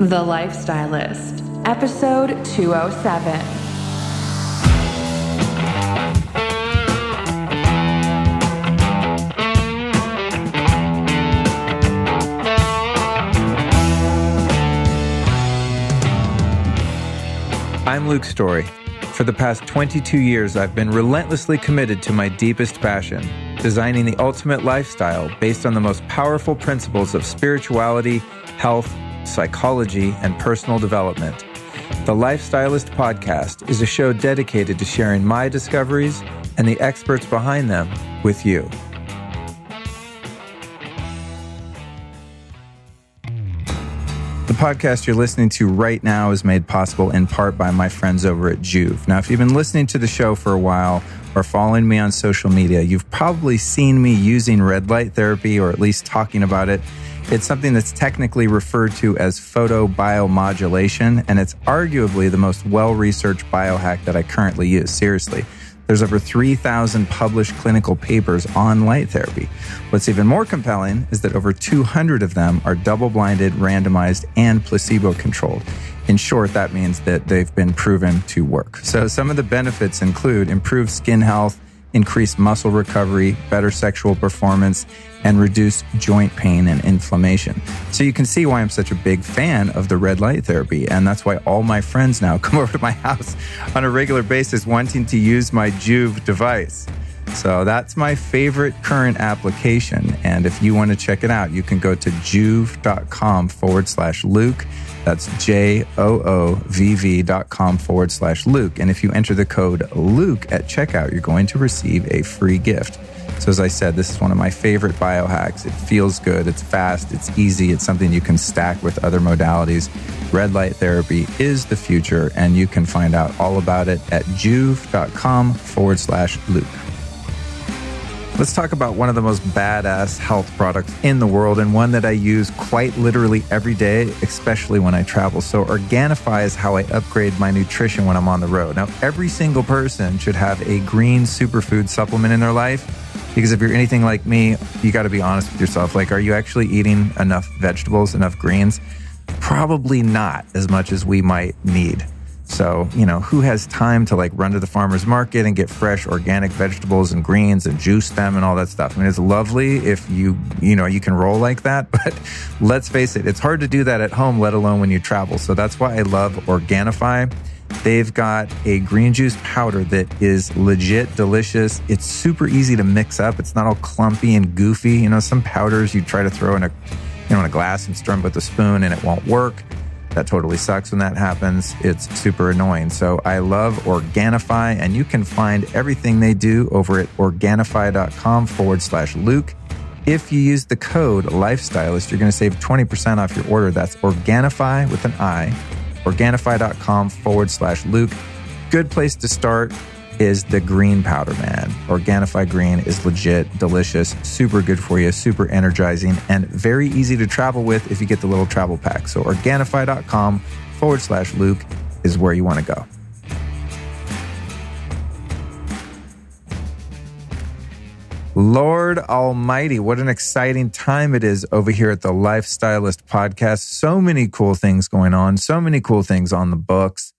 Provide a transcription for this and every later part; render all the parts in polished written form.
The Lifestylist, episode 207. I'm Luke Story. For the past 22 years, I've been relentlessly committed to my deepest passion, designing the ultimate lifestyle based on the most powerful principles of spirituality, health, psychology, and personal development. The Lifestylist podcast is a show dedicated to sharing my discoveries and the experts behind them with you. The podcast you're listening to right now is made possible in part by my friends over at Juve. Now, if you've been listening to the show for a while or following me on social media, you've probably seen me using red light therapy or at least talking about it. It's something that's technically referred to as photobiomodulation, and it's arguably the most well-researched biohack that I currently use. Seriously. There's over 3,000 published clinical papers on light therapy. What's even more compelling is that over 200 of them are double-blinded, randomized, and placebo-controlled. In short, that means that they've been proven to work. So some of the benefits include improved skin health, increased muscle recovery, better sexual performance, and reduced joint pain and inflammation. So you can see why I'm such a big fan of the red light therapy, and that's why all my friends now come over to my house on a regular basis wanting to use my Juve device. So that's my favorite current application, and if you want to check it out, you can go to juve.com/Luke. That's JOOVV.com/Luke. And if you enter the code Luke at checkout, you're going to receive a free gift. So as I said, this is one of my favorite biohacks. It feels good, it's fast, it's easy, it's something you can stack with other modalities. Red light therapy is the future, and you can find out all about it at juve.com/Luke. Let's talk about one of the most badass health products in the world, and one that I use quite literally every day, especially when I travel. So Organifi is how I upgrade my nutrition when I'm on the road. Now, every single person should have a green superfood supplement in their life, because if you're anything like me, you got to be honest with yourself. Like, are you actually eating enough vegetables, enough greens? Probably not as much as we might need. So, who has time to run to the farmer's market and get fresh organic vegetables and greens and juice them and all that stuff? I mean, it's lovely if you can roll like that, but let's face it, it's hard to do that at home, let alone when you travel. So that's why I love Organifi. They've got a green juice powder that is legit delicious. It's super easy to mix up. It's not all clumpy and goofy. Some powders you try to throw in a glass and stir them with a spoon and it won't work. That totally sucks when that happens. It's super annoying. So I love Organifi, and you can find everything they do over at Organifi.com/Luke. If you use the code Lifestylist, you're going to save 20% off your order. That's Organifi with an I, Organifi.com/Luke. Good place to start is the green powder, man. Organifi green is legit, delicious, super good for you, super energizing, and very easy to travel with if you get the little travel pack. So Organifi.com/Luke is where you want to go. Lord Almighty, what an exciting time it is over here at the Lifestylist podcast. So many cool things going on, so many cool things on the books.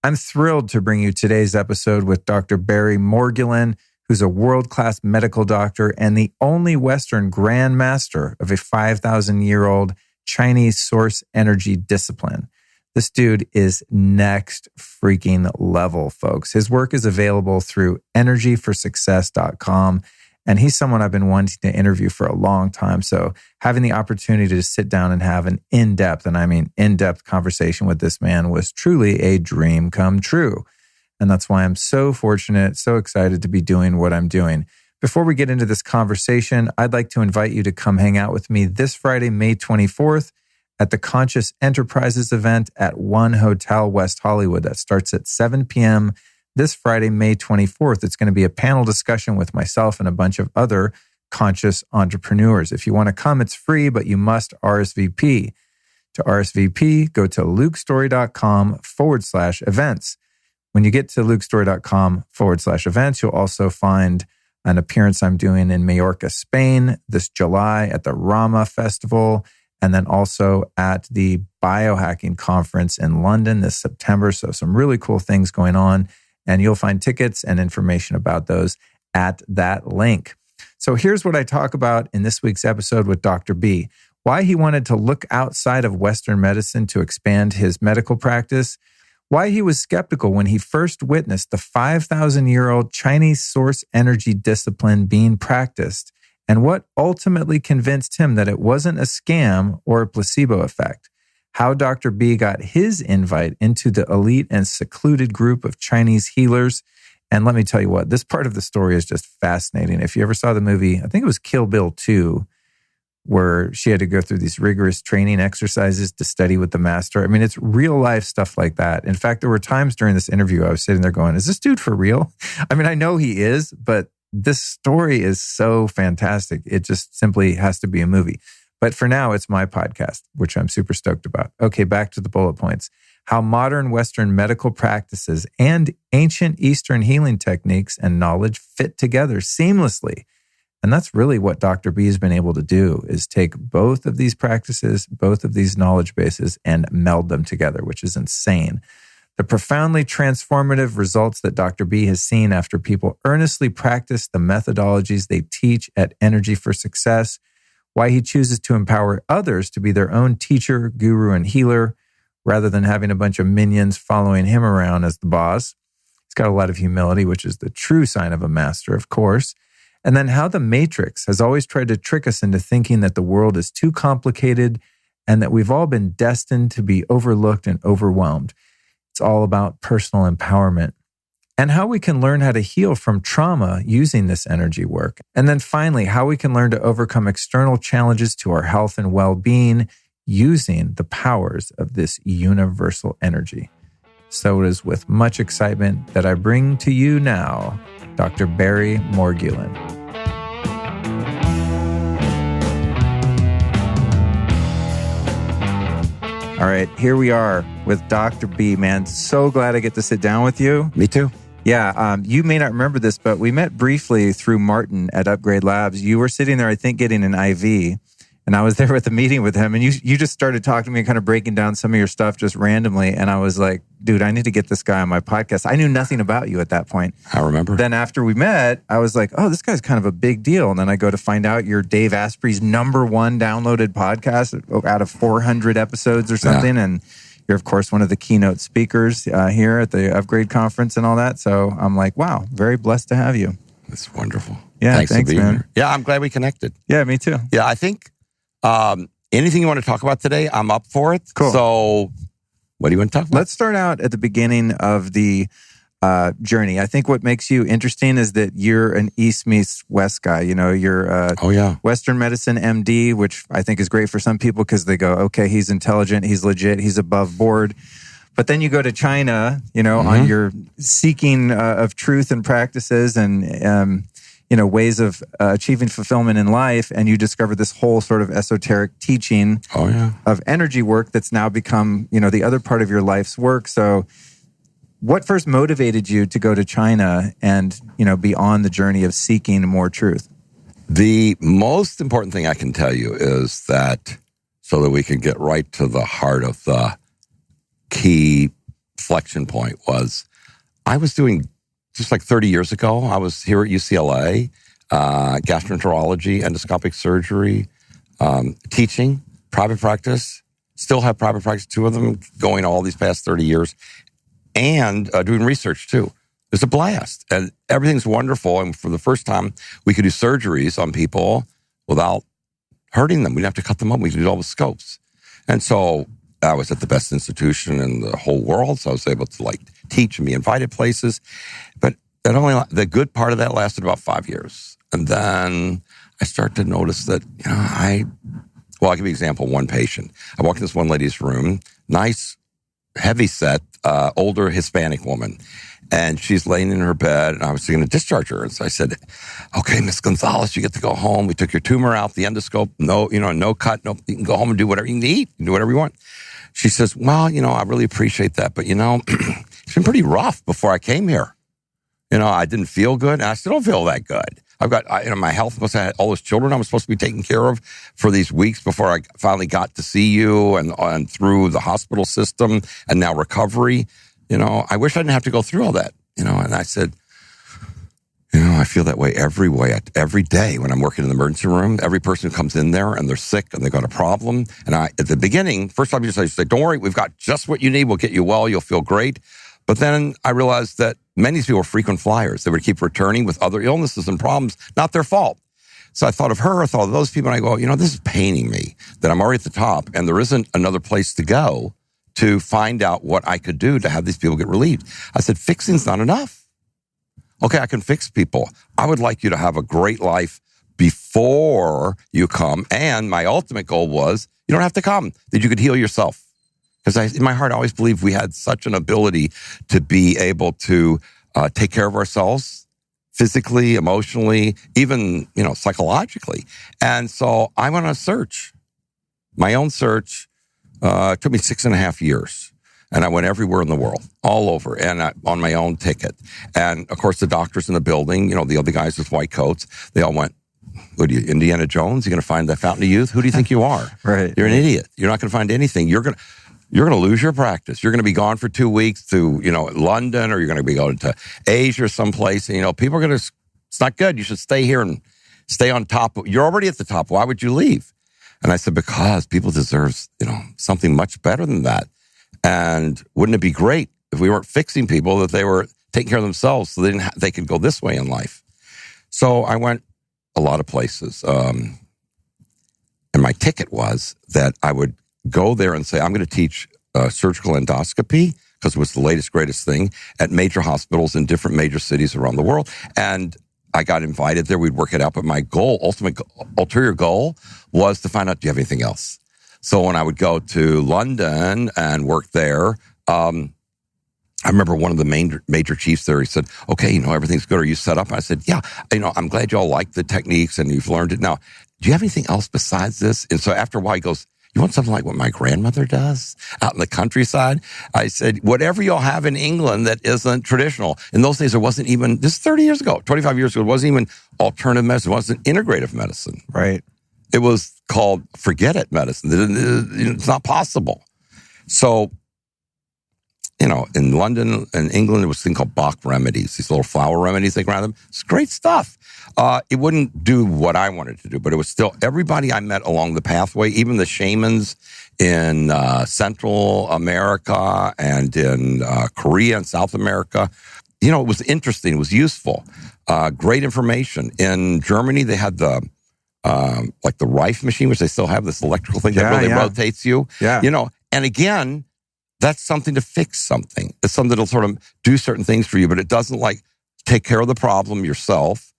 I'm thrilled to bring you today's episode with Dr. Barry Morguelan, who's a world-class medical doctor and the only Western grandmaster of a 5,000-year-old Chinese source energy discipline. This dude is next freaking level, folks. His work is available through energyforsuccess.com. And he's someone I've been wanting to interview for a long time. So having the opportunity to sit down and have an in-depth, and I mean in-depth conversation with this man was truly a dream come true. And that's why I'm so fortunate, so excited to be doing what I'm doing. Before we get into this conversation, I'd like to invite you to come hang out with me this Friday, May 24th at the Conscious Enterprises event at One Hotel West Hollywood. That starts at 7 p.m. This Friday, May 24th, it's going to be a panel discussion with myself and a bunch of other conscious entrepreneurs. If you want to come, it's free, but you must RSVP. To RSVP, go to lukestory.com/events. When you get to lukestory.com/events, you'll also find an appearance I'm doing in Mallorca, Spain this July at the Rama Festival. and then also at the biohacking conference in London this September. So some really cool things going on, and you'll find tickets and information about those at that link. So here's what I talk about in this week's episode with Dr. B. Why he wanted to look outside of Western medicine to expand his medical practice, why he was skeptical when he first witnessed the 5,000-year-old Chinese source energy discipline being practiced, and what ultimately convinced him that it wasn't a scam or a placebo effect, how Dr. B got his invite into the elite and secluded group of Chinese healers. And let me tell you what, this part of the story is just fascinating. If you ever saw the movie, I think it was Kill Bill 2, where she had to go through these rigorous training exercises to study with the master. I mean, it's real life stuff like that. In fact, there were times during this interview I was sitting there going, is this dude for real? I mean, I know he is, but this story is so fantastic. It just simply has to be a movie. But for now, it's my podcast, which I'm super stoked about. Okay, back to the bullet points. How modern Western medical practices and ancient Eastern healing techniques and knowledge fit together seamlessly. And that's really what Dr. B has been able to do, is take both of these practices, both of these knowledge bases, and meld them together, which is insane. The profoundly transformative results that Dr. B has seen after people earnestly practice the methodologies they teach at Energy for Success, why he chooses to empower others to be their own teacher, guru, and healer, rather than having a bunch of minions following him around as the boss. He's got a lot of humility, which is the true sign of a master, of course. And then how the Matrix has always tried to trick us into thinking that the world is too complicated and that we've all been destined to be overlooked and overwhelmed. It's all about personal empowerment. And how we can learn how to heal from trauma using this energy work. And then finally, how we can learn to overcome external challenges to our health and well-being using the powers of this universal energy. So it is with much excitement that I bring to you now Dr. Barry Morguelan. All right, here we are with Dr. B, man. So glad I get to sit down with you. Me too. Yeah, you may not remember this, but we met briefly through Martin at Upgrade Labs. You were sitting there, I think, getting an IV, and I was there at the meeting with him, and you just started talking to me and kind of breaking down some of your stuff just randomly, and I was like, dude, I need to get this guy on my podcast. I knew nothing about you at that point. I remember. Then after we met, I was like, oh, this guy's kind of a big deal. And then I go to find out you're Dave Asprey's #1 downloaded podcast out of 400 episodes or something, and you're, of course, one of the keynote speakers here at the Upgrade Conference and all that. So I'm like, wow, very blessed to have you. That's wonderful. Yeah, thanks man. Here. Yeah, I'm glad we connected. Yeah, me too. Yeah, I think anything you want to talk about today, I'm up for it. Cool. So what do you want to talk about? Let's start out at the beginning of the journey. I think what makes you interesting is that you're an East meets West guy. You know, you're Western medicine MD, which I think is great for some people because they go, okay, he's intelligent, he's legit, he's above board. But then you go to China, you know, on your seeking of truth and practices and, you know, ways of achieving fulfillment in life. And you discover this whole sort of esoteric teaching of energy work that's now become, you know, the other part of your life's work. So what first motivated you to go to China and, you know, be on the journey of seeking more truth? The most important thing I can tell you is that so that we can get right to the heart of the key flexion point was I was doing just like 30 years ago. I was here at UCLA, gastroenterology, endoscopic surgery, teaching, private practice, still have private practice, 2 of them going all these past 30 years. And doing research too. It's a blast. And everything's wonderful. And for the first time, we could do surgeries on people without hurting them. We didn't have to cut them up. We could do all the scopes. And so I was at the best institution in the whole world. So I was able to teach and be invited places. But the good part of that lasted about 5 years. And then I started to notice that, you know, I'll give you an example. One patient. I walked in this one lady's room, nice, heavy set, older Hispanic woman. And she's laying in her bed, and I was going to discharge her. And so I said, okay, Miss Gonzalez, you get to go home. We took your tumor out, the endoscope, no cut, no, you can go home and do whatever you need. You can do whatever you want. She says, well, you know, I really appreciate that. But, you know, it's been pretty rough before I came here. You know, I didn't feel good, and I still don't feel that good. my health must have had all those children I was supposed to be taking care of for these weeks before I finally got to see you and through the hospital system and now recovery. I wish I didn't have to go through all that, And I said, I feel that way every day when I'm working in the emergency room. Every person who comes in there and they're sick and they've got a problem. And at the beginning, first time I say, don't worry, we've got just what you need. We'll get you well. You'll feel great. But then I realized that many people were frequent flyers. They would keep returning with other illnesses and problems, not their fault. So I thought of her, I thought of those people, and I go, this is paining me that I'm already at the top and there isn't another place to go to find out what I could do to have these people get relieved. I said, fixing's not enough. Okay, I can fix people. I would like you to have a great life before you come. And my ultimate goal was, you don't have to come, that you could heal yourself. Because in my heart, I always believed we had such an ability to be able to take care of ourselves physically, emotionally, even, psychologically. And so I went on a search. My own search took me 6.5 years. And I went everywhere in the world, all over, and on my own ticket. And, of course, the doctors in the building, the other guys with white coats, they all went, what are you, Indiana Jones? You're going to find the Fountain of Youth? Who do you think you are? Right. You're an idiot. You're not going to find anything. You're going to lose your practice. You're going to be gone for 2 weeks to, London, or you're going to be going to Asia or someplace. And, people are going to, it's not good. You should stay here and stay on top. You're already at the top. Why would you leave? And I said, because people deserve, something much better than that. And wouldn't it be great if we weren't fixing people, that they were taking care of themselves so they could go this way in life? So I went a lot of places. And my ticket was that I would go there and say, I'm going to teach surgical endoscopy, because it was the latest, greatest thing, at major hospitals in different major cities around the world. And I got invited there. We'd work it out. But my ulterior goal was to find out, do you have anything else? So when I would go to London and work there, I remember one of the major chiefs there, he said, okay, everything's good. Are you set up? And I said, yeah, I'm glad you all like the techniques and you've learned it. Now, do you have anything else besides this? And so after a while, he goes, you want something like what my grandmother does out in the countryside? I said, whatever y'all have in England that isn't traditional. In those days, there wasn't even, this is 30 years ago, 25 years ago, it wasn't even alternative medicine. It wasn't integrative medicine. Right. It was called forget it medicine. It's not possible. So, in London and England, there was a thing called Bach remedies, these little flower remedies, they grab them. It's great stuff. It wouldn't do what I wanted to do, but it was still everybody I met along the pathway, even the shamans in Central America and in Korea and South America. It was interesting. It was useful. Great information. In Germany, they had the Rife machine, which they still have, this electrical thing that really rotates you. Yeah. And again, that's something to fix something. It's something that'll sort of do certain things for you, but it doesn't take care of the problem yourself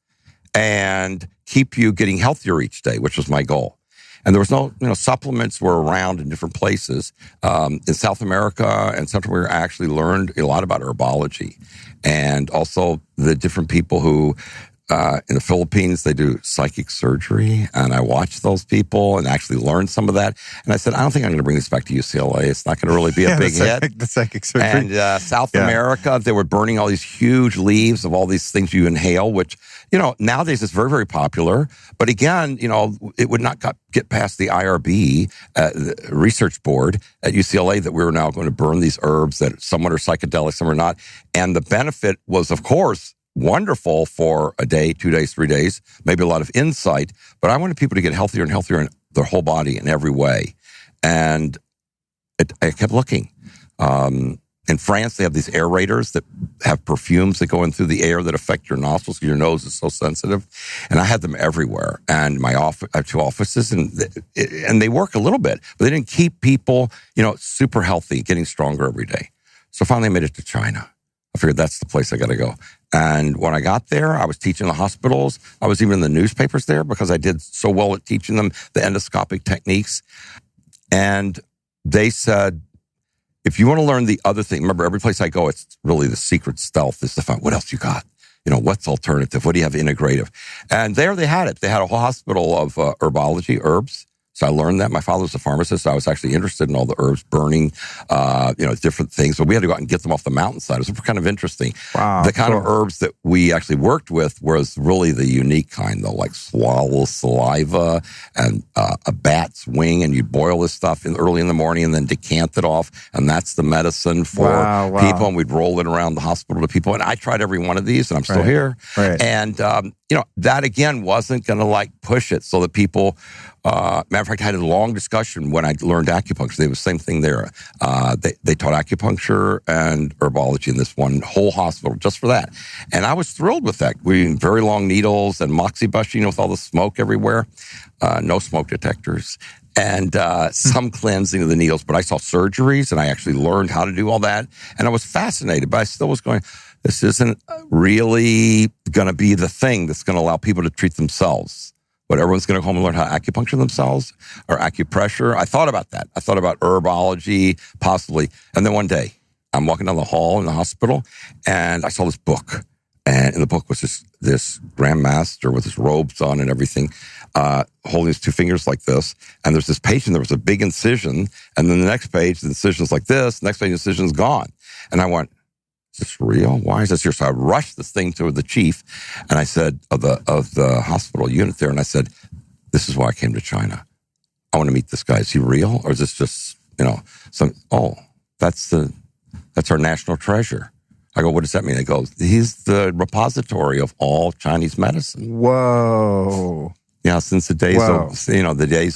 and keep you getting healthier each day, which was my goal. And there was no, supplements were around in different places. In South America and Central America, I actually learned a lot about herbology and also the different people who, in the Philippines, they do psychic surgery, and I watched those people and actually learned some of that. And I said, I don't think I'm going to bring this back to UCLA. It's not going to really be a big hit. The psychic surgery. And South America, they were burning all these huge leaves of all these things you inhale, which, nowadays it's very, very popular. But again, it would not get past the IRB, the research board at UCLA, that we were now going to burn these herbs that some are psychedelic, some are not. And the benefit was, of course, wonderful for a day, 2 days, 3 days, maybe a lot of insight. But I wanted people to get healthier and healthier in their whole body in every way. And I kept looking. In France, they have these aerators that have perfumes that go in through the air that affect your nostrils because your nose is so sensitive. And I had them everywhere. And I have 2 offices, and they work a little bit, but they didn't keep people, super healthy, getting stronger every day. So finally I made it to China. I figured that's the place I got to go. And when I got there, I was teaching the hospitals. I was even in the newspapers there because I did so well at teaching them the endoscopic techniques. And they said, if you want to learn the other thing, remember, every place I go, it's really the secret stealth is to find what else you got. What's alternative? What do you have integrative? And there they had it. They had a whole hospital of herbology, herbs, So I learned that. My father was a pharmacist. So I was actually interested in all the herbs burning, different things. But we had to go out and get them off the mountainside. It was kind of interesting. Wow, the kind cool. of herbs that we actually worked with was really the unique kind, though, like swallow saliva and a bat's wing, and you'd boil this stuff early in the morning and then decant it off, and that's the medicine for Wow. people, and we'd roll it around the hospital to people. And I tried every one of these, and I'm still here. Right. And, that again wasn't going to like push it so that people, matter of fact, I had a long discussion when I learned acupuncture. They were the same thing there. They taught acupuncture and herbology in this one whole hospital just for that. And I was thrilled with that. We had very long needles and moxibustion, with all the smoke everywhere. No smoke detectors. And some cleansing of the needles. But I saw surgeries, and I actually learned how to do all that. And I was fascinated, but I still was going, this isn't really going to be the thing that's going to allow people to treat themselves. But everyone's going to go home and learn how to acupuncture themselves or acupressure. I thought about that. I thought about herbology, possibly. And then one day, I'm walking down the hall in the hospital, and I saw this book. And in the book was this Grand Master with his robes on and everything, holding his two fingers like this. And there's this page, and there was a big incision. And then the next page, the incision's like this. The next page, the incision's gone. And I went, is this real? Why is this here? So I rushed this thing to the chief, and I said, of the hospital unit there, and I said, this is why I came to China. I want to meet this guy. Is he real? Or is this just, that's our national treasure. I go, what does that mean? He goes, he's the repository of all Chinese medicine. Whoa. Yeah, since the days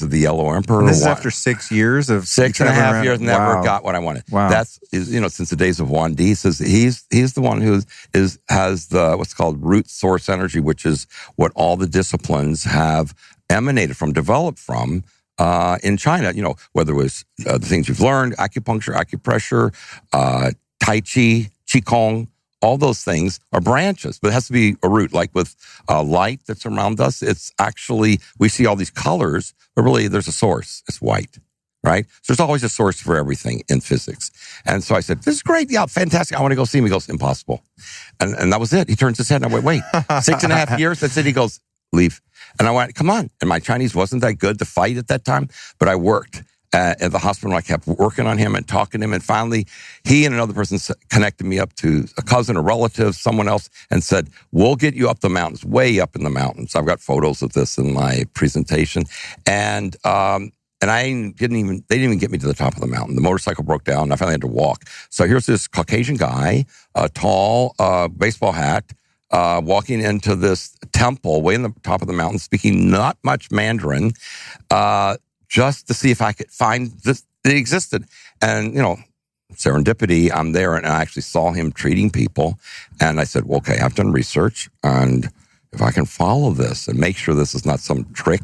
of the Yellow Emperor. And this is after 6 years of 6.5 years, never got what I wanted. Wow. That's since the days of Juan D. Says he's the one who has the what's called root source energy, which is what all the disciplines have emanated from, developed from in China. Whether it was the things you've learned, acupuncture, acupressure, Tai Chi, Qigong. All those things are branches, but it has to be a root. Like with light that's around us, it's actually, we see all these colors, but really there's a source. It's white, right? So there's always a source for everything in physics. And so I said, this is great. Yeah, fantastic. I want to go see him. He goes, impossible. And that was it. He turns his head, and I went, wait, 6.5 years? That's it. He goes, leave. And I went, come on. And my Chinese wasn't that good to fight at that time, but I worked at the hospital. I kept working on him and talking to him. And finally, he and another person connected me up to a cousin, a relative, someone else, and said, we'll get you up the mountains, way up in the mountains. I've got photos of this in my presentation. And they didn't even get me to the top of the mountain. The motorcycle broke down, and I finally had to walk. So here's this Caucasian guy, a tall baseball hat, walking into this temple way in the top of the mountain, speaking not much Mandarin, just to see if I could find this that existed. And, serendipity, I'm there, and I actually saw him treating people. And I said, well, okay, I've done research, and if I can follow this and make sure this is not some trick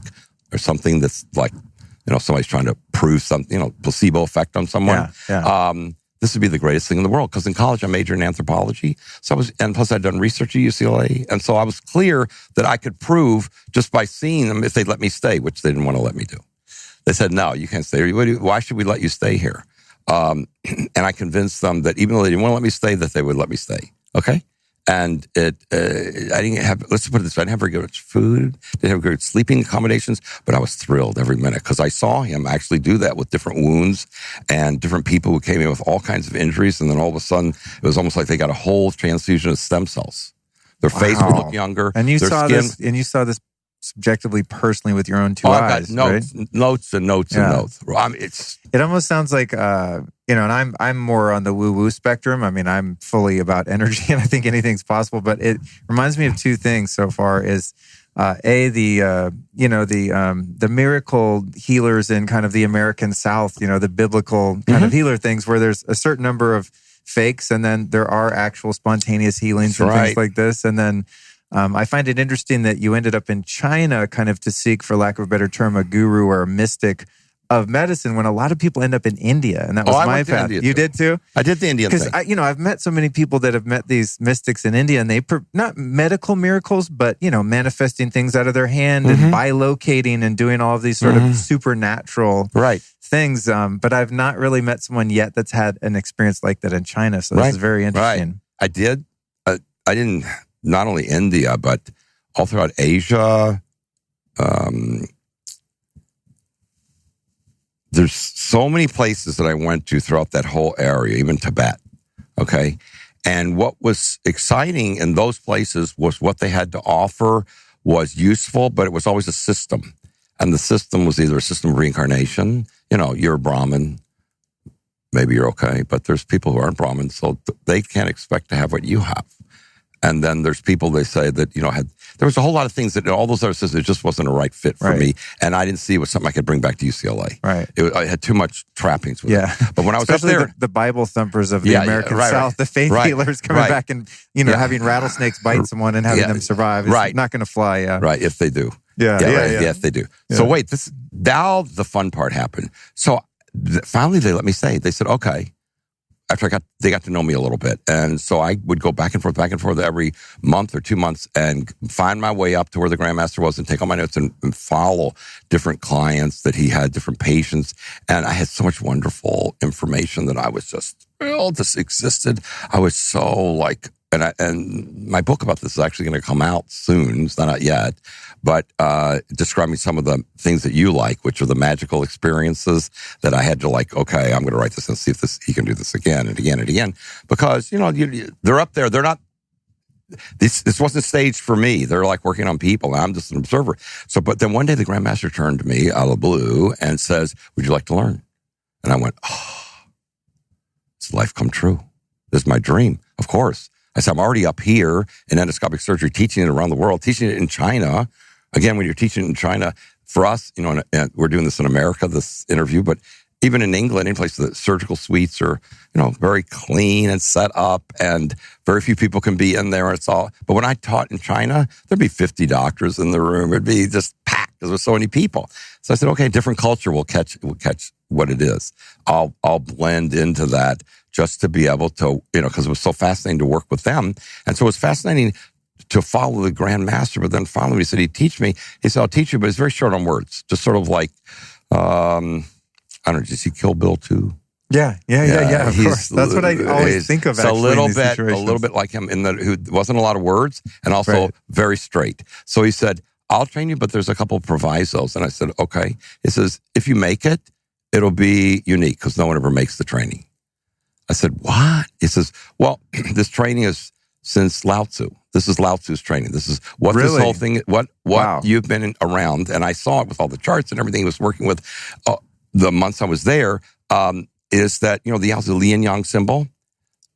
or something that's like, somebody's trying to prove something, placebo effect on someone. Yeah. This would be the greatest thing in the world. Because in college, I majored in anthropology. And plus I'd done research at UCLA. And so I was clear that I could prove just by seeing them if they'd let me stay, which they didn't want to let me do. They said, no, you can't stay here. Why should we let you stay here? And I convinced them that even though they didn't want to let me stay, that they would let me stay. Okay? And I didn't have, let's put it this way, I didn't have very good food, didn't have good sleeping accommodations, but I was thrilled every minute because I saw him actually do that with different wounds and different people who came in with all kinds of injuries. And then all of a sudden, it was almost like they got a whole transfusion of stem cells. Their face would look younger. And you their saw skin, this, and you saw this subjectively, personally, with your own two I've eyes, got notes, right? notes and notes and notes. It almost sounds like, and I'm more on the woo-woo spectrum. I mean, I'm fully about energy, and I think anything's possible. But it reminds me of two things so far: is the miracle healers in kind of the American South, the biblical kind of healer things, where there's a certain number of fakes, and then there are actual spontaneous healings and things like this, and then. I find it interesting that you ended up in China kind of to seek, for lack of a better term, a guru or a mystic of medicine, when a lot of people end up in India. And that was my path. You did too? I did the Indian thing. Because, I've met so many people that have met these mystics in India, and they, not medical miracles, but, manifesting things out of their hand and bilocating and doing all of these sort of supernatural things. But I've not really met someone yet that's had an experience like that in China. So this is very interesting. I did. I didn't... Not only India, but all throughout Asia, there's so many places that I went to throughout that whole area, even Tibet. Okay. And what was exciting in those places was what they had to offer was useful, but it was always a system. And the system was either a system of reincarnation. You're a Brahmin. Maybe you're okay, but there's people who aren't Brahmin, so they can't expect to have what you have. And then there's people, they say that, there was a whole lot of things that all those other systems, it just wasn't a right fit for me. And I didn't see it was something I could bring back to UCLA. Right. I had too much trappings with it. But when I was especially up there, the Bible thumpers of the American South, the faith healers coming back and, having rattlesnakes bite someone and having them survive. It's not going to fly. Yeah. Right. If they do. Yeah. If they do. Yeah. So wait, now the fun part happened. So finally they let me stay. They said, okay. After they got to know me a little bit. And so I would go back and forth every month or 2 months and find my way up to where the Grandmaster was and take all my notes and follow different clients that he had, different patients. And I had so much wonderful information that I was just, this existed. I was so and my book about this is actually going to come out soon. It's not out yet, but describing some of the things that you like, which are the magical experiences that I had to okay, I'm going to write this and see if he can do this again and again and again. Because, they're up there. They're not, this wasn't staged for me. They're working on people. And I'm just an observer. So, but then one day the Grandmaster turned to me out of the blue and says, would you like to learn? And I went, it's life come true. This is my dream. Of course. I said, I'm already up here in endoscopic surgery, teaching it around the world, teaching it in China. Again, when you're teaching it in China, for us, we're doing this in America, this interview, but even in England, any place, the surgical suites are, very clean and set up, and very few people can be in there. But when I taught in China, there'd be 50 doctors in the room. It'd be just packed because there's so many people. So I said, okay, different culture will catch what it is. I'll blend into that just to be able to, because it was so fascinating to work with them. And so it was fascinating to follow the Grandmaster, but then finally he said he'd teach me. He said, I'll teach you, but it's very short on words. Just sort of I don't know, did you see Kill Bill 2? Yeah, of course. That's what I always think of, actually, a little bit like him in that who wasn't a lot of words and also very straight. So he said, I'll train you, but there's a couple of provisos. And I said, okay. He says, if you make it, it'll be unique because no one ever makes the training. I said, what? He says, well, this training is since Lao Tzu. This is Lao Tzu's training. This is what this whole thing, what you've been around. And I saw it with all the charts and everything he was working with the months I was there, is that, the yin yang symbol,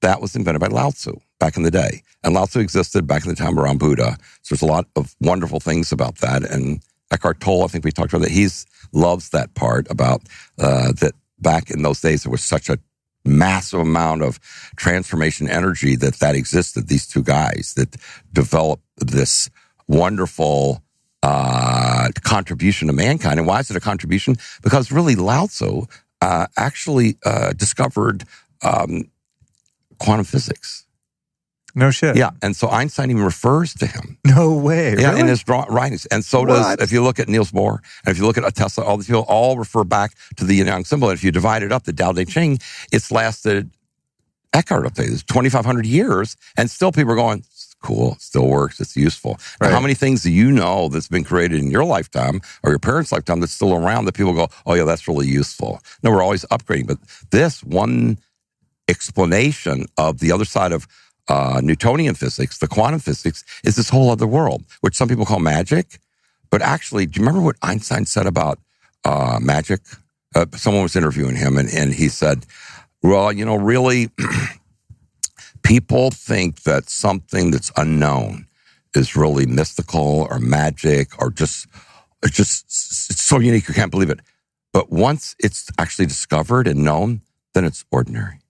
that was invented by Lao Tzu back in the day. And Lao Tzu existed back in the time around Buddha. So there's a lot of wonderful things about that. And Eckhart Tolle, I think we talked about that. He loves that part about that back in those days, there was such a massive amount of transformation energy that existed. These two guys that developed this wonderful contribution to mankind. And why is it a contribution? Because really Lao Tzu actually discovered quantum physics. No shit. Yeah, and so Einstein even refers to him. No way. Yeah, really? in his writings. And so does, if you look at Niels Bohr, and if you look at Tesla, all these people all refer back to the yin yang symbol. And if you divide it up, the Tao Te Ching, it's lasted, Eckhart up there, 2,500 years, and still people are going, it's cool, it still works, it's useful. Right. Now, how many things do you know that's been created in your lifetime or your parents' lifetime that's still around that people go, oh yeah, that's really useful? No, we're always upgrading. But this one explanation of the other side of Newtonian physics, the quantum physics, is this whole other world, which some people call magic. But actually, do you remember what Einstein said about magic? Someone was interviewing him, and he said, well, really, people think that something that's unknown is really mystical or magic or it's so unique you can't believe it. But once it's actually discovered and known, then it's ordinary.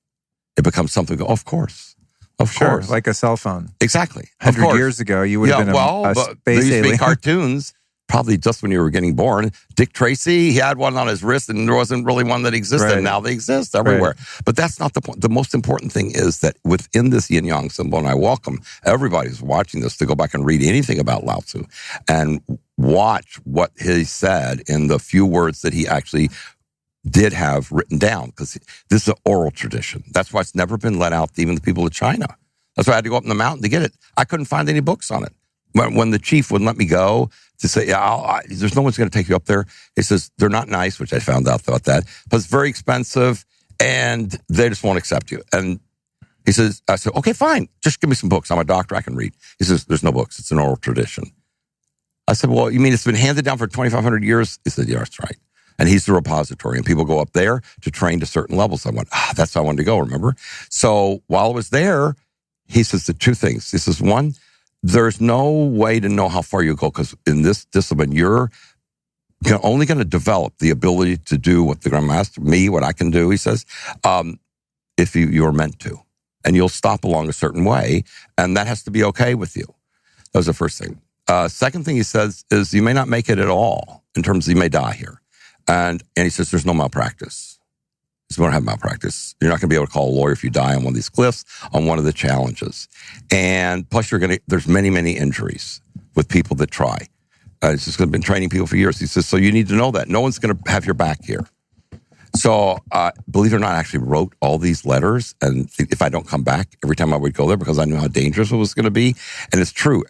It becomes something, of course. Of course. Like a cell phone. Exactly. 100 years ago, you would have been a space there used to be alien. cartoons, probably just when you were getting born. Dick Tracy, he had one on his wrist, and there wasn't really one that existed. Right. Now they exist everywhere. Right. But that's not the point. The most important thing is that within this yin-yang symbol, and I welcome everybody who's watching this to go back and read anything about Lao Tzu and watch what he said in the few words that he actually did have written down, because this is an oral tradition. That's why it's never been let out to even the people of China. That's why I had to go up in the mountain to get it. I couldn't find any books on it. when the chief wouldn't let me go to say, there's no one's going to take you up there. He says, they're not nice, which I found out about that, but it's very expensive and they just won't accept you. And he says, I said, okay, fine. Just give me some books. I'm a doctor. I can read. He says, there's no books. It's an oral tradition. I said, well, you mean it's been handed down for 2,500 years? He said, yeah, that's right. And he's the repository, and people go up there to train to certain levels. I went, that's how I wanted to go, remember? So while I was there, he says the two things. He says, one, there's no way to know how far you go, because in this discipline, you're only going to develop the ability to do what the Grandmaster, what I can do, he says, if you're meant to. And you'll stop along a certain way, and that has to be okay with you. That was the first thing. Second thing he says is you may not make it at all, in terms of you may die here. And he says, there's no malpractice. He says, we don't have malpractice. You're not going to be able to call a lawyer if you die on one of these cliffs, on one of the challenges. And plus, there's many, many injuries with people that try. It's just been training people for years. He says, so you need to know that. No one's going to have your back here. So, believe it or not, I actually wrote all these letters, and if I don't come back every time I would go there, because I knew how dangerous it was going to be. And it's true.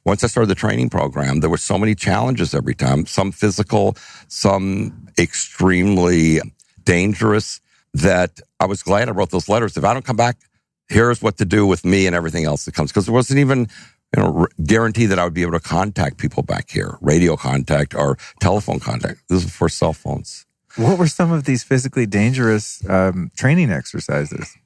Once I started the training program, there were so many challenges every time, some physical, some extremely dangerous, that I was glad I wrote those letters. If I don't come back, here's what to do with me and everything else that comes. Because there wasn't even guarantee that I would be able to contact people back here, radio contact or telephone contact. This is before cell phones. What were some of these physically dangerous training exercises?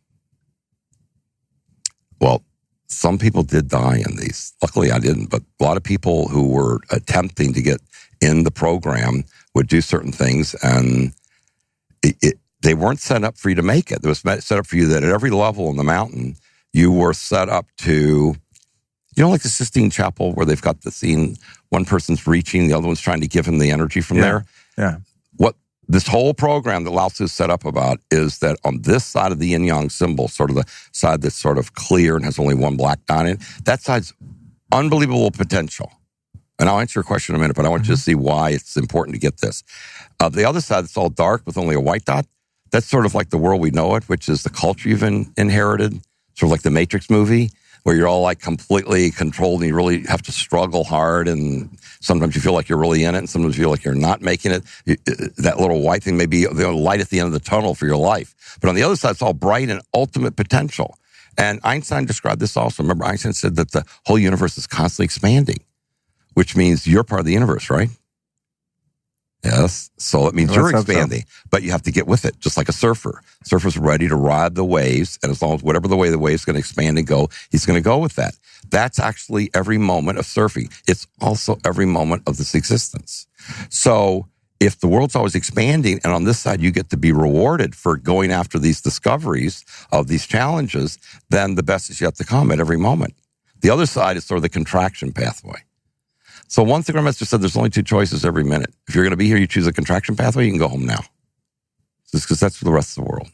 Well, some people did die in these. Luckily, I didn't. But a lot of people who were attempting to get in the program would do certain things, and they weren't set up for you to make it. It was set up for you that at every level in the mountain, you were set up to, like the Sistine Chapel where they've got the scene, one person's reaching, the other one's trying to give him the energy from there. Yeah. What this whole program that Lao Tzu is set up about is that on this side of the yin-yang symbol, sort of the side that's sort of clear and has only one black dot in it, that side's unbelievable potential. And I'll answer your question in a minute, but I want you to see why it's important to get this. The other side that's all dark with only a white dot, that's sort of like the world we know it, which is the culture you've inherited, sort of like the Matrix movie, where you're all like completely controlled and you really have to struggle hard, and sometimes you feel like you're really in it and sometimes you feel like you're not making it. That little white thing may be the light at the end of the tunnel for your life. But on the other side, it's all bright and ultimate potential. And Einstein described this also. Remember, Einstein said that the whole universe is constantly expanding, which means you're part of the universe, right? Yes. So it means you're expanding, but you have to get with it, just like a surfer. Surfer's ready to ride the waves, and as long as whatever the way the wave's going to expand and go, he's going to go with that. That's actually every moment of surfing. It's also every moment of this existence. So if the world's always expanding, and on this side you get to be rewarded for going after these discoveries of these challenges, then the best is yet to come at every moment. The other side is sort of the contraction pathway. So once the Grandmaster said there's only two choices every minute. If you're going to be here, you choose a contraction pathway, you can go home now. Just because that's for the rest of the world.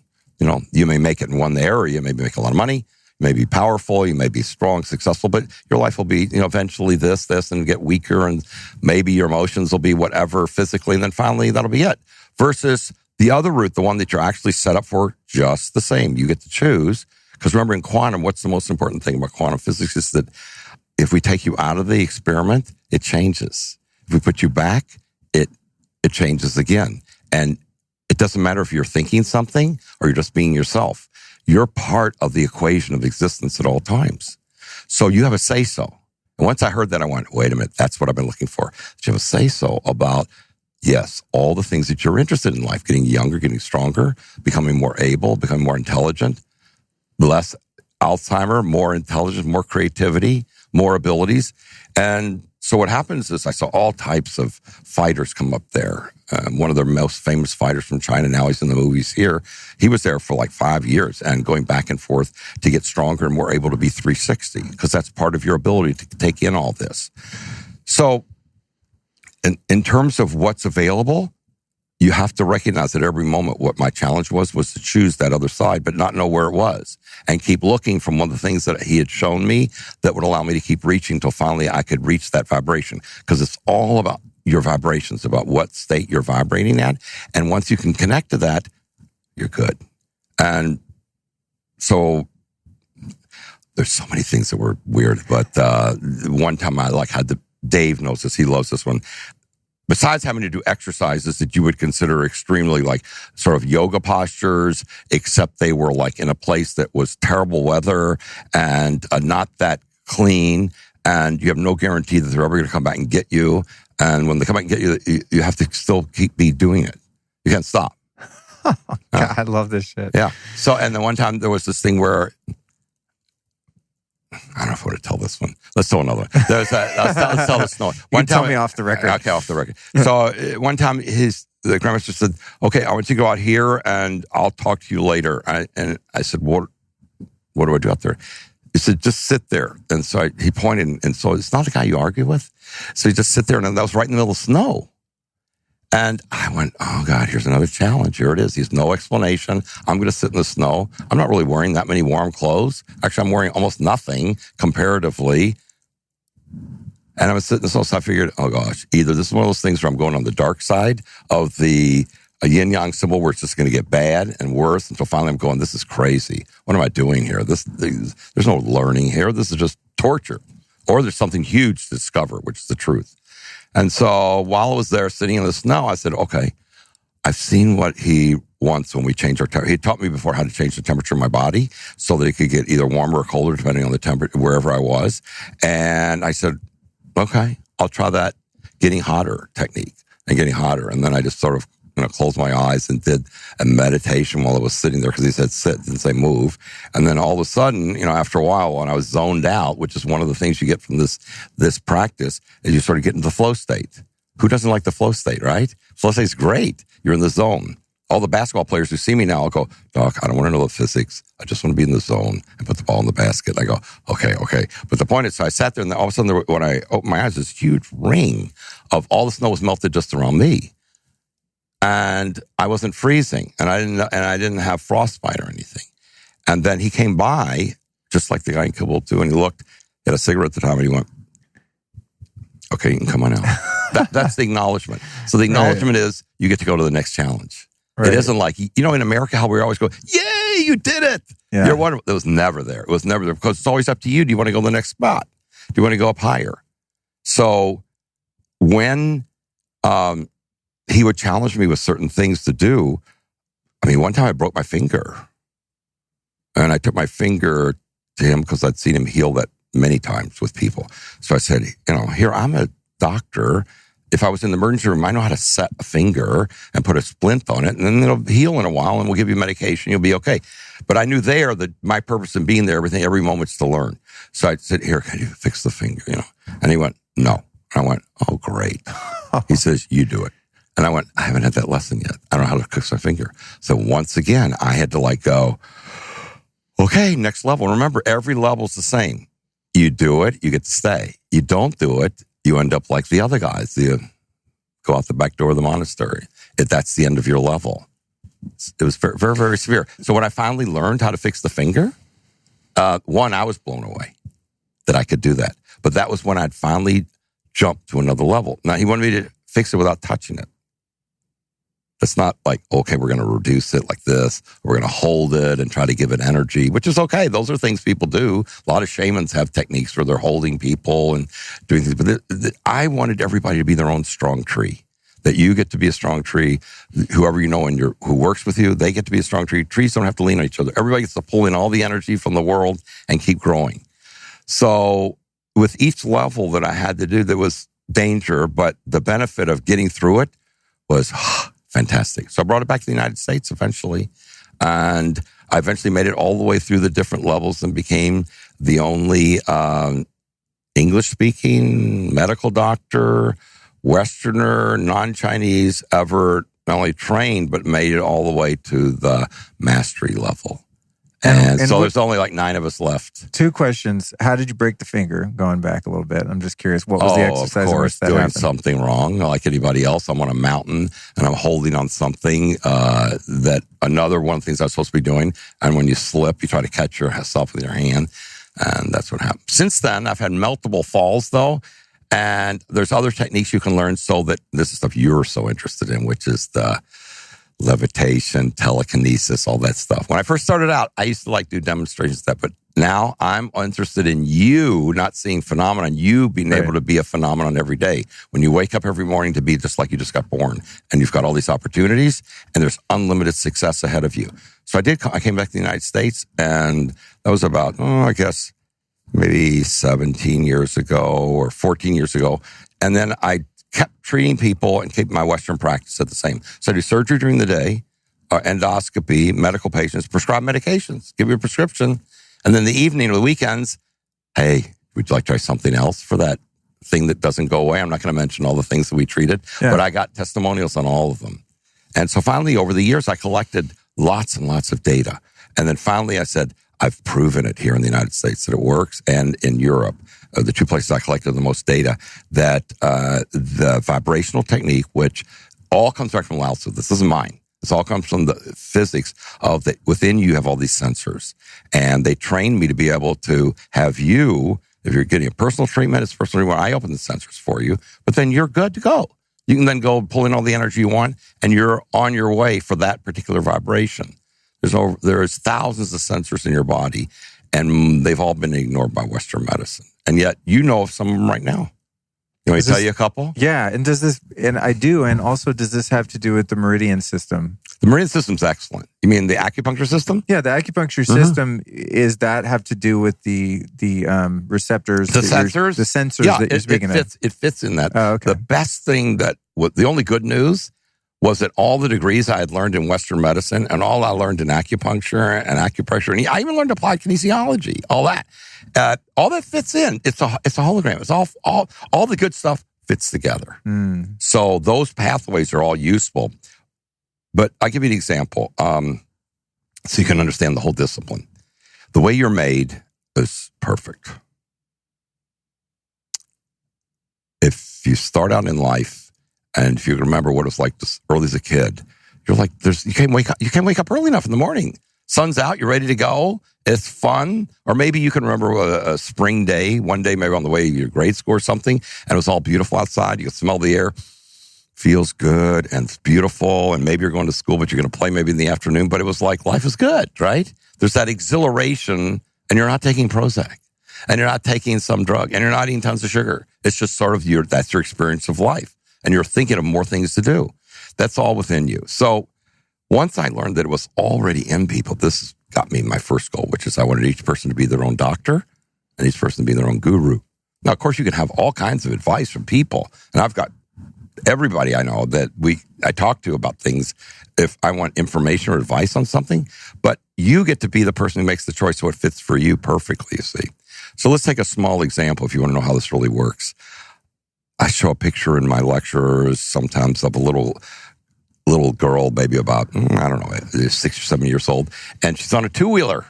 You may make it in one area, you may make a lot of money, you may be powerful, you may be strong, successful, but your life will be, eventually this, and get weaker, and maybe your emotions will be whatever physically, and then finally that'll be it. Versus the other route, the one that you're actually set up for, just the same. You get to choose. Because remember, in quantum, what's the most important thing about quantum physics is that if we take you out of the experiment, it changes. If we put you back, it changes again. And it doesn't matter if you're thinking something or you're just being yourself. You're part of the equation of existence at all times. So you have a say-so. And once I heard that, I went, wait a minute, that's what I've been looking for. You have a say-so about, yes, all the things that you're interested in life, getting younger, getting stronger, becoming more able, becoming more intelligent, less Alzheimer, more intelligence, more creativity, more abilities. And so what happens is I saw all types of fighters come up there. One of their most famous fighters from China, now he's in the movies here. He was there for like 5 years and going back and forth to get stronger and more able to be 360, because that's part of your ability to take in all this. So in terms of what's available, you have to recognize at every moment what my challenge was to choose that other side, but not know where it was, and keep looking from one of the things that he had shown me that would allow me to keep reaching till finally I could reach that vibration. Because it's all about your vibrations, about what state you're vibrating at. And once you can connect to that, you're good. And so there's so many things that were weird, but one time I had the Dave Gnosis. He loves this one. Besides having to do exercises that you would consider extremely sort of yoga postures, except they were in a place that was terrible weather and not that clean, and you have no guarantee that they're ever going to come back and get you. And when they come back and get you, you have to still be doing it. You can't stop. God, I love this shit. Yeah. So, and then one time there was this thing where, I don't know if I want to tell this one. Let's tell another one. Let's tell this one. Tell me off the record. Okay, off the record. So one time the grandmaster said, okay, I want you to go out here and I'll talk to you later. And I said, what do I do out there? He said, just sit there. And so he pointed, and so it's not the guy you argue with. So you just sit there, and that was right in the middle of snow. And I went, oh, God, here's another challenge. Here it is. There's no explanation. I'm going to sit in the snow. I'm not really wearing that many warm clothes. Actually, I'm wearing almost nothing comparatively. And I was sitting in the snow, so I figured, oh, gosh, either this is one of those things where I'm going on the dark side of the yin-yang symbol where it's just going to get bad and worse until finally I'm going, this is crazy. What am I doing here? There's no learning here. This is just torture. Or there's something huge to discover, which is the truth. And so while I was there sitting in the snow, I said, okay, I've seen what he wants when we change our temperature. He taught me before how to change the temperature of my body so that it could get either warmer or colder depending on the temperature, wherever I was. And I said, okay, I'll try that getting hotter technique and getting hotter. And then I just sort of closed my eyes and did a meditation while I was sitting there because he said sit, didn't say move. And then all of a sudden, after a while, when I was zoned out, which is one of the things you get from this practice, is you sort of get into the flow state. Who doesn't like the flow state, right? Flow state's great. You're in the zone. All the basketball players who see me now, I'll go, Doc, I don't want to know the physics. I just want to be in the zone and put the ball in the basket. And I go, okay. But the point is, so I sat there, and then all of a sudden, when I opened my eyes, this huge ring of all the snow was melted just around me. And I wasn't freezing, and I didn't have frostbite or anything. And then he came by, just like the guy in Kill Bill 2, and he looked, he had a cigarette at the time, and he went, okay, you can come on out. That's the acknowledgement. So the acknowledgement is you get to go to the next challenge. Right. It isn't like, in America, how we always go, yay, you did it. Yeah. You're wonderful. It was never there. It was never there because it's always up to you. Do you want to go to the next spot? Do you want to go up higher? So when he would challenge me with certain things to do. I mean, one time I broke my finger. And I took my finger to him because I'd seen him heal that many times with people. So I said, here, I'm a doctor. If I was in the emergency room, I know how to set a finger and put a splint on it, and then it'll heal in a while, and we'll give you medication. You'll be okay. But I knew there that my purpose in being there, every moment's to learn. So I said, here, can you fix the finger? And he went, no. And I went, oh, great. He says, you do it. And I went, I haven't had that lesson yet. I don't know how to fix my finger. So once again, I had to go, okay, next level. Remember, every level's the same. You do it, you get to stay. You don't do it, you end up like the other guys. You go out the back door of the monastery. That's the end of your level. It was very, very, very severe. So when I finally learned how to fix the finger, one, I was blown away that I could do that. But that was when I'd finally jumped to another level. Now, he wanted me to fix it without touching it. It's not like, okay, we're going to reduce it like this. We're going to hold it and try to give it energy, which is okay. Those are things people do. A lot of shamans have techniques where they're holding people and doing things. But I wanted everybody to be their own strong tree, that you get to be a strong tree. Whoever you know and who works with you, they get to be a strong tree. Trees don't have to lean on each other. Everybody gets to pull in all the energy from the world and keep growing. So with each level that I had to do, there was danger, but the benefit of getting through it was fantastic. So I brought it back to the United States eventually, and I eventually made it all the way through the different levels and became the only English-speaking medical doctor, Westerner, non-Chinese ever not only trained, but made it all the way to the mastery level. And so there's only 9 of us left. 2 questions. How did you break the finger? Going back a little bit. I'm just curious. What was the exercise? Of course, doing something wrong like anybody else. I'm on a mountain and I'm holding on something that another one of the things I was supposed to be doing. And when you slip, you try to catch yourself with your hand. And that's what happened. Since then, I've had multiple falls though. And there's other techniques you can learn so that this is stuff you're so interested in, which is the levitation, telekinesis, all that stuff. When I first started out, I used to do demonstrations of that, but now I'm interested in you not seeing phenomenon, you being able to be a phenomenon every day. When you wake up every morning to be just like you just got born, and you've got all these opportunities, and there's unlimited success ahead of you. So I came back to the United States, and that was about, I guess, maybe 17 years ago or 14 years ago. And then I kept treating people and keeping my Western practice at the same. So I do surgery during the day, endoscopy, medical patients, prescribe medications, give you a prescription. And then the evening or the weekends, hey, would you like to try something else for that thing that doesn't go away? I'm not going to mention all the things that we treated, but I got testimonials on all of them. And so finally, over the years, I collected lots and lots of data. And then finally, I said, I've proven it here in the United States that it works, and in Europe, the two places I collected the most data, that the vibrational technique, which all comes back from Lao Tzu. This isn't mine. This all comes from the physics of that within you have all these sensors. And they trained me to be able to have you, if you're getting a personal treatment, it's personal treatment, I open the sensors for you, but then you're good to go. You can then go pull in all the energy you want, and you're on your way for that particular vibration. There's thousands of sensors in your body, and they've all been ignored by Western medicine. And yet, you know of some of them right now. You want me to tell you a couple? Yeah, and I do, and also does this have to do with the meridian system? The meridian system's excellent. You mean the acupuncture system? Yeah, the acupuncture system, is that have to do with the receptors? The sensors? The sensors that you're speaking of. It fits in that. Oh, okay. The best thing the only good news was that all the degrees I had learned in Western medicine and all I learned in acupuncture and acupressure, and I even learned applied kinesiology, all that fits in. It's a hologram. It's all the good stuff fits together. So those pathways are all useful. But I'll give you an example so you can understand the whole discipline. The way you're made is perfect. If you start out in life, and if you remember what it was like early as a kid, you're like, you can't wake up early enough in the morning. Sun's out, you're ready to go. It's fun. Or maybe you can remember a spring day, one day maybe on the way to your grade school or something, and it was all beautiful outside. You can smell the air. Feels good and it's beautiful. And maybe you're going to school, but you're going to play maybe in the afternoon. But it was like, life is good, right? There's that exhilaration, and you're not taking Prozac, and you're not taking some drug, and you're not eating tons of sugar. It's just sort of that's your experience of life. And you're thinking of more things to do. That's all within you. So once I learned that it was already in people, this got me my first goal, which is I wanted each person to be their own doctor and each person to be their own guru. Now, of course, you can have all kinds of advice from people. And I've got everybody I know that I talk to about things if I want information or advice on something. But you get to be the person who makes the choice so it fits for you perfectly, you see. So let's take a small example if you want to know how this really works. I show a picture in my lectures sometimes of a little girl, maybe about, 6 or 7 years old, and she's on a two-wheeler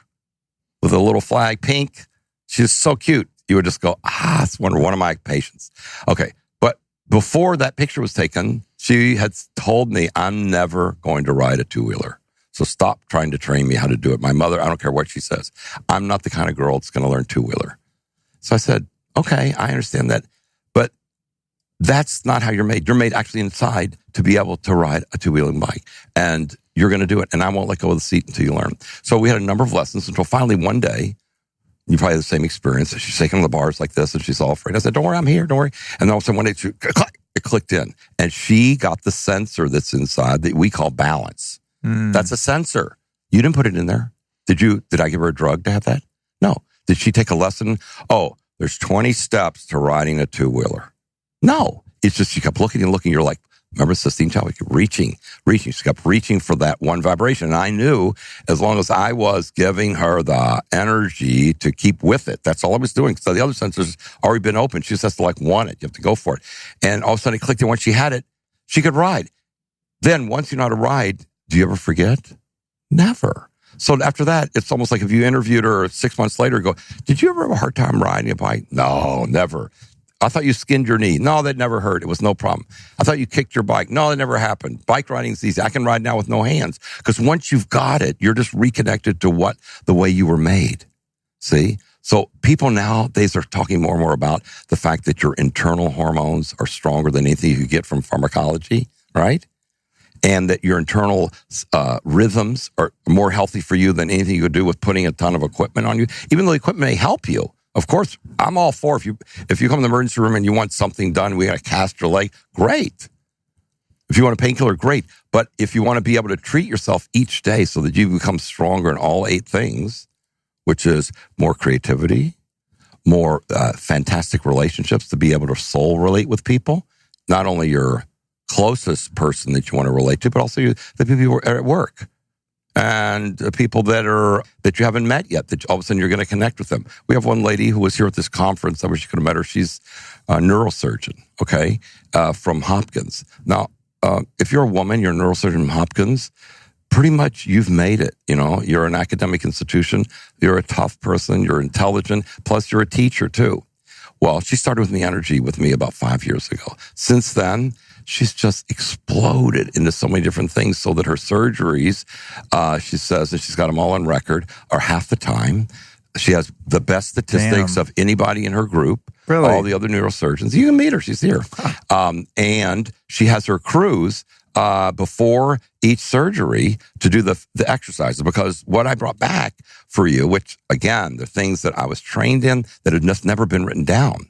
with a little flag, pink. She's so cute. You would just go, it's one of my patients. Okay, but before that picture was taken, she had told me, I'm never going to ride a two-wheeler. So stop trying to train me how to do it. My mother, I don't care what she says. I'm not the kind of girl that's going to learn two-wheeler. So I said, okay, I understand that. That's not how you're made. You're made actually inside to be able to ride a two-wheeling bike. And you're going to do it. And I won't let go of the seat until you learn. So we had a number of lessons until finally one day, you probably had the same experience. She's shaking on the bars like this and she's all afraid. I said, don't worry, I'm here. Don't worry. And then all of a sudden one day, it clicked in. And she got the sensor that's inside that we call balance. That's a sensor. You didn't put it in there. Did I give her a drug to have that? No. Did she take a lesson? Oh, there's 20 steps to riding a two-wheeler. No, it's just she kept looking and looking. You're like, remember Sistine Chapel? We kept reaching. She kept reaching for that one vibration. And I knew as long as I was giving her the energy to keep with it, that's all I was doing. So the other sensors already been open. She just has to want it. You have to go for it. And all of a sudden it clicked. And once she had it, she could ride. Then once you know how to ride, do you ever forget? Never. So after that, it's almost like if you interviewed her 6 months later, go, did you ever have a hard time riding a bike? No, never. I thought you skinned your knee. No, that never hurt. It was no problem. I thought you kicked your bike. No, that never happened. Bike riding is easy. I can ride now with no hands. Because once you've got it, you're just reconnected to the way you were made. See? So people nowadays are talking more and more about the fact that your internal hormones are stronger than anything you get from pharmacology, right? and that your internal rhythms are more healthy for you than anything you could do with putting a ton of equipment on you. Even though the equipment may help you. Of course, I'm all for if you come in the emergency room and you want something done, we got to cast your leg, great. If you want a painkiller, great. But if you want to be able to treat yourself each day so that you become stronger in all 8 things, which is more creativity, more fantastic relationships, to be able to soul relate with people, not only your closest person that you want to relate to, but also the people who are at work and the people that you haven't met yet, that all of a sudden you're going to connect with them. We have one lady who was here at this conference. I wish you could have met her. She's a neurosurgeon, okay, from Hopkins. Now, if you're a woman, you're a neurosurgeon from Hopkins, pretty much you've made it. You know, you're an academic institution. You're a tough person. You're intelligent. Plus, you're a teacher too. Well, she started with the energy with me about 5 years ago. Since then, she's just exploded into so many different things so that her surgeries, she says, and she's got them all on record, are half the time. She has the best statistics of anybody in her group. Really? All the other neurosurgeons. You can meet her. She's here. And she has her crews before each surgery to do the exercises. Because what I brought back for you, which, again, the things that I was trained in that had just never been written down.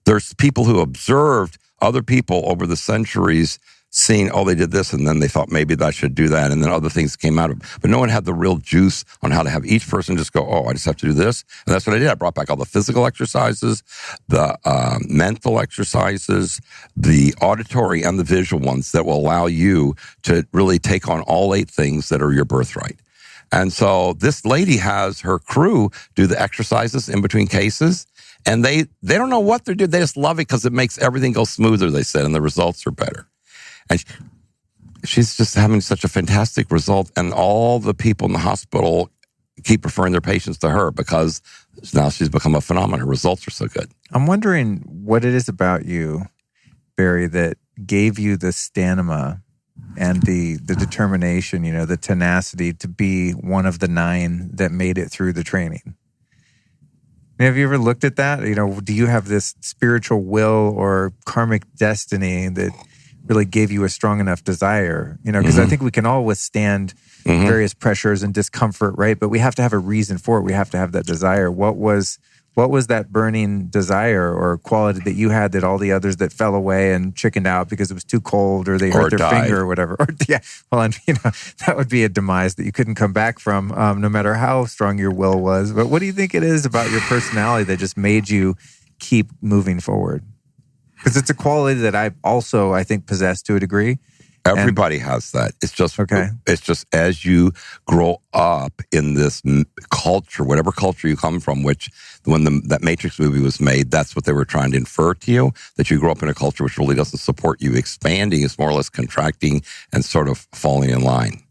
There's people who observed other people over the centuries seeing, oh, they did this, and then they thought maybe that I should do that, and then other things came out of it. But no one had the real juice on how to have each person just go, oh, I just have to do this. And that's what I did. I brought back all the physical exercises, the mental exercises, the auditory and the visual ones that will allow you to really take on all 8 things that are your birthright. And so this lady has her crew do the exercises in between cases, and they don't know what they're doing. They just love it because it makes everything go smoother, they said, and the results are better. And she's just having such a fantastic result. And all the people in the hospital keep referring their patients to her because now she's become a phenomenon. Her results are so good. I'm wondering what it is about you, Barry, that gave you the stamina and the determination, you know, the tenacity to be one of the 9 that made it through the training. Have you ever looked at that? You know, do you have this spiritual will or karmic destiny that really gave you a strong enough desire? You know, because I think we can all withstand various pressures and discomfort, right? But we have to have a reason for it. We have to have that desire. What was that burning desire or quality that you had that all the others that fell away and chickened out because it was too cold or they hurt their finger or whatever? Or, yeah, well, and, you know, that would be a demise that you couldn't come back from, no matter how strong your will was. But what do you think it is about your personality that just made you keep moving forward? Because it's a quality that I think, possess to a degree. Everybody has that. It's just okay. It's just as you grow up in this culture, whatever culture you come from, which when that Matrix movie was made, that's what they were trying to infer to you, that you grow up in a culture which really doesn't support you expanding. It's more or less contracting and sort of falling in line.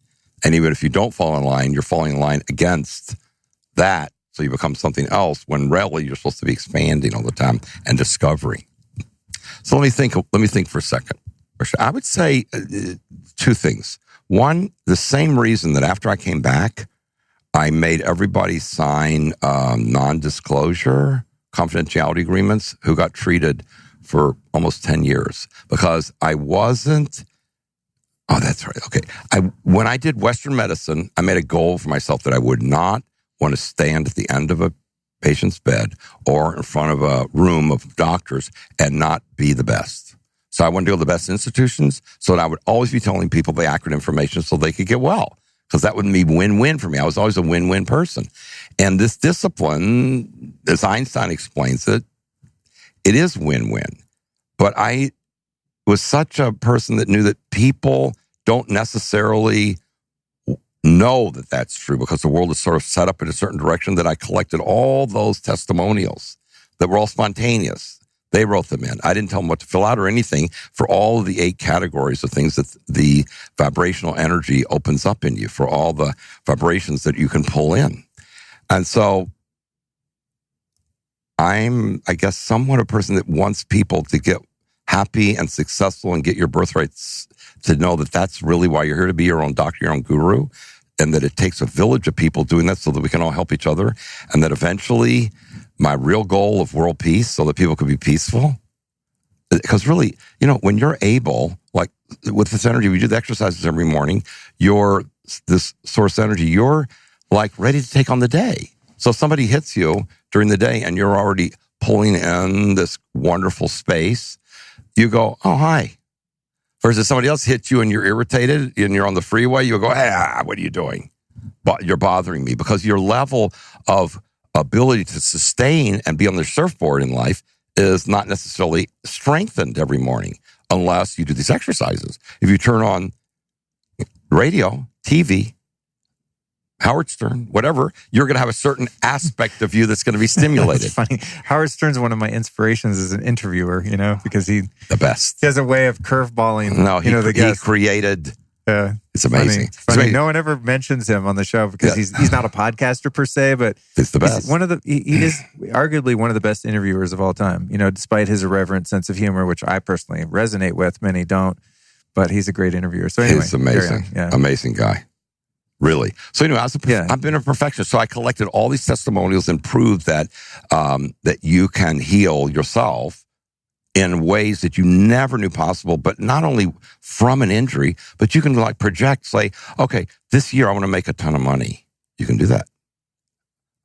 And even if you don't fall in line, you're falling in line against that. So you become something else when really you're supposed to be expanding all the time and discovering. So let me think for a second. I would say 2 things. One, the same reason that after I came back, I made everybody sign non-disclosure confidentiality agreements who got treated for almost 10 years because I wasn't. Oh, that's right. Okay. When I did Western medicine, I made a goal for myself that I would not want to stand at the end of a patient's bed or in front of a room of doctors and not be the best. So I wanted to go to the best institutions so that I would always be telling people the accurate information so they could get well. Because that would be win-win for me. I was always a win-win person. And this discipline, as Einstein explains it, it is win-win. But I was such a person that knew that people don't necessarily know that that's true because the world is sort of set up in a certain direction that I collected all those testimonials that were all spontaneous. They wrote them in. I didn't tell them what to fill out or anything for all of the 8 categories of things that the vibrational energy opens up in you, for all the vibrations that you can pull in. And so I'm, I guess, somewhat a person that wants people to get happy and successful and get your birthrights, to know that that's really why you're here, to be your own doctor, your own guru, and that it takes a village of people doing that so that we can all help each other, and that eventually my real goal of world peace so that people can be peaceful. Because really, you know, when you're able, like with this energy, we do the exercises every morning. This source energy, you're like ready to take on the day. So if somebody hits you during the day and you're already pulling in this wonderful space, you go, oh, hi. Versus somebody else hits you and you're irritated and you're on the freeway, you go, what are you doing? But you're bothering me, because your level of ability to sustain and be on the surfboard in life is not necessarily strengthened every morning unless you do these exercises. If you turn on radio, TV, Howard Stern, whatever, you're going to have a certain aspect of you that's going to be stimulated. It's funny. Howard Stern's one of my inspirations as an interviewer, because the best. He has a way of curveballing. No, the guest. He created. It's amazing. It's funny. No one ever mentions him on the show because he's not a podcaster per se, but it's the best. He is arguably one of the best interviewers of all time. Despite his irreverent sense of humor, which I personally resonate with, many don't. But he's a great interviewer. So anyway, he's amazing. Amazing guy. Really. So anyway, I've been a perfectionist. So I collected all these testimonials and proved that that you can heal yourself in ways that you never knew possible, but not only from an injury, but you can project, say, okay, this year I want to make a ton of money. You can do that.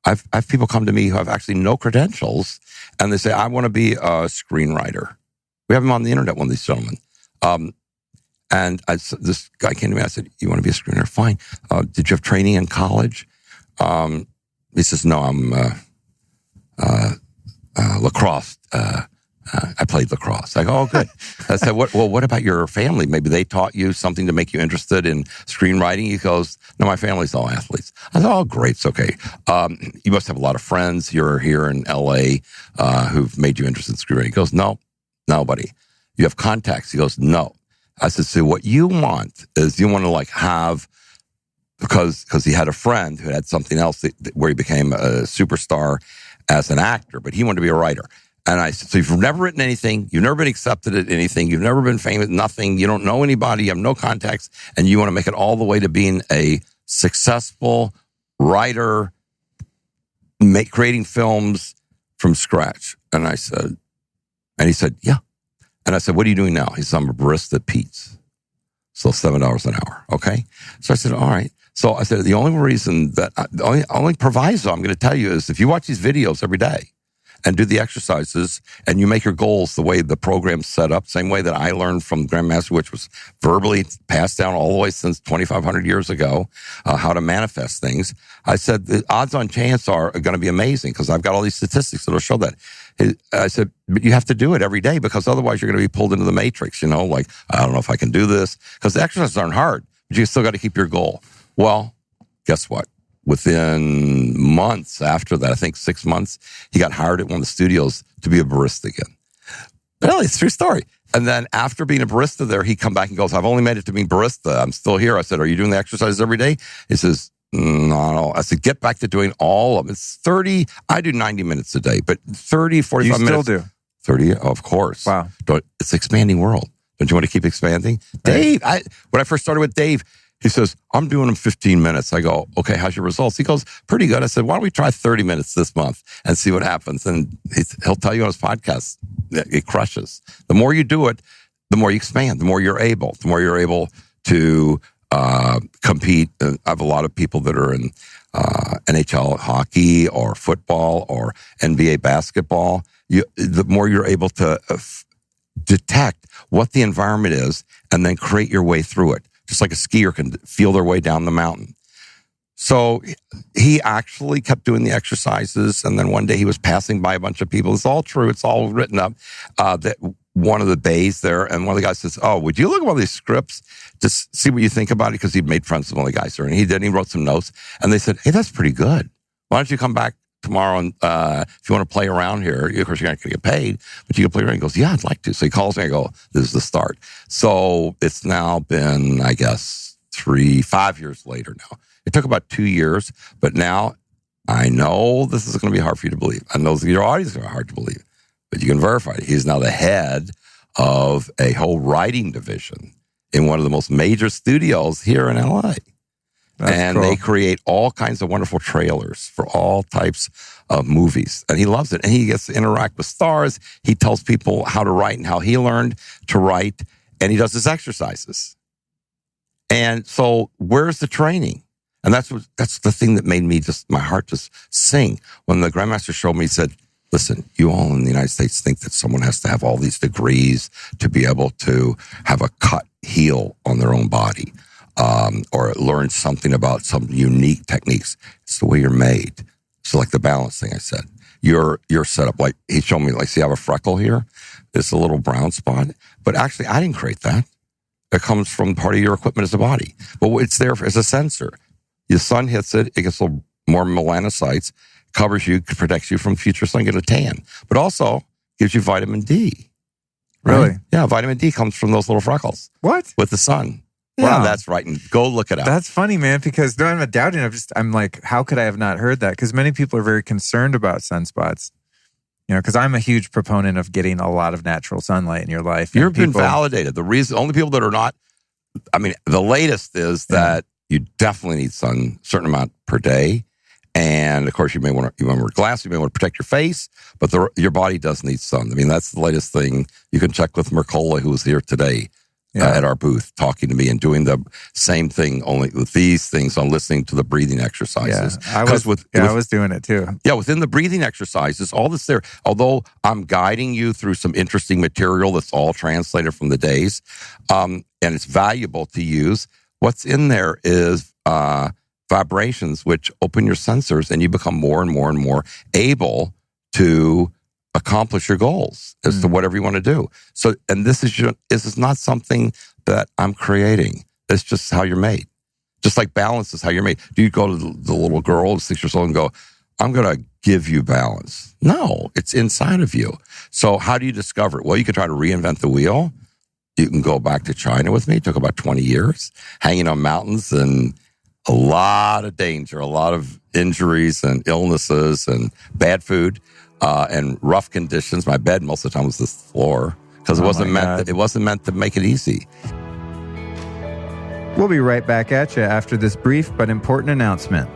I've people come to me who have actually no credentials, and they say, I want to be a screenwriter. We have them on the internet, one of these gentlemen. And this guy came to me, I said, you want to be a screenwriter? Fine. Did you have training in college? He says, no, I'm lacrosse. I played lacrosse. I go, oh, good. I said, what about your family? Maybe they taught you something to make you interested in screenwriting? He goes, no, my family's all athletes. I said, oh, great. It's okay. You must have a lot of friends here in L.A. Who've made you interested in screenwriting. He goes, no, nobody. You have contacts? He goes, no. I said, so what you want is you want to have, because he had a friend who had something else where he became a superstar as an actor, but he wanted to be a writer. And I said, so you've never written anything, you've never been accepted at anything, you've never been famous, nothing, you don't know anybody, you have no contacts, and you want to make it all the way to being a successful writer, creating films from scratch. And he said, yeah. And I said, what are you doing now? He said, I'm a barista at Pete's. So $7 an hour. Okay. So I said, all right. So I said, the only reason that, the only proviso I'm going to tell you is if you watch these videos every day and do the exercises and you make your goals the way the program's set up, same way that I learned from Grandmaster, which was verbally passed down all the way since 2,500 years ago, how to manifest things. I said, the odds on chance are going to be amazing because I've got all these statistics that will show that. I said, but you have to do it every day because otherwise you're going to be pulled into the matrix, I don't know if I can do this because the exercises aren't hard, but you still got to keep your goal. Well, guess what? Within months after that, I think 6 months, he got hired at one of the studios to be a barista again. Really, it's a true story. And then after being a barista there, he come back and goes, I've only made it to being barista. I'm still here. I said, are you doing the exercises every day? He says, no. I said, get back to doing all of them. It's 30. I do 90 minutes a day, but 30, 45 minutes. You still do? 30, of course. Wow. It's an expanding world. Don't you want to keep expanding? Dave, when I first started with Dave, he says, I'm doing them 15 minutes. I go, okay, how's your results? He goes, pretty good. I said, why don't we try 30 minutes this month and see what happens? And he'll tell you on his podcast, it crushes. The more you do it, the more you expand, the more you're able to compete. I have a lot of people that are in NHL hockey or football or NBA basketball. The more you're able to detect what the environment is and then create your way through it. Just like a skier can feel their way down the mountain. So he actually kept doing the exercises. And then one day he was passing by a bunch of people. It's all true. It's all written up. That one of the bays there, and one of the guys says, oh, would you look at one of these scripts? Just see what you think about it. Because he'd made friends with one of the guys there. And he did. He wrote some notes. And they said, hey, that's pretty good. Why don't you come back tomorrow and if you want to play around here, of course you're not going to get paid, but you can play around. He goes, yeah, I'd like to. So he calls me. I go, this is the start. So it's now been, I guess, 5 years later now. It took about 2 years, but now I know this is going to be hard for you to believe. I know your audience is going to be hard to believe, but you can verify it. He's now the head of a whole writing division in one of the most major studios here in LA. That's cool. They create all kinds of wonderful trailers for all types of movies. And he loves it. And he gets to interact with stars. He tells people how to write and how he learned to write. and he does his exercises. And so where's the training? And that's the thing that made me my heart just sing. When the Grandmaster showed me, he said, listen, you all in the United States think that someone has to have all these degrees to be able to have a cut heel on their own body, or learn something about some unique techniques. It's the way you're made. So like the balance thing I said, you're set up like, he showed me, like, see, I have a freckle here. It's a little brown spot, but actually I didn't create that. It comes from part of your equipment as a body, but it's there as a sensor. The sun hits it, it gets a little more melanocytes, covers you, protects you from future sun, get a tan, but also gives you vitamin D. Right? Really? Yeah, vitamin D comes from those little freckles. What? With the sun. Yeah. Wow, that's right. And go look it up. That's funny, man, because no, I'm not doubting. I'm like, how could I have not heard that? Because many people are very concerned about sunspots. You know, because I'm a huge proponent of getting a lot of natural sunlight in your life. You've been validated. Only people that are not, the latest is that you definitely need sun, a certain amount per day. And of course, you may want to wear glasses, you may want to protect your face, but your body does need sun. That's the latest thing. You can check with Morguelan, who was here today at our booth, talking to me and doing the same thing, only with these things on listening to the breathing exercises. Yeah, I was doing it too. Yeah, within the breathing exercises, all this there, although I'm guiding you through some interesting material that's all translated from the days, and it's valuable to use, what's in there is vibrations which open your sensors, and you become more and more and more able to accomplish your goals as to whatever you want to do. So, and this is not something that I'm creating. It's just how you're made. Just like balance is how you're made. Do you go to the little girl, 6 years old, and go, I'm going to give you balance? No, it's inside of you. So how do you discover it? Well, you can try to reinvent the wheel. You can go back to China with me. It took about 20 years, hanging on mountains and a lot of danger, a lot of injuries and illnesses and bad food. And rough conditions. My bed most of the time was this floor because it wasn't meant to make it easy. We'll be right back at you after this brief but important announcement.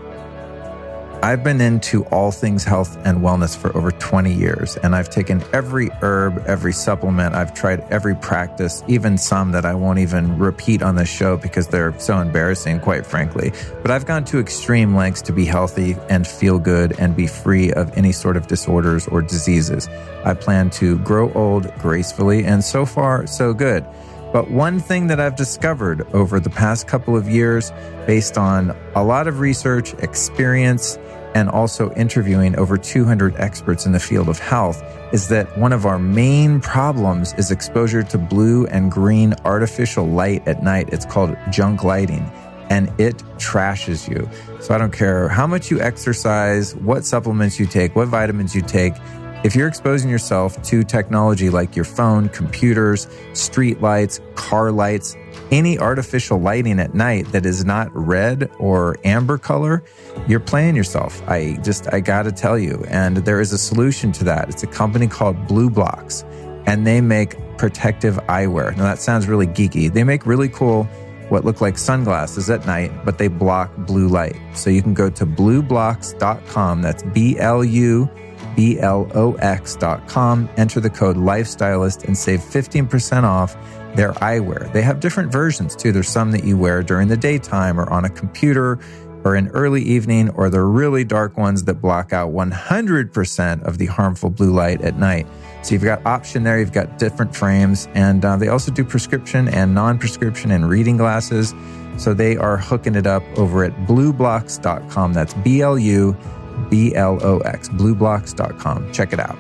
I've been into all things health and wellness for over 20 years, and I've taken every herb, every supplement. I've tried every practice, even some that I won't even repeat on this show because they're so embarrassing, quite frankly. But I've gone to extreme lengths to be healthy and feel good and be free of any sort of disorders or diseases. I plan to grow old gracefully, and so far, so good. But one thing that I've discovered over the past couple of years, based on a lot of research, experience, and also interviewing over 200 experts in the field of health, is that one of our main problems is exposure to blue and green artificial light at night. It's called junk lighting, and it trashes you. So I don't care how much you exercise, what supplements you take, what vitamins you take. If you're exposing yourself to technology like your phone, computers, street lights, car lights, any artificial lighting at night that is not red or amber color, you're playing yourself. I got to tell you. And there is a solution to that. It's a company called Blue Blocks, and they make protective eyewear. Now that sounds really geeky. They make really cool, what look like sunglasses at night, but they block blue light. So you can go to blueblocks.com. That's BLUBLOX.com. Enter the code LifeStylist and save 15% off their eyewear. They have different versions too. There's some that you wear during the daytime or on a computer or in early evening, or the really dark ones that block out 100% of the harmful blue light at night. So you've got option there. You've got different frames, and they also do prescription and non-prescription and reading glasses. So they are hooking it up over at blueblocks.com. That's BLUBLOX, blueblocks.com. Check it out.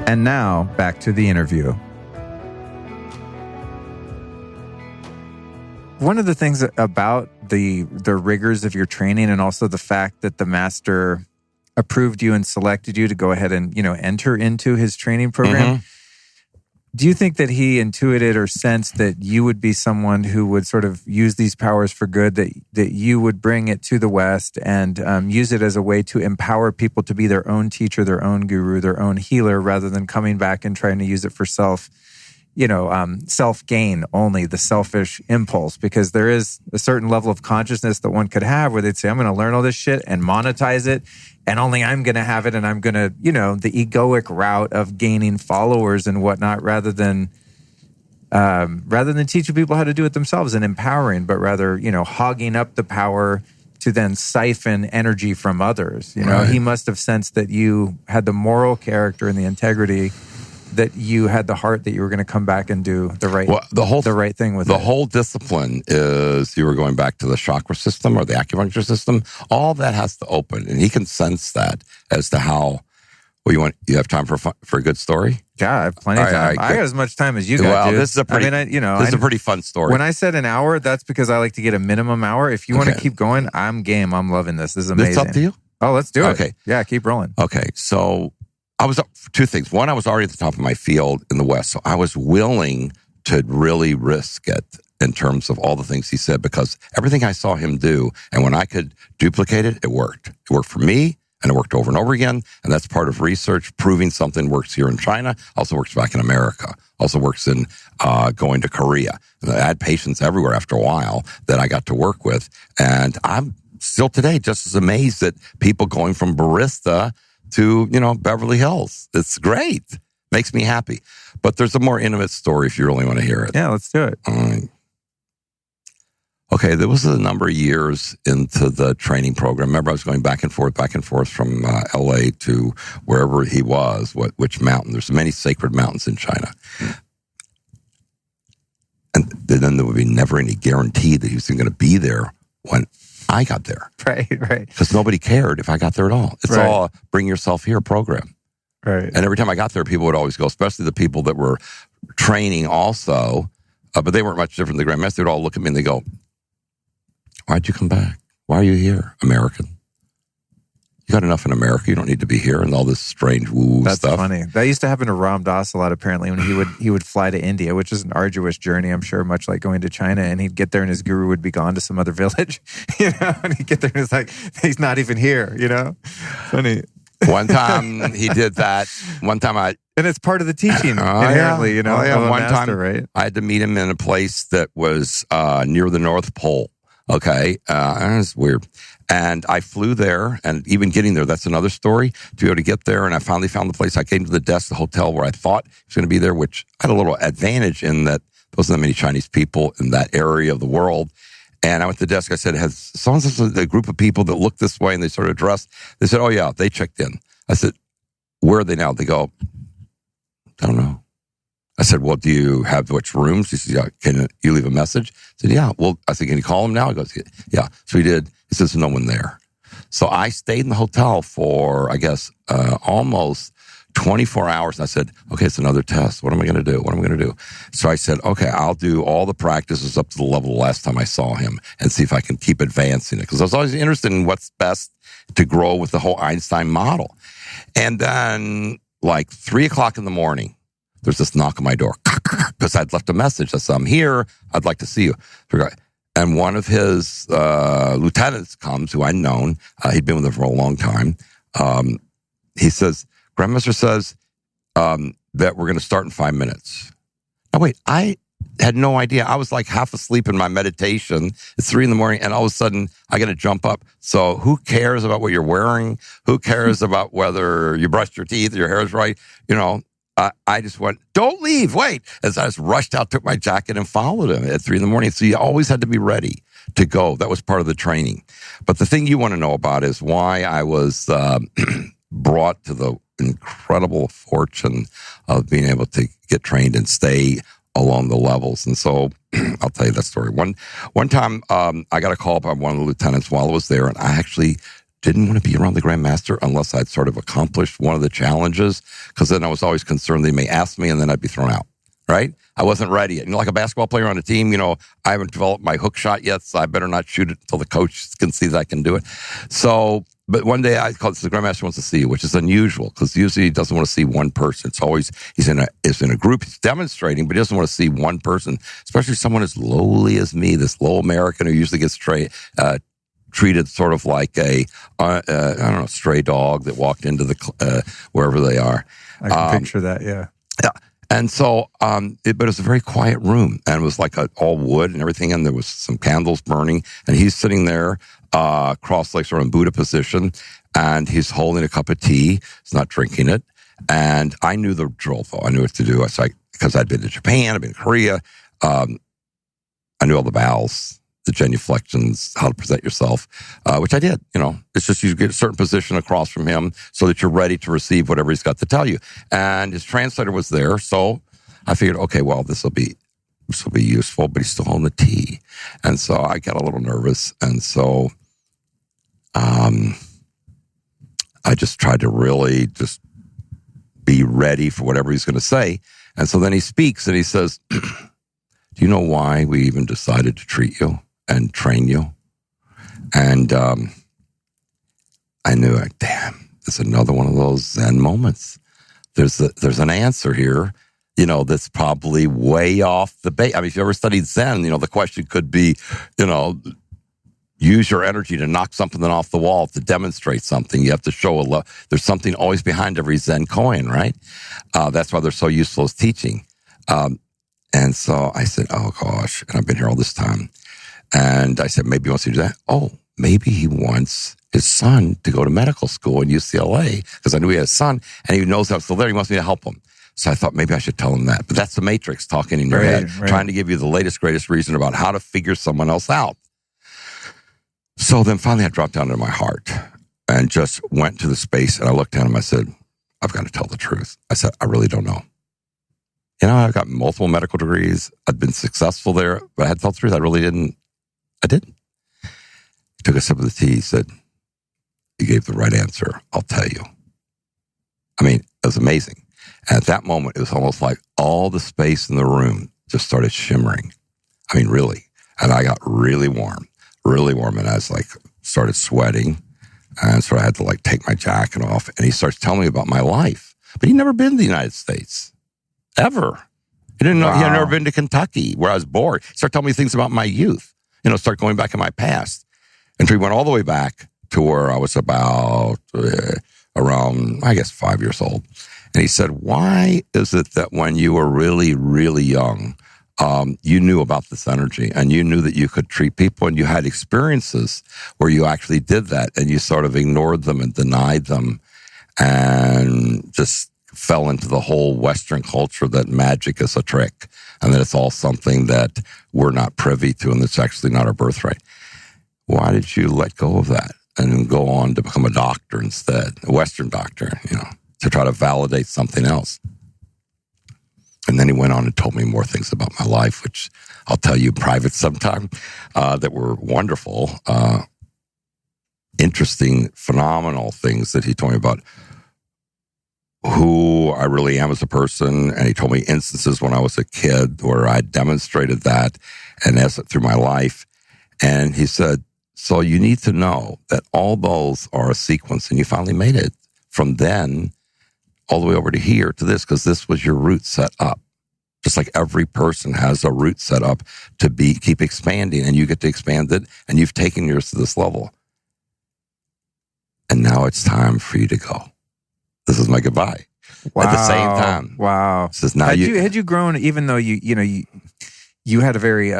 And now back to the interview. One of the things about the rigors of your training, and also the fact that the master approved you and selected you to go ahead and, enter into his training program. Do you think that he intuited or sensed that you would be someone who would sort of use these powers for good, that you would bring it to the West and use it as a way to empower people to be their own teacher, their own guru, their own healer, rather than coming back and trying to use it for self-gain only, the selfish impulse? Because there is a certain level of consciousness that one could have where they'd say, I'm going to learn all this shit and monetize it, and only I'm going to have it, and I'm going to, the egoic route of gaining followers and whatnot, rather than, rather than teaching people how to do it themselves and empowering, but rather, hogging up the power to then siphon energy from others. Right. He must have sensed that you had the moral character and the integrity, that you had the heart that you were going to come back and do the right thing with it. The whole discipline is you were going back to the chakra system or the acupuncture system. All that has to open, and he can sense that as to how. Well, you have time for a good story? Yeah, I have plenty of time. I got as much time as you got. Well, dude. This is a pretty fun story. When I said an hour, that's because I like to get a minimum hour. If you want to keep going, I'm game. I'm loving this. This is amazing. It's up to you. Oh, let's do it. Okay. Yeah, keep rolling. Okay, so I was up for two things. One, I was already at the top of my field in the West, so I was willing to really risk it in terms of all the things he said, because everything I saw him do, and when I could duplicate it, it worked. It worked for me. And it worked over and over again. And that's part of research, proving something works here in China, also works back in America, also works in going to Korea. And I had patients everywhere after a while that I got to work with. And I'm still today just as amazed at people going from barista to, Beverly Hills. It's great. Makes me happy. But there's a more intimate story if you really want to hear it. Yeah, let's do it. Okay, there was a number of years into the training program. Remember, I was going back and forth from L.A. to wherever he was, which mountain. There's many sacred mountains in China. And then there would be never any guarantee that he was going to be there when I got there. Right. Because nobody cared if I got there at all. It's all a bring yourself here program. Right. And every time I got there, people would always go, especially the people that were training also, but they weren't much different than the Grandmaster. They would all look at me and they go, "Why'd you come back? Why are you here, American? You got enough in America. You don't need to be here," and all this strange woo That's stuff. That's funny. That used to happen to Ram Dass a lot, apparently, when he would fly to India, which is an arduous journey, I'm sure, much like going to China, and he'd get there and his guru would be gone to some other village, and he'd get there and it's like, he's not even here, Funny. One time he did that. One time and it's part of the teaching inherently, of a one master, time, right? I had to meet him in a place that was near the North Pole. Okay, and it was weird. And I flew there, and even getting there, that's another story, to be able to get there. And I finally found the place. I came to the desk, the hotel where I thought he was going to be there, which I had a little advantage in that there wasn't that many Chinese people in that area of the world. And I went to the desk. I said, "Has someone a group of people that look this way?" And they sort of dressed. They said, "Oh, yeah, they checked in." I said, "Where are they now?" They go, "I don't know." I said, "Well, do you have which rooms?" He said, "Yeah." "Can you leave a message?" I said, "Yeah." Well, I said, "Can you call him now?" He goes, "Yeah." So he did. He says, "No one there." So I stayed in the hotel for, I guess, almost 24 hours. And I said, "Okay, it's another test. What am I going to do? So I said, "Okay, I'll do all the practices up to the level the last time I saw him and see if I can keep advancing it." Because I was always interested in what's best to grow with the whole Einstein model. And then, like 3:00 in the morning, there's this knock on my door because I'd left a message. I said, "I'm here. I'd like to see you." And one of his lieutenants comes, who I'd known. He'd been with him for a long time. He says, "Grandmaster says that we're going to start in 5 minutes." Now, wait, I had no idea. I was like half asleep in my meditation. It's 3 a.m, and all of a sudden I got to jump up. So who cares about what you're wearing? Who cares about whether you brushed your teeth or your hair is right? I just went, "Don't leave, wait." As I just rushed out, took my jacket and followed him at 3 a.m. So you always had to be ready to go. That was part of the training. But the thing you want to know about is why I was brought to the incredible fortune of being able to get trained and stay along the levels. And so I'll tell you that story. One time I got a call by one of the lieutenants while I was there, and I actually didn't want to be around the Grandmaster unless I'd sort of accomplished one of the challenges, because then I was always concerned they may ask me and then I'd be thrown out, right? I wasn't ready yet. Like a basketball player on a team, I haven't developed my hook shot yet, so I better not shoot it until the coach can see that I can do it. So, but one day I called, the Grandmaster wants to see you, which is unusual because usually he doesn't want to see one person. It's always, he's in a group, he's demonstrating, but he doesn't want to see one person, especially someone as lowly as me, this low American who usually gets treated sort of like a, stray dog that walked into the, wherever they are. I can picture that, yeah. Yeah. And so, but it was a very quiet room, and it was like all wood and everything, and there was some candles burning, and he's sitting there, cross-legged, sort of in Buddha position, and he's holding a cup of tea. He's not drinking it. And I knew the drill, though. I knew what to do. So I because I'd been to Japan, I'd been to Korea. I knew all the bows, the genuflections, how to present yourself, which I did. It's just you get a certain position across from him so that you're ready to receive whatever he's got to tell you. And his translator was there, so I figured, okay, well, this will be useful, but he's still on the T. And so I got a little nervous. And so I just tried to really just be ready for whatever he's going to say. And so then he speaks and he says, do you know why we even decided to treat you and train you? And I knew, like, damn, it's another one of those Zen moments. There's an answer here, that's probably way off the base. I mean, if you ever studied Zen, the question could be, use your energy to knock something off the wall to demonstrate something. You have to show there's something always behind every Zen coin, right? That's why they're so useful as teaching. And so I said, oh gosh, and I've been here all this time. And I said, maybe he wants to do that. Oh, maybe he wants his son to go to medical school in UCLA, because I knew he had a son and he knows I'm still there. He wants me to help him. So I thought maybe I should tell him that. But that's the matrix talking in your head, trying to give you the latest, greatest reason about how to figure someone else out. So then finally I dropped down into my heart and just went to the space, and I looked at him. I said, I've got to tell the truth. I said, I really don't know. I've got multiple medical degrees. I've been successful there, but I had to tell the truth. I didn't. He took a sip of the tea. He said, you gave the right answer. I'll tell you. I mean, it was amazing. And at that moment, it was almost like all the space in the room just started shimmering. I mean, really. And I got really warm. And I was like, started sweating. And so I had to take my jacket off. And he starts telling me about my life. But he'd never been to the United States. Ever. He didn't know. Wow. He had never been to Kentucky, where I was born. He started telling me things about my youth. Start going back in my past. And so he went all the way back to where I was about around, I guess, 5 years old. And he said, why is it that when you were really, really young, you knew about this energy and you knew that you could treat people, and you had experiences where you actually did that, and you sort of ignored them and denied them and just fell into the whole Western culture that magic is a trick and that it's all something that we're not privy to and that's actually not our birthright. Why did you let go of that and go on to become a doctor instead, a Western doctor, to try to validate something else? And then he went on and told me more things about my life, which I'll tell you private sometime, that were wonderful, interesting, phenomenal things that he told me about who I really am as a person. And he told me instances when I was a kid where I demonstrated that, and as through my life. And he said, so you need to know that all those are a sequence, and you finally made it from then all the way over to here to this, because this was your root set up. Just like every person has a root set up to keep expanding, and you get to expand it, and you've taken yours to this level. And now it's time for you to go. This is my goodbye. Wow. At the same time. Wow. Says, now had you grown, even though you had a very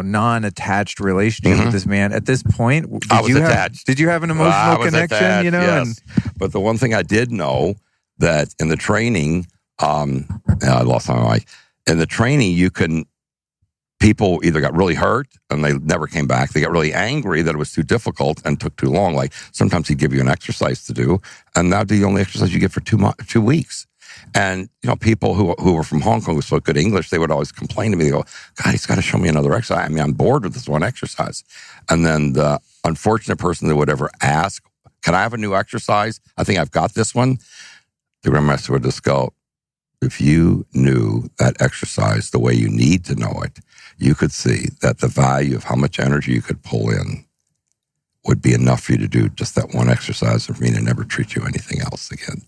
non-attached relationship with this man at this point? I was attached. Did you have an emotional connection? Attached, yes. But the one thing I did know, that in the training, I lost my mic. In the training, people either got really hurt and they never came back. They got really angry that it was too difficult and took too long. Like sometimes he'd give you an exercise to do, and that'd be the only exercise you get for 2 weeks. And, people who were from Hong Kong who spoke good English, they would always complain to me. They go, God, he's got to show me another exercise. I mean, I'm bored with this one exercise. And then the unfortunate person that would ever ask, can I have a new exercise? I think I've got this one. The Grandmaster would just go, if you knew that exercise the way you need to know it, you could see that the value of how much energy you could pull in would be enough for you to do just that one exercise, and for me to never teach you anything else again.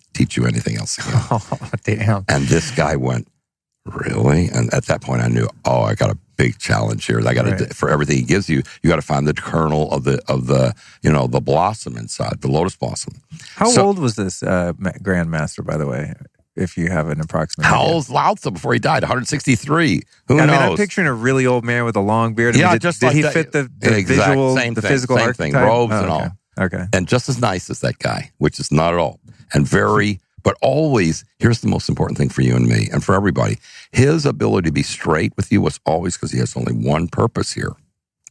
Oh, damn. And this guy went, really? And at that point I knew, I got a big challenge here. I got to, for everything he gives you, you got to find the kernel of the blossom inside, the lotus blossom. How old was this Grandmaster, by the way? If you have an approximate How idea. old was Lao Tzu before he died? 163. Who knows? I mean, I'm picturing a really old man with a long beard. Yeah, did he fit the visual, the physical archetype? Robes and okay. all. Okay. And just as nice as that guy, which is not at all. And very But always, here's the most important thing for you and me and for everybody. His ability to be straight with you was always because he has only one purpose here,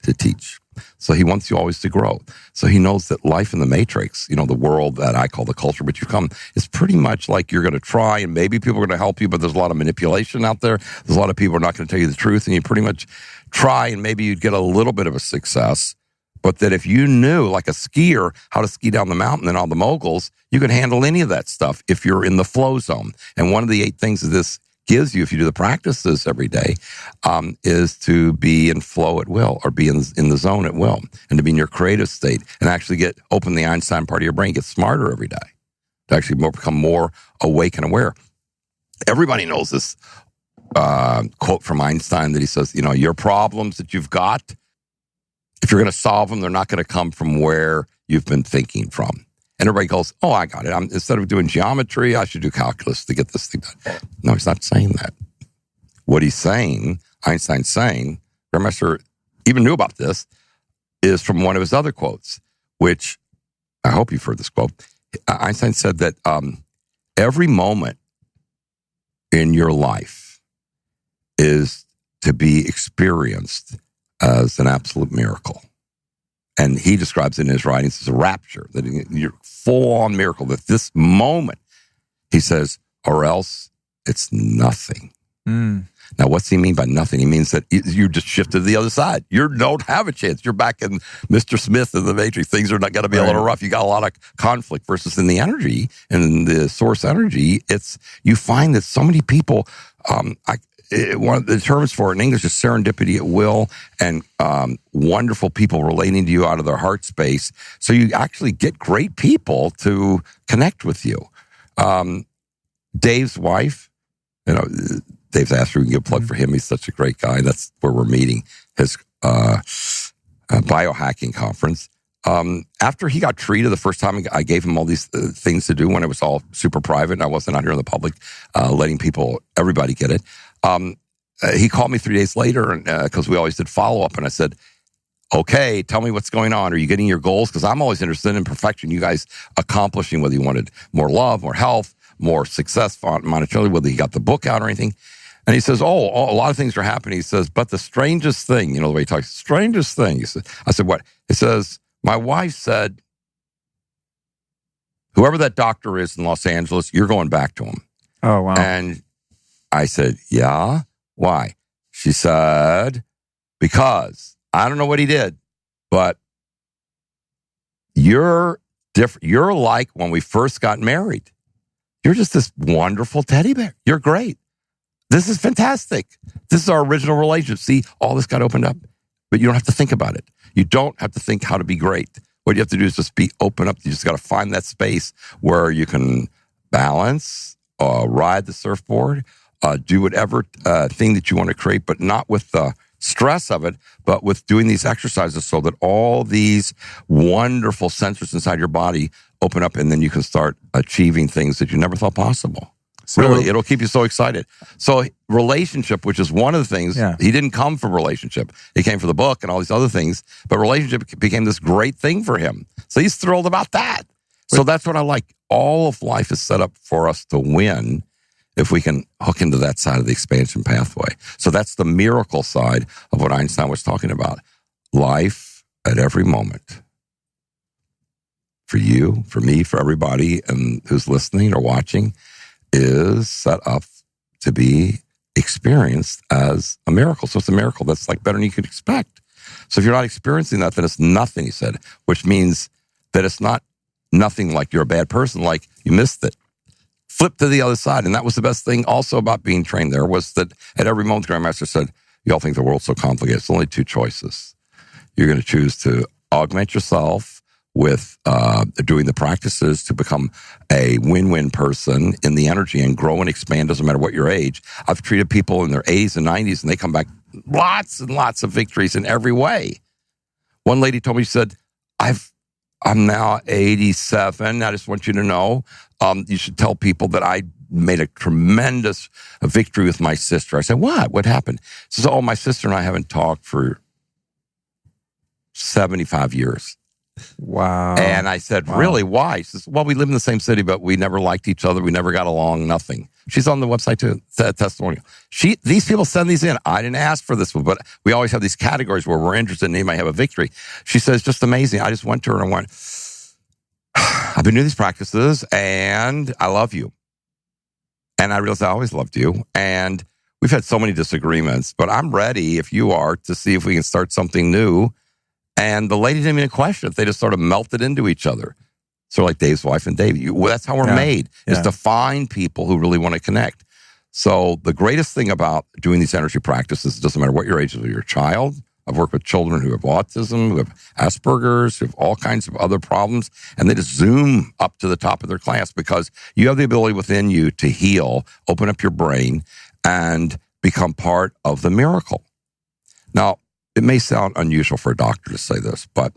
to teach. So he wants you always to grow. So he knows that life in the matrix, the world that I call the culture which you come, is pretty much like you're going to try and maybe people are going to help you, but there's a lot of manipulation out there. There's a lot of people who are not going to tell you the truth, and you pretty much try and maybe you'd get a little bit of a success. But that if you knew, like a skier, how to ski down the mountain and all the moguls, you could handle any of that stuff if you're in the flow zone. And one of the 8 things that this gives you, if you do the practices every day, is to be in flow at will, or be in the zone at will, and to be in your creative state, and actually open the Einstein part of your brain, get smarter every day, to actually become more awake and aware. Everybody knows this quote from Einstein that he says, your problems that you've got, if you're going to solve them, they're not going to come from where you've been thinking from. And everybody goes, oh, I got it. Instead of doing geometry, I should do calculus to get this thing done. No, he's not saying that. What he's saying, Einstein's saying, Grandmaster even knew about this, is from one of his other quotes, which I hope you've heard this quote. Einstein said that every moment in your life is to be experienced as an absolute miracle. And he describes it in his writings as a rapture, that you're full-on miracle, that this moment, he says, or else it's nothing. Now, what's he mean by nothing? He means that you just shifted to the other side. You don't have a chance. You're back in Mr. Smith in the Matrix. Things are not going to be a little rough. You got a lot of conflict versus in the energy, and the source energy, you find that so many people, one of the terms for it in English is serendipity at will, and wonderful people relating to you out of their heart space. So you actually get great people to connect with you. Dave's wife, Dave's asked if we can give a plug for him. He's such a great guy. That's where we're meeting, his biohacking conference. After he got treated the first time, I gave him all these things to do when it was all super private and I wasn't out here in the public, letting everybody get it. He called me 3 days later because we always did follow-up, and I said, okay, tell me what's going on. Are you getting your goals? Because I'm always interested in perfection. You guys accomplishing whether you wanted more love, more health, more success monetarily, whether you got the book out or anything. And he says, a lot of things are happening. He says, but the strangest thing, the way he talks, strangest thing. I said, what? He says, my wife said, whoever that doctor is in Los Angeles, you're going back to him. Oh, wow. And I said, yeah? Why? She said, because I don't know what he did, but you're different. You're like when we first got married. You're just this wonderful teddy bear. You're great. This is fantastic. This is our original relationship. See, all this got opened up, but you don't have to think about it. You don't have to think how to be great. What you have to do is just be open up. You just got to find that space where you can balance, ride the surfboard, do whatever thing that you want to create, but not with the stress of it, but with doing these exercises so that all these wonderful sensors inside your body open up, and then you can start achieving things that you never thought possible. So, really, it'll keep you so excited. So relationship, which is one of the things, he didn't come from relationship. He came from the book and all these other things, but relationship became this great thing for him. So he's thrilled about that. So that's what I like. All of life is set up for us to win if we can hook into that side of the expansion pathway. So that's the miracle side of what Einstein was talking about. Life at every moment. For you, for me, for everybody and who's listening or watching, is set up to be experienced as a miracle. So it's a miracle that's like better than you could expect. So if you're not experiencing that, then it's nothing, he said, which means that it's not nothing like you're a bad person, like you missed it. Flip to the other side. And that was the best thing also about being trained there, was that at every moment, the Grandmaster said, y'all think the world's so complicated. It's only 2 choices. You're going to choose to augment yourself with doing the practices to become a win-win person in the energy and grow and expand, doesn't matter what your age. I've treated people in their 80s and 90s, and they come back lots and lots of victories in every way. One lady told me, she said, I'm now 87. I just want you to know, you should tell people that I made a tremendous victory with my sister. I said, what? What happened? She said, my sister and I haven't talked for 75 years. Wow. And I said, really, why? She says, well, we live in the same city, but we never liked each other. We never got along, nothing. She's on the website too, testimonial. These people send these in. I didn't ask for this one, but we always have these categories where we're interested and they might have a victory. She says, just amazing. I just went to her and I went, I've been doing these practices and I love you. And I realized I always loved you. And we've had so many disagreements, but I'm ready, if you are, to see if we can start something new. And the lady didn't even question it. They just sort of melted into each other. Sort of like Dave's wife and Dave. That's how we're made, is to find people who really want to connect. So the greatest thing about doing these energy practices, it doesn't matter what your age is, or your child. I've worked with children who have autism, who have Asperger's, who have all kinds of other problems, and they just zoom up to the top of their class because you have the ability within you to heal, open up your brain, and become part of the miracle. Now, it may sound unusual for a doctor to say this, but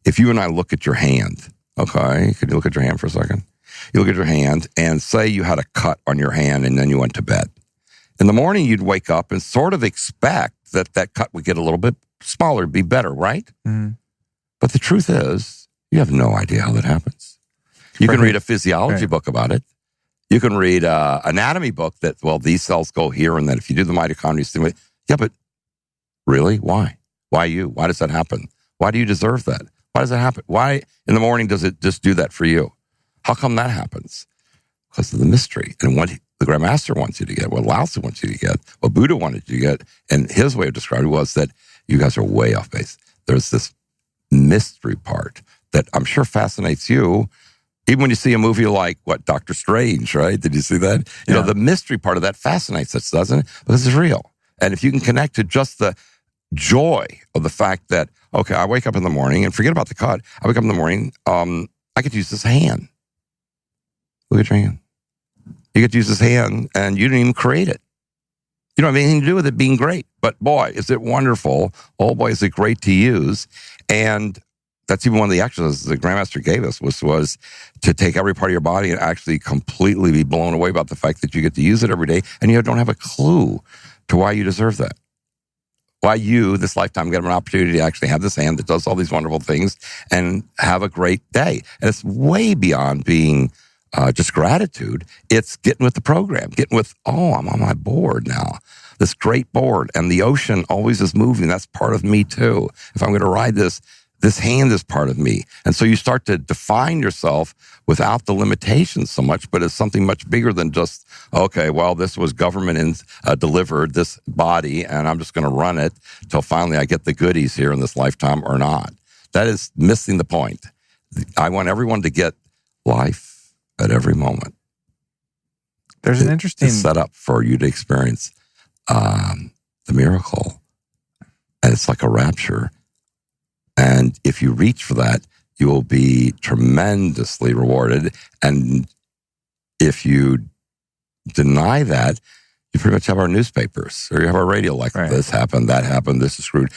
if you and I look at your hand, okay, can you look at your hand for a second? You look at your hand and say you had a cut on your hand and then you went to bed. In the morning, you'd wake up and sort of expect that cut would get a little bit smaller, be better, right? Mm-hmm. But the truth is, you have no idea how that happens. You can read a physiology book about it. You can read an anatomy book that, well, these cells go here, and then if you do the mitochondria stimulate, yeah, but really? Why? Why you? Why does that happen? Why do you deserve that? Why does that happen? Why in the morning does it just do that for you? How come that happens? Because of the mystery and what the Grandmaster wants you to get, what Lao Tzu wants you to get, what Buddha wanted you to get. And his way of describing it was that you guys are way off base. There's this mystery part that I'm sure fascinates you. Even when you see a movie like, Doctor Strange, right? Did you see that? You know, the mystery part of that fascinates us, doesn't it? Because it's real. And if you can connect to just the joy of the fact that, okay, I wake up in the morning and forget about the cut. I wake up in the morning, I could use this hand. Look at your hand. You get to use this hand and you didn't even create it. You don't have anything to do with it being great. But boy, is it wonderful. Oh boy, is it great to use. And that's even one of the exercises the Grandmaster gave us was to take every part of your body and actually completely be blown away about the fact that you get to use it every day and you don't have a clue to why you deserve that. Why you, this lifetime, get an opportunity to actually have this hand that does all these wonderful things and have a great day. And it's way beyond being just gratitude. It's getting with the program, getting with, I'm on my board now. This great board. And the ocean always is moving. That's part of me too. If I'm going to ride this hand is part of me. And so you start to define yourself without the limitations so much, but it's something much bigger than just, okay, well, this was government delivered, this body, and I'm just going to run it till finally I get the goodies here in this lifetime or not. That is missing the point. I want everyone to get life at every moment. There's an interesting setup for you to experience the miracle. And it's like a rapture. And if you reach for that, you will be tremendously rewarded. And if you deny that, you pretty much have our newspapers or you have our radio like this happened, that happened, this is screwed.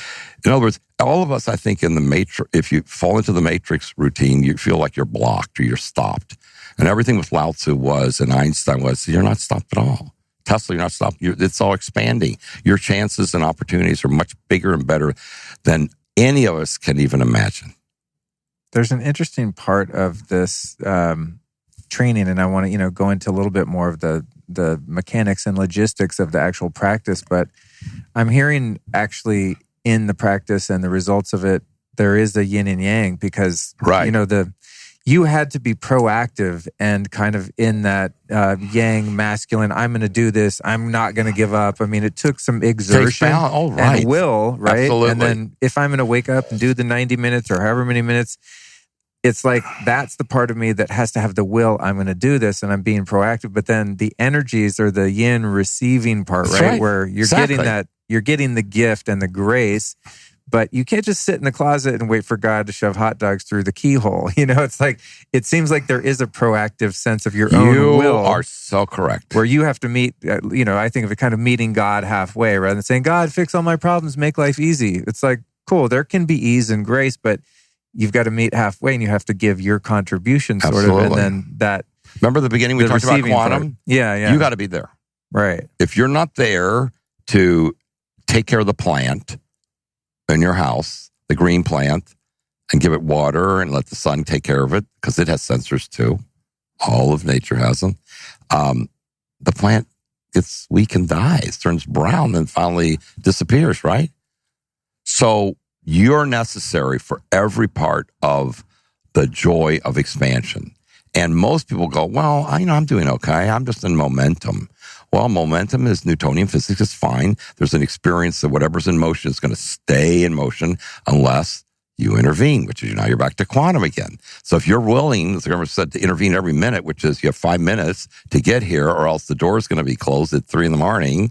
In other words, all of us, I think, in the matrix, if you fall into the matrix routine, you feel like you're blocked or you're stopped. And everything with Lao Tzu was, and Einstein was, you're not stopped at all. Tesla, you're not stopped. It's all expanding. Your chances and opportunities are much bigger and better than any of us can even imagine. There's an interesting part of this training, and I want to, go into a little bit more of the mechanics and logistics of the actual practice. But I'm hearing actually in the practice and the results of it, there is a yin and yang because you had to be proactive and kind of in that yang masculine, I'm going to do this, I'm not going to give up. I mean, it took some exertion and will, right? Absolutely. And then if I'm going to wake up and do the 90 minutes or however many minutes, it's like that's the part of me that has to have the will, I'm going to do this and I'm being proactive. But then the energies or the yin receiving part, right? Where you're getting that, you're getting the gift and the grace. But you can't just sit in the closet and wait for God to shove hot dogs through the keyhole. It's like, it seems like there is a proactive sense of your own will. You are so correct. Where you have to meet, I think of it kind of meeting God halfway rather than saying, God, fix all my problems, make life easy. It's like, cool, there can be ease and grace, but you've got to meet halfway and you have to give your contribution sort of. And then that. Remember the beginning we talked about quantum? Part. Yeah. You got to be there. Right. If you're not there to take care of the plant in your house, the green plant, and give it water and let the sun take care of it, because it has sensors too. All of nature has them. The plant gets weak and dies, turns brown, and finally disappears, right? So you're necessary for every part of the joy of expansion. And most people go, well, I'm doing okay. I'm just in momentum. Well, momentum is Newtonian physics. It's fine. There's an experience that whatever's in motion is going to stay in motion unless you intervene, which is now you're back to quantum again. So if you're willing, as the government said, to intervene every minute, which is you have 5 minutes to get here, or else the door is going to be closed at 3 a.m, then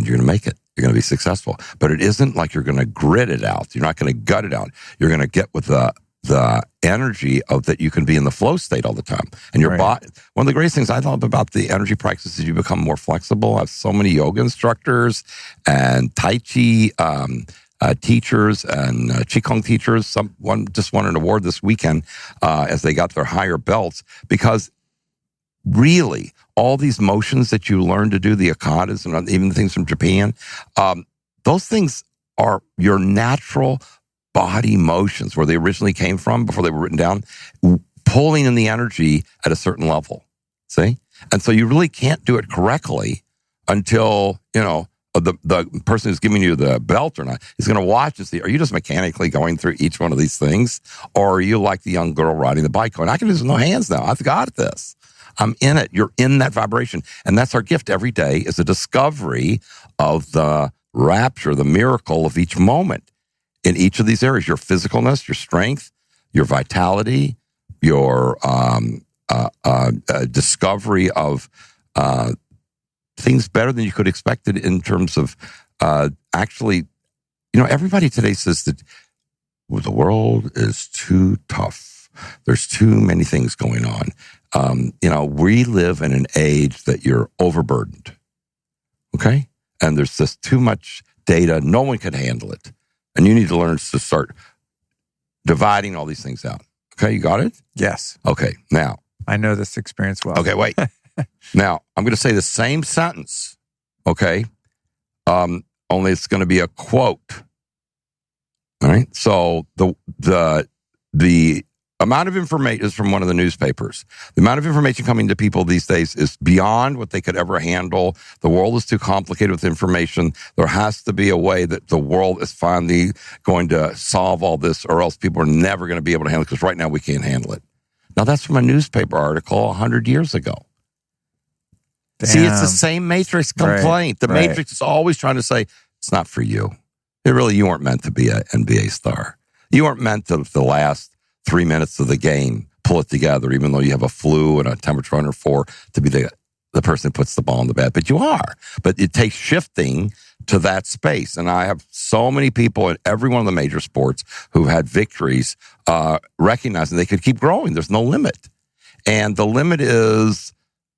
you're going to make it. You're going to be successful. But it isn't like you're going to grit it out. You're not going to gut it out. You're going to get with the energy of that you can be in the flow state all the time. And your body, one of the greatest things I love about the energy practice is you become more flexible. I have so many yoga instructors and Tai Chi teachers and Qigong teachers. Someone just won an award this weekend as they got their higher belts, because really all these motions that you learn to do, the ikatas and even things from Japan, those things are your natural body motions, where they originally came from before they were written down, pulling in the energy at a certain level. See? And so you really can't do it correctly until, the person who's giving you the belt or not is going to watch and see, are you just mechanically going through each one of these things? Or are you like the young girl riding the bike going, I can do this with no hands now. I've got this. I'm in it. You're in that vibration. And that's our gift every day, is a discovery of the rapture, the miracle of each moment in each of these areas: your physicalness, your strength, your vitality, your discovery of things better than you could expect it in terms of actually, everybody today says that the world is too tough. There's too many things going on. We live in an age that you're overburdened. Okay? And there's just too much data. No one can handle it. And you need to learn to start dividing all these things out. Okay, you got it? Yes. Okay, now. I know this experience well. Okay, wait. Now, I'm going to say the same sentence, okay? Only it's going to be a quote. All right? So the amount of information is from one of the newspapers. The amount of information coming to people these days is beyond what they could ever handle. The world is too complicated with information. There has to be a way that the world is finally going to solve all this, or else people are never going to be able to handle it, because right now we can't handle it. Now, that's from a newspaper article 100 years ago. Damn. See, it's the same Matrix complaint. The Matrix is always trying to say, it's not for you. You weren't meant to be an NBA star. You weren't meant to, the last 3 minutes of the game, pull it together, even though you have a flu and a temperature under 4, to be the person who puts the ball in the bat. But you are. But it takes shifting to that space. And I have so many people in every one of the major sports who've had victories, recognizing they could keep growing. There's no limit. And the limit is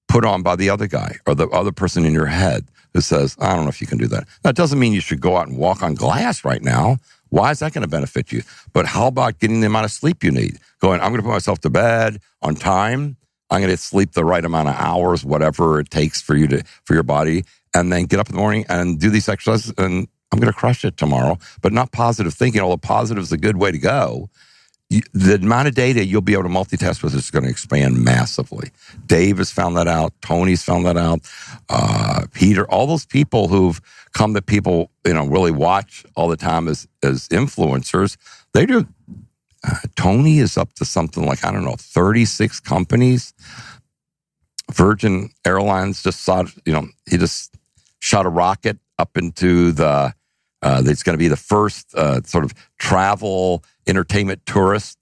put on by the other guy or the other person in your head who says, I don't know if you can do that. That doesn't mean you should go out and walk on glass right now. Why is that going to benefit you? But how about getting the amount of sleep you need? Going, I'm going to put myself to bed on time. I'm going to sleep the right amount of hours, whatever it takes for your body, and then get up in the morning and do these exercises, and I'm going to crush it tomorrow. But not positive thinking, although positive is a good way to go. The amount of data you'll be able to multitask with is going to expand massively. Dave has found that out. Tony's found that out. Peter, all those people who've come that people, really watch all the time as influencers, they do. Tony is up to something like, 36 companies. Virgin Airlines just saw, he just shot a rocket up into it's going to be the first sort of travel entertainment tourist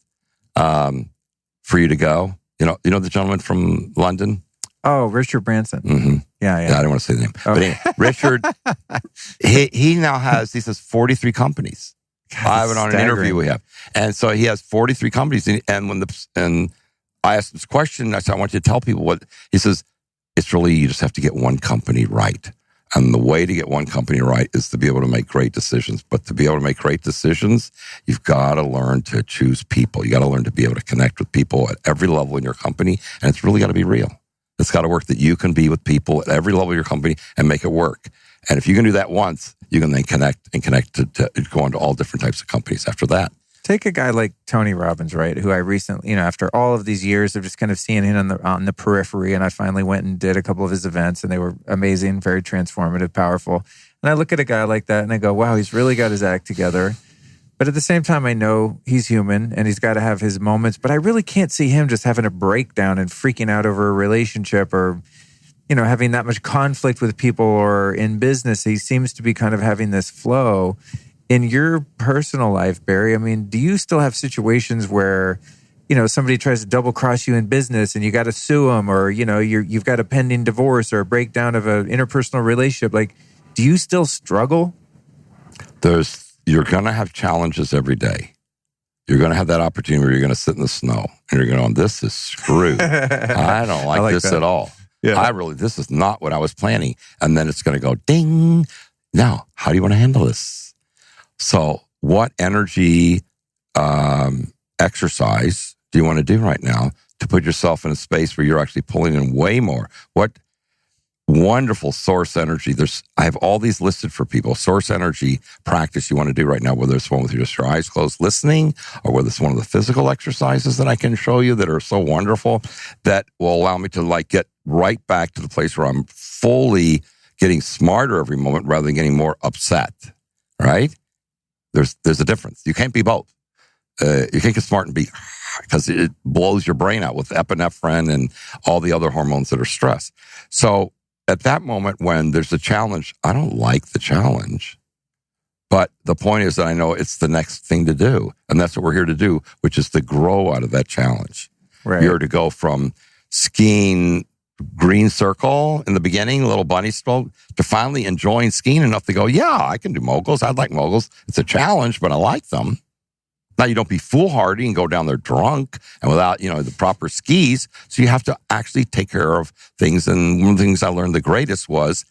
for you to go. You know the gentleman from London? Oh, Richard Branson. Mm-hmm. Yeah. I don't want to say the name. Okay. But anyway, Richard, he now has, 43 companies. I have it on an interview we have. And so he has 43 companies. And I asked this question, I said, I want you to tell people what, he says, it's really, you just have to get one company right. And the way to get one company right is to be able to make great decisions. But to be able to make great decisions, you've got to learn to choose people. You got to learn to be able to connect with people at every level in your company. And it's really got to be real. It's got to work that you can be with people at every level of your company and make it work. And if you can do that once, you can then connect to go into all different types of companies after that. Take a guy like Tony Robbins, right? Who I recently, after all of these years of just kind of seeing him on the periphery, and I finally went and did a couple of his events, and they were amazing, very transformative, powerful. And I look at a guy like that and I go, wow, he's really got his act together. But at the same time, I know he's human and he's got to have his moments, but I really can't see him just having a breakdown and freaking out over a relationship or, having that much conflict with people or in business. He seems to be kind of having this flow. In your personal life, Barry, I mean, do you still have situations where, somebody tries to double cross you in business and you got to sue them, or, you've got a pending divorce or a breakdown of an interpersonal relationship? Like, do you still struggle? You're going to have challenges every day. You're going to have that opportunity where you're going to sit in the snow and you're going, this is screwed. I don't like this at all. Yeah. This is not what I was planning. And then it's going to go ding. Now, how do you want to handle this? So what energy exercise do you want to do right now to put yourself in a space where you're actually pulling in way more? What wonderful source energy. I have all these listed for people. Source energy practice you want to do right now, whether it's one with just your eyes closed listening, or whether it's one of the physical exercises that I can show you that are so wonderful that will allow me to get right back to the place where I'm fully getting smarter every moment rather than getting more upset, right? There's a difference. You can't be both. You can't get smart and be, because it blows your brain out with epinephrine and all the other hormones that are stress. So at that moment when there's a challenge, I don't like the challenge. But the point is that I know it's the next thing to do. And that's what we're here to do, which is to grow out of that challenge. Right. You're to go from skiing green circle in the beginning, little bunny slope, to finally enjoying skiing enough to go, yeah, I can do moguls. I'd like moguls. It's a challenge, but I like them. Now, you don't be foolhardy and go down there drunk and without, the proper skis. So you have to actually take care of things. And one of the things I learned the greatest was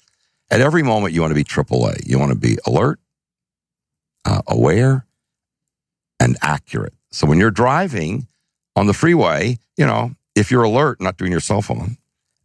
at every moment you want to be AAA. You want to be alert, aware, and accurate. So when you're driving on the freeway, if you're alert, not doing your cell phone,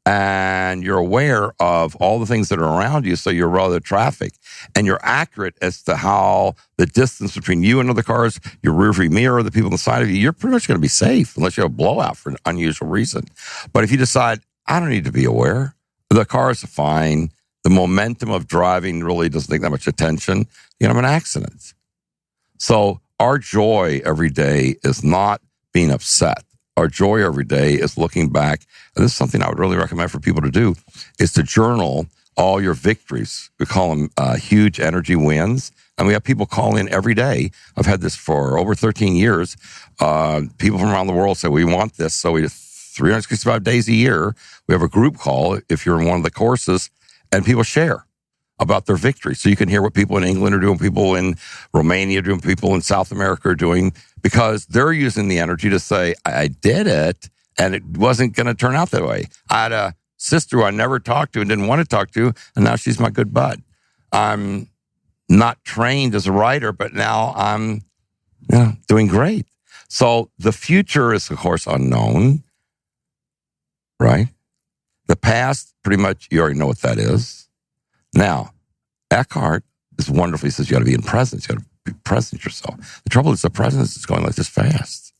and you're aware of all the things that are around you, so you're rather traffic, and you're accurate as to how the distance between you and other cars, your rearview mirror, the people on the side of you, you're pretty much going to be safe unless you have a blowout for an unusual reason. But if you decide, I don't need to be aware, the cars are fine, the momentum of driving really doesn't take that much attention, you have an accident. So our joy every day is not being upset. Our joy every day is looking back. And this is something I would really recommend for people to do, is to journal all your victories. We call them huge energy wins. And we have people call in every day. I've had this for over 13 years. People from around the world say, we want this. So we 365 days a year, we have a group call if you're in one of the courses, and people share about their victory. So you can hear what people in England are doing, people in Romania are doing, people in South America are doing, because they're using the energy to say, I did it, and it wasn't going to turn out that way. I had a sister who I never talked to and didn't want to talk to, and now she's my good bud. I'm not trained as a writer, but now I'm doing great. So the future is, of course, unknown, right? The past, pretty much, you already know what that is. Now, Eckhart is wonderful. He says you got to be in presence. You got to be present yourself. The trouble is the presence is going like this fast.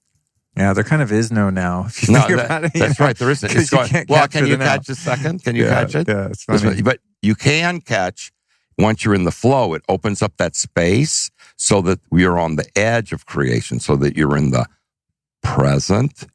Yeah, there kind of is no now. If you think about it, that's right. There isn't. It's going, can you catch a second? Can you catch it? Yeah, it's funny. But you can catch, once you're in the flow, it opens up that space so that we are on the edge of creation, so that you're in the present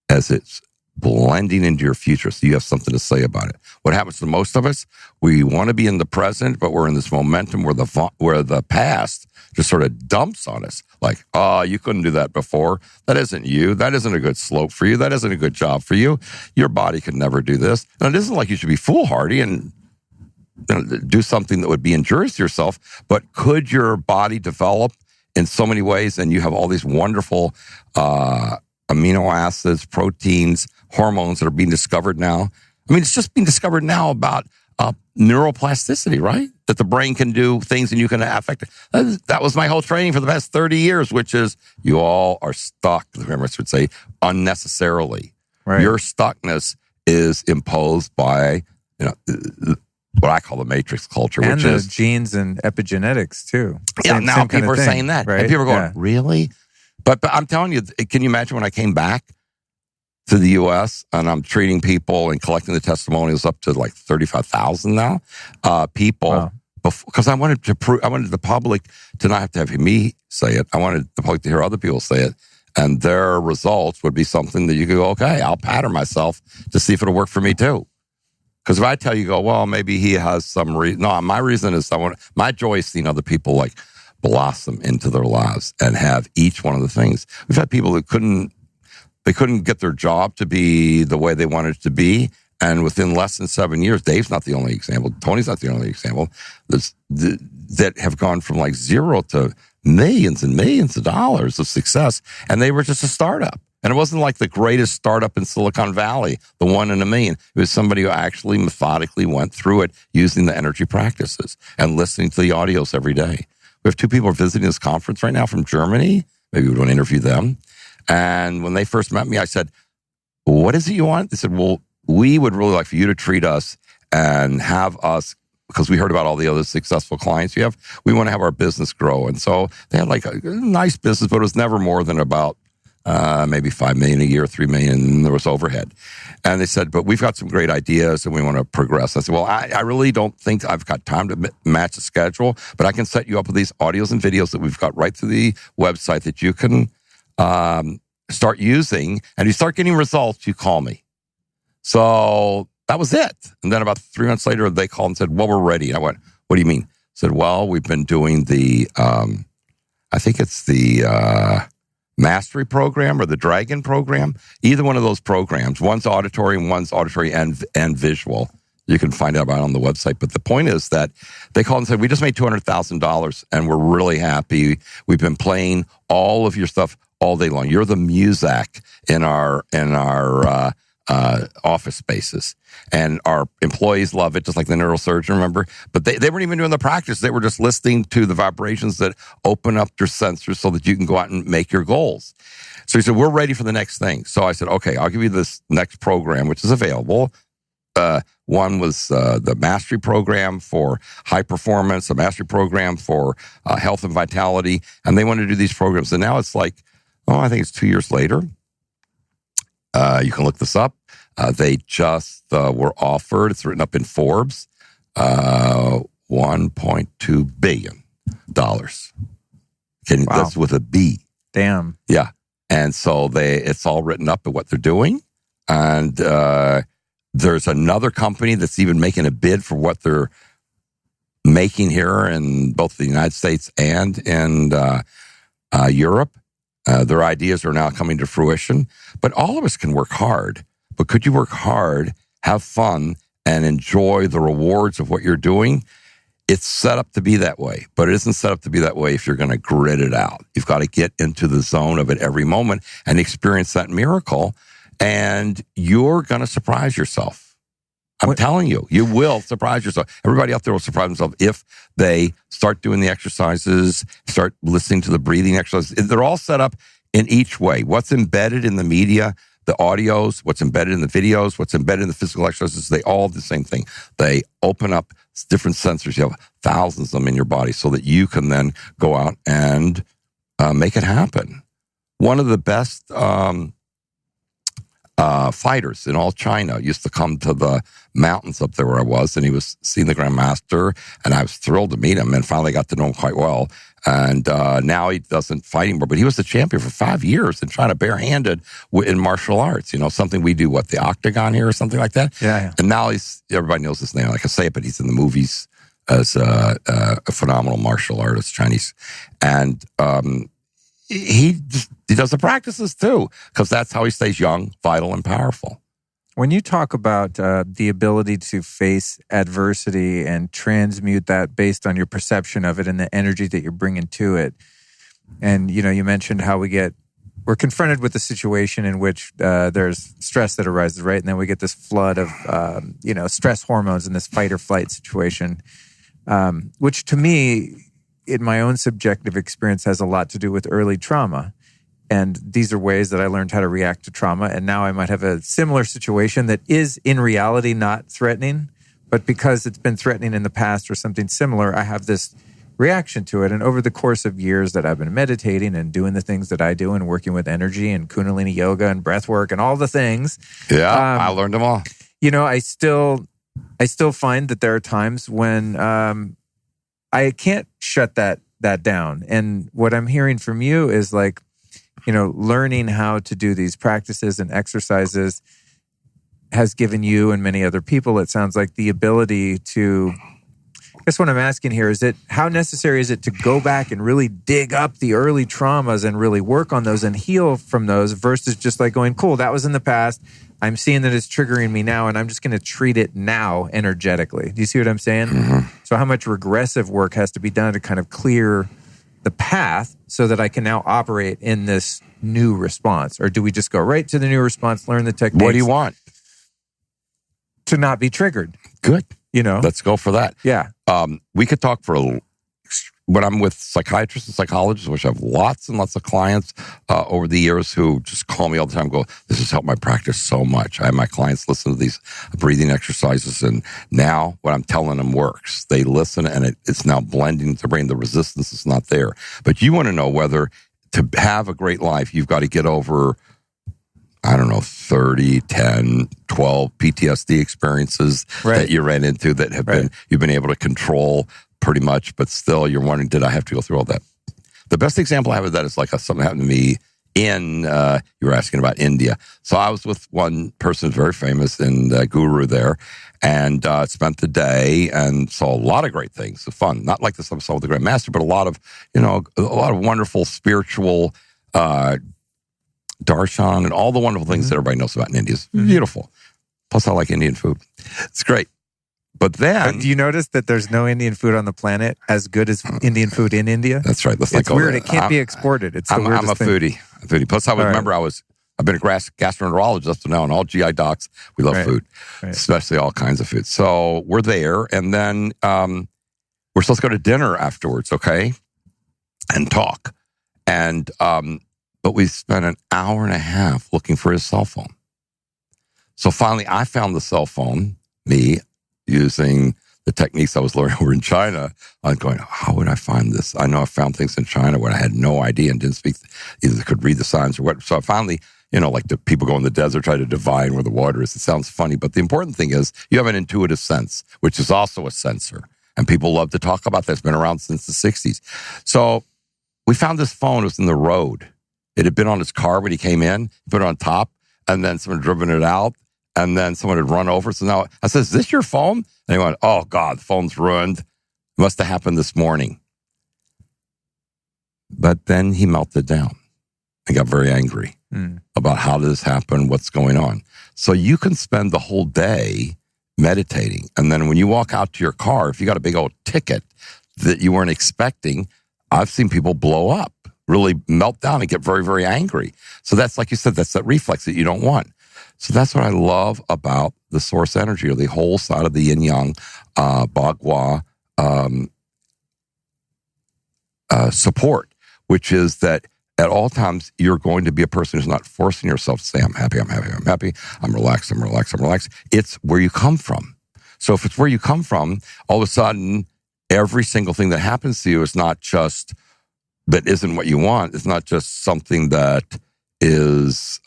as it's blending into your future, so you have something to say about it. What happens to most of us, we want to be in the present, but we're in this momentum where the past just sort of dumps on us. Like, you couldn't do that before. That isn't you. That isn't a good slope for you. That isn't a good job for you. Your body could never do this. And it isn't like you should be foolhardy and do something that would be injurious to yourself, but could your body develop in so many ways, and you have all these wonderful amino acids, proteins, hormones that are being discovered now. I mean, it's just being discovered now about neuroplasticity, right? That the brain can do things and you can affect it. That was my whole training for the past 30 years, which is you all are stuck, the Hermits would say, unnecessarily. Right. Your stuckness is imposed by what I call the matrix culture, and which the is genes and epigenetics too. Yeah, Same now kind people of are thing, saying that. right? And people are going, really? But I'm telling you, can you imagine when I came back to the U.S. and I'm treating people and collecting the testimonials up to like 35,000 now? People, because I wanted to prove, I wanted the public to not have to have me say it. I wanted the public to hear other people say it. And their results would be something that you could go, okay, I'll pattern myself to see if it'll work for me too. Because if I tell you, go, well, maybe he has some reason. No, my reason is my joy is seeing other people like blossom into their lives and have each one of the things. We've had people that couldn't get their job to be the way they wanted it to be. And within less than 7 years, Dave's not the only example. Tony's not the only example. That have gone from like zero to millions and millions of dollars of success. And they were just a startup. And it wasn't like the greatest startup in Silicon Valley, the one in a million. It was somebody who actually methodically went through it using the energy practices and listening to the audios every day. We have 2 people visiting this conference right now from Germany. Maybe we want to interview them. And when they first met me, I said, what is it you want? They said, well, we would really like for you to treat us and have us, because we heard about all the other successful clients you have. We want to have our business grow. And so they had like a nice business, but it was never more than about maybe $5 million a year, $3 million, and there was overhead. And they said, but we've got some great ideas and we want to progress. I said, well, I really don't think I've got time to match the schedule, but I can set you up with these audios and videos that we've got right through the website that you can start using. And if you start getting results, you call me. So that was it. And then about 3 months later, they called and said, well, we're ready. And I went, what do you mean? I said, well, we've been doing the, I think it's the Mastery program or the Dragon program. Either one of those programs. One's auditory and one's auditory and visual. You can find out about it on the website. But the point is that they called and said, we just made $200,000 and we're really happy. We've been playing all of your stuff all day long. You're the Muzak in our office spaces. And our employees love it, just like the neurosurgeon, remember? But they weren't even doing the practice. They were just listening to the vibrations that open up your sensors so that you can go out and make your goals. So he said, we're ready for the next thing. So I said, okay, I'll give you this next program, which is available. One was the Mastery program for high performance, a Mastery program for health and vitality. And they wanted to do these programs. And now it's like, I think it's 2 years later. You can look this up. They just were offered, it's written up in Forbes, $1.2 billion. Wow. That's with a B. Damn. Yeah. And so it's all written up at what they're doing. And there's another company that's even making a bid for what they're making here in both the United States and in Europe. Their ideas are now coming to fruition. But all of us can work hard. But could you work hard, have fun, and enjoy the rewards of what you're doing? It's set up to be that way, but it isn't set up to be that way if you're going to grit it out. You've got to get into the zone of it every moment and experience that miracle, and you're going to surprise yourself. I'm telling you, you will surprise yourself. Everybody out there will surprise themselves if they start doing the exercises, start listening to the breathing exercises. They're all set up in each way. What's embedded in the media, the audios, what's embedded in the videos, what's embedded in the physical exercises, they all do the same thing. They open up different sensors. You have thousands of them in your body so that you can then go out and make it happen. One of the best fighters in all China used to come to the mountains up there where I was, and he was seeing the Grandmaster, and I was thrilled to meet him and finally got to know him quite well. And now he doesn't fight anymore, but he was the champion for 5 years in China, barehanded in martial arts. You know, something we do, the Octagon here or something like that? Yeah. And now everybody knows his name. Like I say it, but he's in the movies as a phenomenal martial artist, Chinese. And he does the practices too, because that's how he stays young, vital, and powerful. When you talk about the ability to face adversity and transmute that based on your perception of it and the energy that you're bringing to it, and you mentioned how we're confronted with a situation in which there's stress that arises, right? And then we get this flood of stress hormones in this fight or flight situation, which to me, in my own subjective experience, has a lot to do with early trauma. And these are ways that I learned how to react to trauma. And now I might have a similar situation that is in reality not threatening, but because it's been threatening in the past or something similar, I have this reaction to it. And over the course of years that I've been meditating and doing the things that I do and working with energy and Kundalini yoga and breath work and all the things. Yeah, I learned them all. You know, I still find that there are times when I can't shut that down. And what I'm hearing from you is like, you know, learning how to do these practices and exercises has given you and many other people, it sounds like, the ability to, I guess what I'm asking here is how necessary is it to go back and really dig up the early traumas and really work on those and heal from those versus just like going, cool, that was in the past. I'm seeing that it's triggering me now and I'm just going to treat it now energetically. Do you see what I'm saying? Mm-hmm. So how much regressive work has to be done to kind of clear the path so that I can now operate in this new response? Or do we just go right to the new response, learn the techniques? What do you want? To not be triggered. Good. You know? Let's go for that. Yeah. We could talk when I'm with psychiatrists and psychologists, which I have lots and lots of clients over the years who just call me all the time and go, this has helped my practice so much. I have my clients listen to these breathing exercises, and now what I'm telling them works. They listen, and it's now blending into their brain. The resistance is not there. But you want to know whether to have a great life, you've got to get over, I don't know, 30, 10, 12 PTSD experiences that you ran into that have you've been able to control pretty much, but still you're wondering, did I have to go through all that? The best example I have of that is like something happened to me in, you were asking about India. So I was with one person who's very famous and guru there, and spent the day and saw a lot of great things. So fun, not like this episode with the Grand Master, but a lot of wonderful spiritual darshan and all the wonderful things that everybody knows about in India. It's beautiful. Plus, I like Indian food. It's great. But then... do you notice that there's no Indian food on the planet as good as Indian food in India? That's right. It's weird. It can't be exported. It's I'm a foodie. Plus, I remember I've been a gastroenterologist up to now, and all GI docs, we love food, especially all kinds of food. So we're there, and then we're supposed to go to dinner afterwards, okay, and talk. And but we spent an hour and a half looking for his cell phone. So finally, I found the cell phone, using the techniques I was learning over in China. I'm going, how would I find this? I know I found things in China where I had no idea and didn't speak, either could read the signs or what. So I finally, like the people go in the desert, try to divine where the water is. It sounds funny, but the important thing is you have an intuitive sense, which is also a sensor. And people love to talk about that. It's been around since the 60s. So we found this phone. It was in the road. It had been on his car when he came in, put it on top, and then someone had driven it out. And then someone had run over. So now I said, is this your phone? And he went, oh, God, the phone's ruined. It must have happened this morning. But then he melted down and got very angry about how did this happen, what's going on. So you can spend the whole day meditating. And then when you walk out to your car, if you got a big old ticket that you weren't expecting, I've seen people blow up, really melt down and get very, very angry. So that's, like you said, that's that reflex that you don't want. So that's what I love about the source energy, or the whole side of the yin-yang, bagua support, which is that at all times you're going to be a person who's not forcing yourself to say, I'm happy, I'm happy, I'm happy, I'm relaxed, I'm relaxed, I'm relaxed. It's where you come from. So if it's where you come from, all of a sudden, every single thing that happens to you is not just, that isn't what you want. It's not just something that is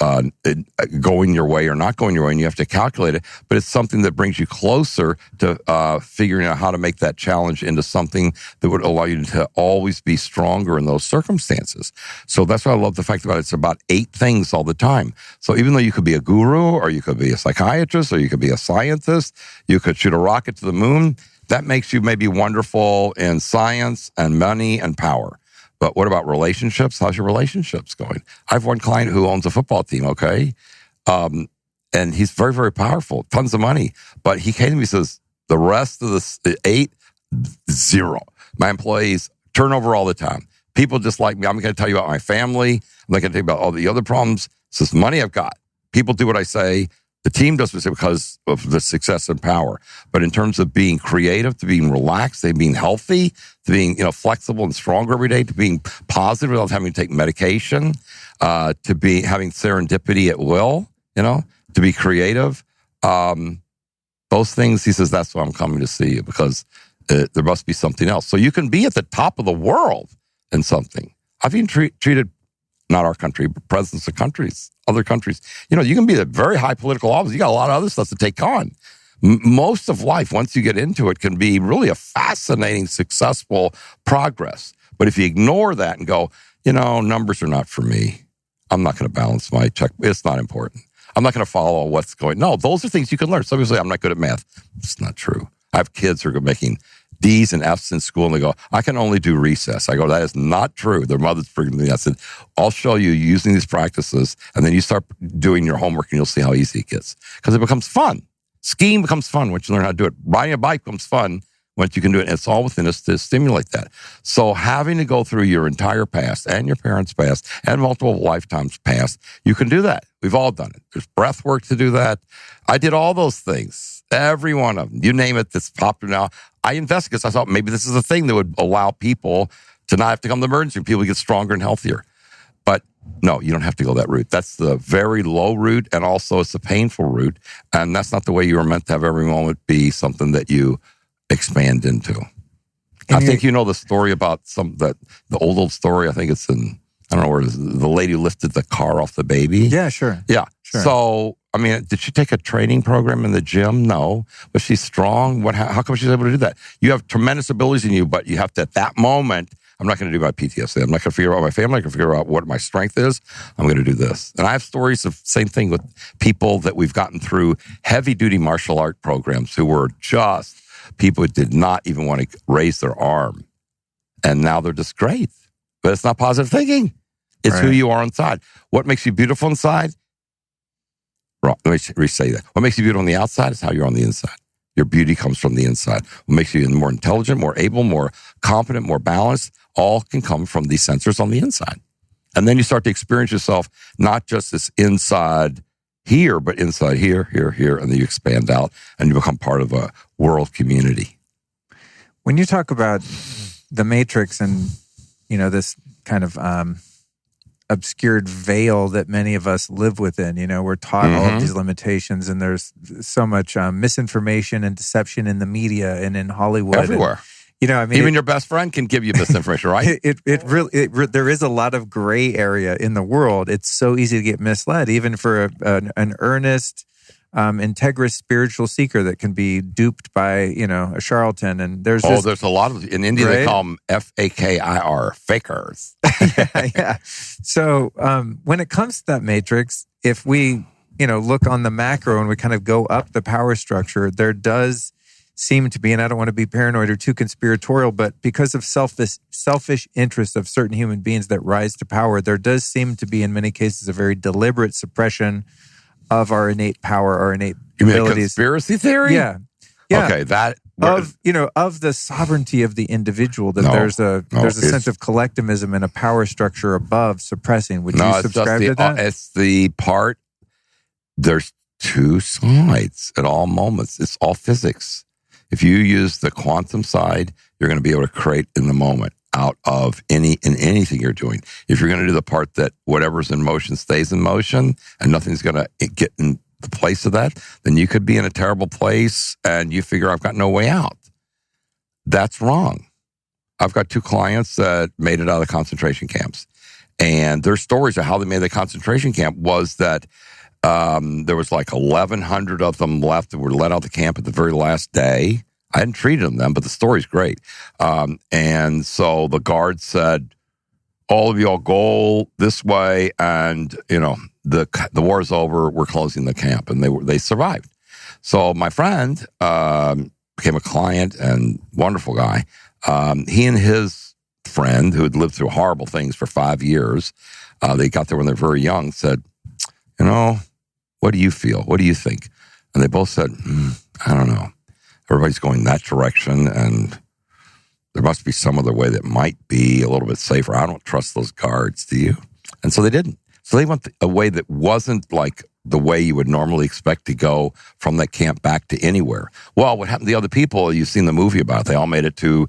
going your way or not going your way, and you have to calculate it, but it's something that brings you closer to figuring out how to make that challenge into something that would allow you to always be stronger in those circumstances. So that's why I love the fact about it. It's about 8 things all the time. So even though you could be a guru, or you could be a psychiatrist, or you could be a scientist, you could shoot a rocket to the moon, that makes you maybe wonderful in science and money and power. But what about relationships? How's your relationships going? I have one client who owns a football team, okay? And he's very, very powerful, tons of money. But he came to me and says, the rest of the 8, 0. My employees turnover all the time. People just like me. I'm going to tell you about my family. I'm not going to tell you about all the other problems. It's this money I've got. People do what I say. The team does what I say because of the success and power. But in terms of being creative, to being relaxed, to being healthy, to being flexible and stronger every day, to being positive without having to take medication, to be having serendipity at will, to be creative. Those Those things, he says, that's why I'm coming to see you, because there must be something else. So you can be at the top of the world in something. I've even treated, not our country, but presidents of countries, other countries. You know, you can be at very high political office. You got a lot of other stuff to take on. Most of life, once you get into it, can be really a fascinating, successful progress. But if you ignore that and go, you know, numbers are not for me. I'm not going to balance my check. It's not important. I'm not going to follow what's going. No, those are things you can learn. Some people say, I'm not good at math. It's not true. I have kids who are making D's and F's in school, and they go, I can only do recess. I go, that is not true. Their mother's bringing me. I said, I'll show you using these practices, and then you start doing your homework, and you'll see how easy it gets. Because it becomes fun. Skiing becomes fun once you learn how to do it. Riding a bike becomes fun once you can do it. And it's all within us to stimulate that. So having to go through your entire past and your parents' past and multiple lifetimes past, you can do that. We've all done it. There's breath work to do that. I did all those things. Every one of them. You name it that's popular now. I investigated because I thought maybe this is a thing that would allow people to not have to come to the emergency room. People get stronger and healthier. But no, you don't have to go that route. That's the very low route, and also it's a painful route. And that's not the way you were meant to have every moment be something that you expand into. And I think you know the story about the old story. I think it's in, I don't know where it is, the lady who lifted the car off the baby. Yeah, sure. Yeah. Sure. So, I mean, did she take a training program in the gym? No. Was she strong? How come she's able to do that? You have tremendous abilities in you, but you have to, at that moment, I'm not going to do my PTSD. I'm not going to figure out my family. I'm going to figure out what my strength is. I'm going to do this. And I have stories of same thing with people that we've gotten through heavy-duty martial art programs who were just people who did not even want to raise their arm. And now they're just great. But it's not positive thinking. It's who you are inside. What makes you beautiful inside? Wrong. Let me re-say that. What makes you beautiful on the outside is how you're on the inside. Your beauty comes from the inside. What makes you more intelligent, more able, more competent, more balanced, all can come from these sensors on the inside. And then you start to experience yourself, not just this inside here, but inside here, here, here, and then you expand out and you become part of a world community. When you talk about the matrix and, you know, this kind of obscured veil that many of us live within, you know, we're taught all of these limitations, and there's so much misinformation and deception in the media and in Hollywood. Everywhere. And, you know, I mean, even your best friend can give you misinformation, right? There is a lot of gray area in the world. It's so easy to get misled, even for an earnest, integrous spiritual seeker that can be duped by, you know, a charlatan. And there's there's a lot of, in India, they call them FAKIR, fakers. yeah. So when it comes to that matrix, if we, you know, look on the macro and we kind of go up the power structure, there does seem to be, and I don't want to be paranoid or too conspiratorial, but because of selfish interests of certain human beings that rise to power, there does seem to be, in many cases, a very deliberate suppression of our innate power, our innate abilities. You mean a conspiracy theory? Yeah. Okay, that of the sovereignty of the individual, that there's a sense of collectivism and a power structure above suppressing. Would you subscribe to that? It's the part. There's two sides at all moments. It's all physics. If you use the quantum side, you're going to be able to create in the moment out of anything you're doing. If you're going to do the part that whatever's in motion stays in motion and nothing's going to get in the place of that, then you could be in a terrible place and you figure, I've got no way out. That's wrong. I've got two clients that made it out of the concentration camps. And their stories of how they made the concentration camp was that there was like 1,100 of them left that were let out of the camp at the very last day. I hadn't treated them then, but the story's great. And so the guard said, all of y'all go this way, and, you know, the war's over, we're closing the camp. And they survived. So my friend became a client and wonderful guy. He and his friend, who had lived through horrible things for 5 years, they got there when they were very young, said, you know, what do you feel? What do you think? And they both said, I don't know. Everybody's going that direction, and there must be some other way that might be a little bit safer. I don't trust those guards, do you? And so they didn't. So they went a way that wasn't like the way you would normally expect to go from that camp back to anywhere. Well, what happened to the other people, you've seen the movie about it. They all made it to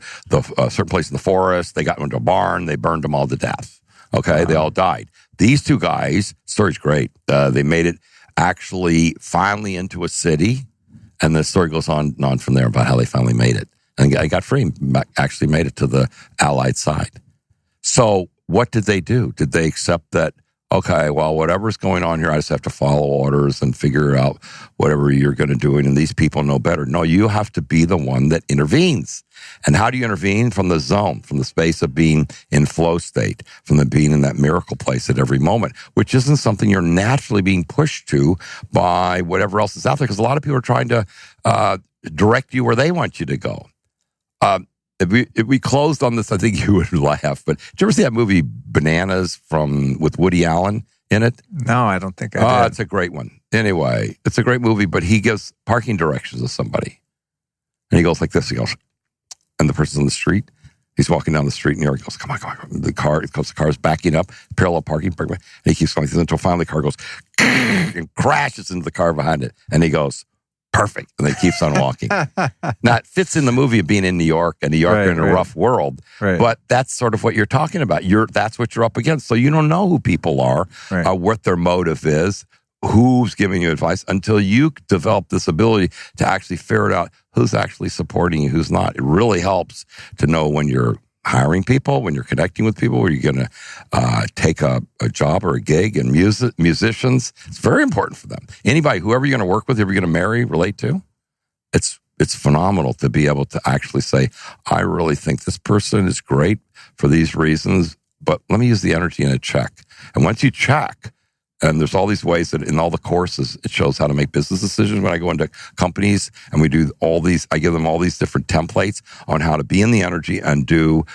a certain place in the forest. They got into a barn. They burned them all to death. Okay, They all died. These two guys, story's great. They made it actually finally into a city, And the story goes on and on from there about how they finally made it. And the guy got free, actually made it to the Allied side. So what did they do? Did they accept that, okay, well, whatever's going on here, I just have to follow orders and figure out whatever you're going to do, and these people know better? No, you have to be the one that intervenes. And how do you intervene? From the zone, from the space of being in flow state, from the being in that miracle place at every moment, which isn't something you're naturally being pushed to by whatever else is out there, because a lot of people are trying to direct you where they want you to go. If we closed on this, I think you would laugh. But did you ever see that movie Bananas with Woody Allen in it? No, I don't think I did. It's a great one. Anyway, it's a great movie, but he gives parking directions to somebody. And he goes like this. He goes, and the person's on the street. He's walking down the street in New York. He goes, come on. The car's backing up, parallel parking. And he keeps going until finally the car goes and crashes into the car behind it. And he goes, perfect. And then he keeps on walking. Now, it fits in the movie of being in New York, and New York in a rough world. Right. But that's sort of what you're talking about. That's what you're up against. So you don't know who people are, what their motive is, who's giving you advice, until you develop this ability to actually figure out who's actually supporting you, who's not. It really helps to know when you're hiring people, when you're connecting with people, where you're going to take a job or a gig. And musicians, it's very important for them. Anybody, whoever you're going to work with, whoever you're going to marry, relate to, it's phenomenal to be able to actually say, I really think this person is great for these reasons, but let me use the energy in a check. And once you check, and there's all these ways that in all the courses, it shows how to make business decisions. When I go into companies and we do all these, I give them all these different templates on how to be in the energy and do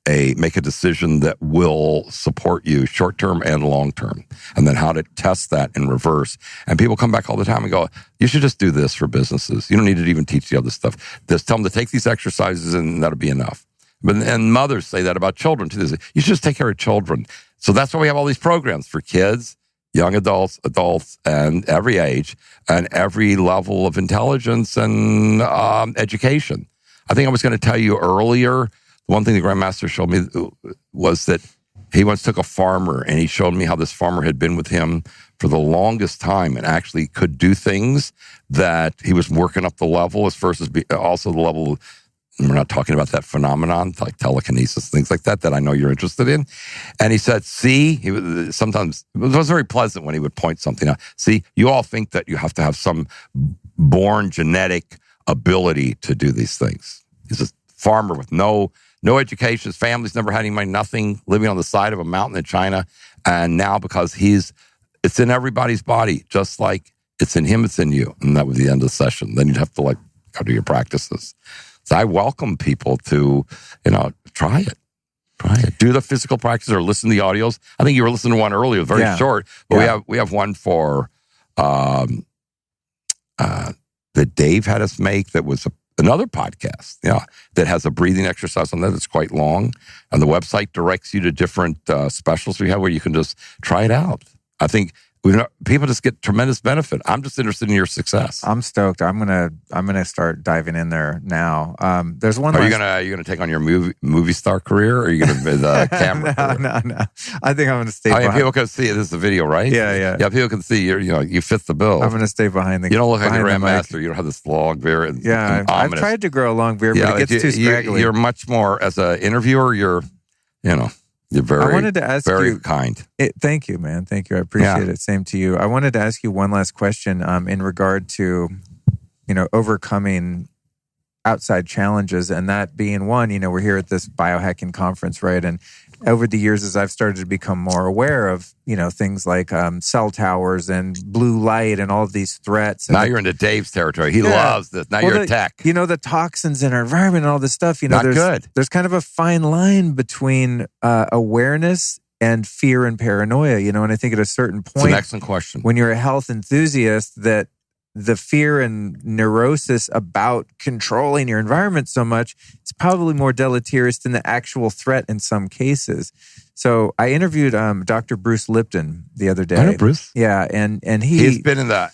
make a decision that will support you short-term and long-term. And then how to test that in reverse. And people come back all the time and go, you should just do this for businesses. You don't need to even teach the other stuff. Just tell them to take these exercises and that'll be enough. And mothers say that about children too. They say, you should just take care of children. So that's why we have all these programs for kids, young adults, and every age, and every level of intelligence and education. I think I was going to tell you earlier, one thing the Grandmaster showed me was that he once took a farmer, and he showed me how this farmer had been with him for the longest time and actually could do things that he was working up the level as versus also the level. We're not talking about that phenomenon, like telekinesis, things like that I know you're interested in. And he said, sometimes, it was very pleasant when he would point something out. See, you all think that you have to have some born genetic ability to do these things. He's a farmer with no education. His family's never had any money, nothing, living on the side of a mountain in China. And now because it's in everybody's body, just like it's in him, it's in you. And that was the end of the session. Then you'd have to go do your practices. So I welcome people to, try it. Do the physical practice or listen to the audios. I think you were listening to one earlier, very short, but we have one for that Dave had us make that was another podcast, that has a breathing exercise on that that's quite long. And the website directs you to different specials we have where you can just try it out. I think people just get tremendous benefit. I'm just interested in your success. I'm stoked. I'm gonna start diving in there now. There's one. Are you gonna take on your movie star career, or are you gonna be the camera? No. I think I'm gonna stay. Behind. People can see it. This is a video, right? Yeah. People can see you fit the bill. I'm gonna stay behind the. You don't look like a grandmaster. You don't have this long beard. I've tried to grow a long beard, but it gets too scraggly. You're much more as an interviewer. You're very, I wanted to ask very kind. Thank you, man. Thank you. I appreciate it. Same to you. I wanted to ask you one last question in regard to, overcoming outside challenges, and that being one, we're here at this biohacking conference, right? And over the years, as I've started to become more aware of, things like cell towers and blue light and all of these threats. And now you're into Dave's territory. He loves this. Now you're a tech. The toxins in our environment and all this stuff, Not good. There's kind of a fine line between awareness and fear and paranoia, and I think at a certain point, it's an excellent question. When you're a health enthusiast, that the fear and neurosis about controlling your environment so much, it's probably more deleterious than the actual threat in some cases. So I interviewed Dr. Bruce Lipton the other day. I know Bruce. Yeah, and he's been in the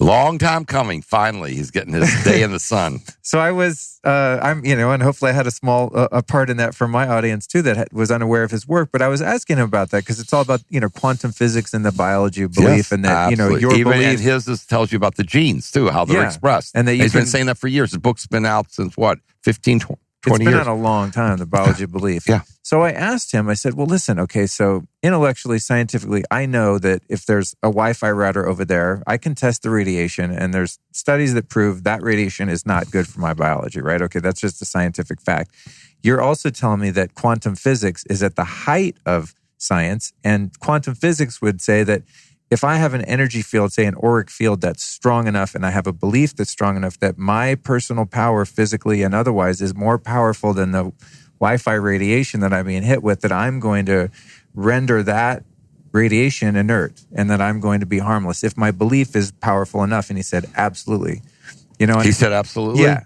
Long time coming. Finally, he's getting his day in the sun. So I was, and hopefully I had a small a part in that from my audience too that was unaware of his work. But I was asking him about that because it's all about quantum physics and the biology of belief, and that absolutely. your even belief. And his tells you about the genes too, how they're expressed. And that he's been saying that for years. His book's been out since what, 15, 20 years? It's been out a long time. The biology of belief. Yeah. So I asked him. I said, "Well, listen. Okay, so intellectually, scientifically, I know that if there's a Wi-Fi router over there, I can test the radiation, and there's studies that prove that radiation is not good for my biology, right? Okay, that's just a scientific fact. You're also telling me that quantum physics is at the height of science, and quantum physics would say that if I have an energy field, say an auric field that's strong enough, and I have a belief that's strong enough that my personal power physically and otherwise is more powerful than the Wi-Fi radiation that I'm being hit with, that I'm going to render that radiation inert and that I'm going to be harmless if my belief is powerful enough." And he said, absolutely. He said, absolutely? Yeah.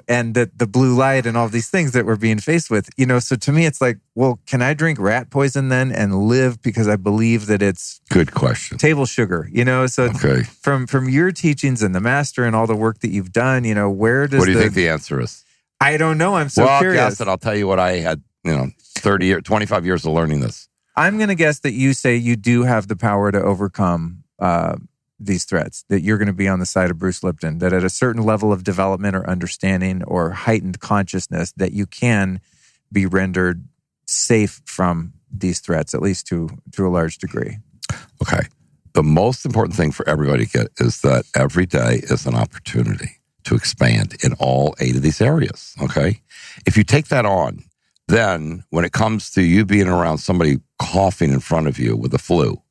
And the blue light and all these things that we're being faced with, so to me, it's like, well, can I drink rat poison then and live because I believe that it's good question, table sugar, So okay. From your teachings and the master and all the work that you've done, where does what do you think the answer is? I don't know. I'm so curious. I'll guess it. I'll tell you what I had, 25 years of learning this. I'm going to guess that you say you do have the power to overcome these threats, that you're going to be on the side of Bruce Lipton, that at a certain level of development or understanding or heightened consciousness, that you can be rendered safe from these threats, at least to a large degree. Okay. The most important thing for everybody to get is that every day is an opportunity to expand in all 8 of these areas, okay? If you take that on, then when it comes to you being around somebody coughing in front of you with the flu,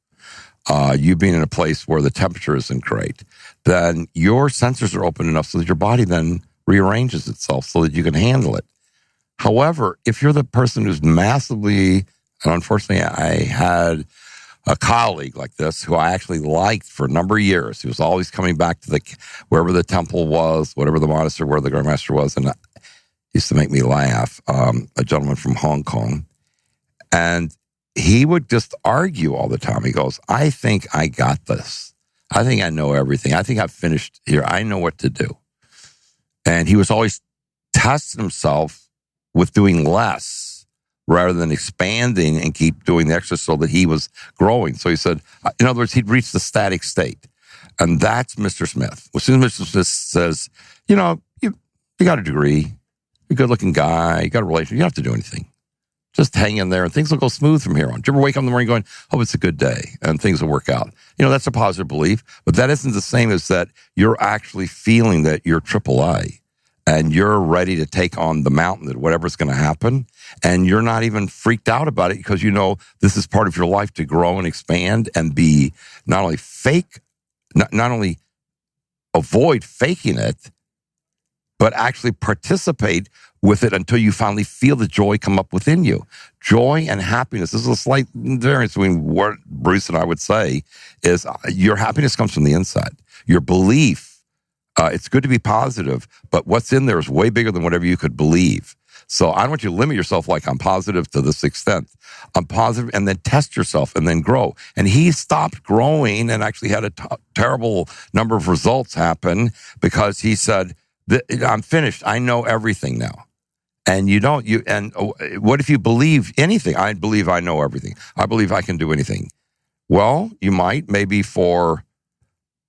you being in a place where the temperature isn't great, then your sensors are open enough so that your body then rearranges itself so that you can handle it. However, if you're the person who's massively, and unfortunately I had a colleague like this who I actually liked for a number of years. He was always coming back to wherever the temple was, whatever the monastery, where the Grandmaster was, and it used to make me laugh, a gentleman from Hong Kong. And he would just argue all the time. He goes, I think I got this. I think I know everything. I think I've finished here. I know what to do. And he was always testing himself with doing less rather than expanding and keep doing the extra so that he was growing. So he said, in other words, he'd reached the static state. And that's Mr. Smith. As soon as Mr. Smith says, you got a degree, you're a good-looking guy, you got a relationship, you don't have to do anything. Just hang in there and things will go smooth from here on. Do you ever wake up in the morning going, oh, it's a good day and things will work out? That's a positive belief, but that isn't the same as that you're actually feeling that you're AAA and you're ready to take on the mountain, that whatever's going to happen, and you're not even freaked out about it because this is part of your life to grow and expand and be not only not only avoid faking it, but actually participate with it until you finally feel the joy come up within you. Joy and happiness. This is a slight difference between what Bruce and I would say is your happiness comes from the inside. Your belief, it's good to be positive, but what's in there is way bigger than whatever you could believe. So I don't want you to limit yourself like I'm positive to this extent. I'm positive, and then test yourself and then grow. And he stopped growing and actually had a terrible number of results happen because he said, I'm finished. I know everything now. And what if you believe anything? I believe I know everything. I believe I can do anything. Well, you might, maybe for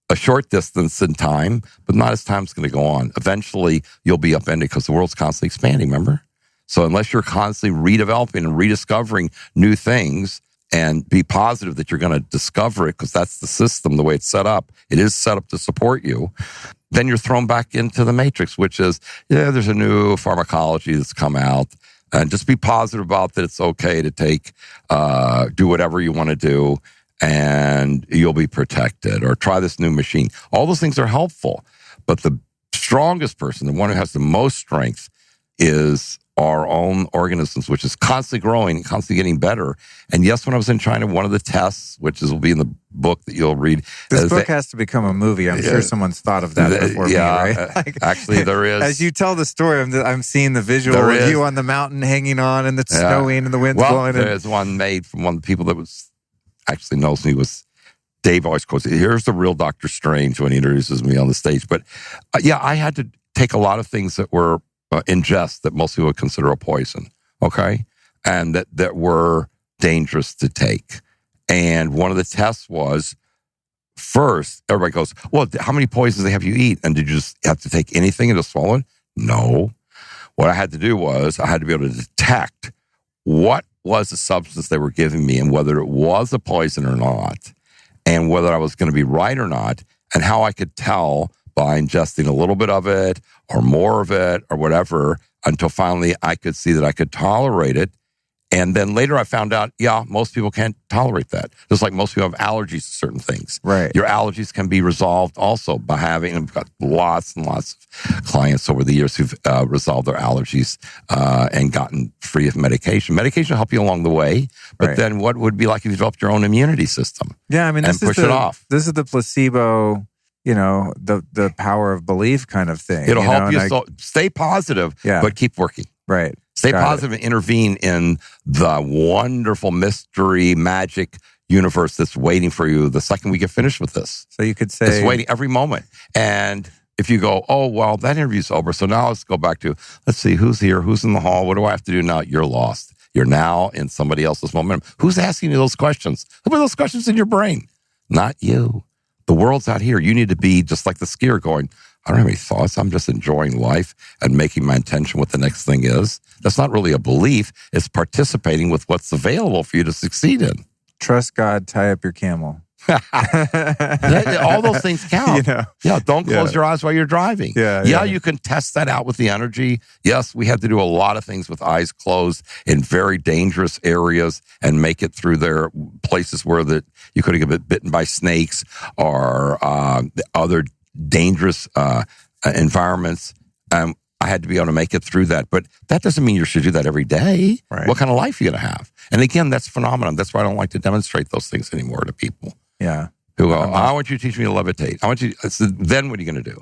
a short distance in time, but not as time's going to go on. Eventually, you'll be upended because the world's constantly expanding, remember? So unless you're constantly redeveloping and rediscovering new things and be positive that you're going to discover it, because that's the system, the way it's set up. It is set up to support you. Then you're thrown back into the matrix, which is, there's a new pharmacology that's come out. And just be positive about that. It's okay to take, do whatever you want to do, and you'll be protected, or try this new machine. All those things are helpful. But the strongest person, the one who has the most strength, is our own organisms, which is constantly growing, constantly getting better. And yes, when I was in China, one of the tests, which will be in the book that you'll read. This book has to become a movie. I'm sure someone's thought of that before me, right? Actually, there is. As you tell the story, I'm seeing the visual of you on the mountain hanging on, and it's snowing and the wind's blowing. There's one made from one of the people that was actually knows me, was Dave always quotes, here's the real Dr. Strange when he introduces me on the stage. But I had to take a lot of things that were ingest that most people would consider a poison, okay? And that were dangerous to take. And one of the tests was, first, everybody goes, well, how many poisons have you eat? And did you just have to take anything and just swallow it? No. What I had to do was I had to be able to detect what was the substance they were giving me and whether it was a poison or not, and whether I was going to be right or not, and how I could tell by ingesting a little bit of it or more of it or whatever, until finally I could see that I could tolerate it. And then later I found out, most people can't tolerate that. Just like most people have allergies to certain things. Right. Your allergies can be resolved also by having, and we've got lots and lots of clients over the years who've resolved their allergies and gotten free of medication. Medication will help you along the way, but then what would it be like if you developed your own immunity system? Yeah, I mean, and push it off. This is the placebo, the power of belief kind of thing. It'll help you. So stay positive, but keep working. Right. Stay positive and intervene in the wonderful mystery, magic universe that's waiting for you the second we get finished with this. So you could say... It's waiting every moment. And if you go, oh, well, that interview's over, so now let's go back to, let's see, who's here, who's in the hall, what do I have to do now? You're lost. You're now in somebody else's momentum. Who's asking you those questions? Who put those questions in your brain? Not you. The world's out here. You need to be just like the skier going, I don't have any thoughts. I'm just enjoying life and making my intention what the next thing is. That's not really a belief. It's participating with what's available for you to succeed in. Trust God, tie up your camel. All those things count. Don't close your eyes while you're driving. You can test that out with the energy. Yes, we had to do a lot of things with eyes closed in very dangerous areas and make it through there, places where you could have been bitten by snakes or other dangerous environments. I had to be able to make it through that. But that doesn't mean you should do that every day. Right. What kind of life are you going to have? And again, that's phenomenon. That's why I don't like to demonstrate those things anymore to people. Yeah. Who go, I want you to teach me to levitate. I said, then what are you going to do?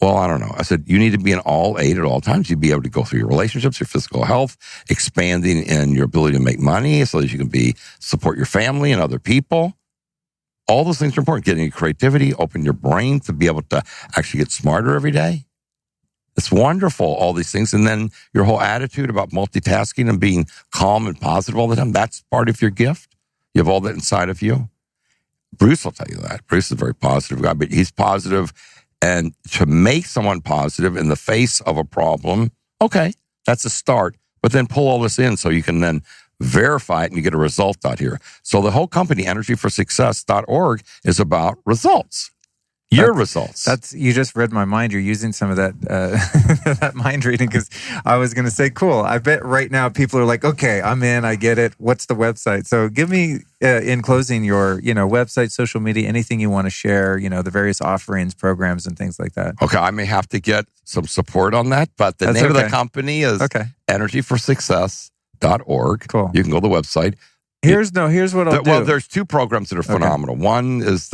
Well, I don't know. I said, you need to be in all 8 at all times. You'd be able to go through your relationships, your physical health, expanding in your ability to make money so that you can support your family and other people. All those things are important. Getting your creativity, open your brain to be able to actually get smarter every day. It's wonderful, all these things. And then your whole attitude about multitasking and being calm and positive all the time, that's part of your gift. You have all that inside of you. Bruce will tell you that. Bruce is a very positive guy, but he's positive. And to make someone positive in the face of a problem, okay, that's a start. But then pull all this in so you can then verify it and you get a result out here. So the whole company, energyforsuccess.org, is about results. Your results. You just read my mind. You're using some of that that mind reading because I was going to say, cool. I bet right now people are like, okay, I'm in. I get it. What's the website? So give me, in closing, your website, social media, anything you want to share. The various offerings, programs, and things like that. Okay, I may have to get some support on that, but the name of the company is energyforsuccess.org. Cool. You can go to the website. Here's what I'll do. Well, there's 2 programs that are phenomenal. One is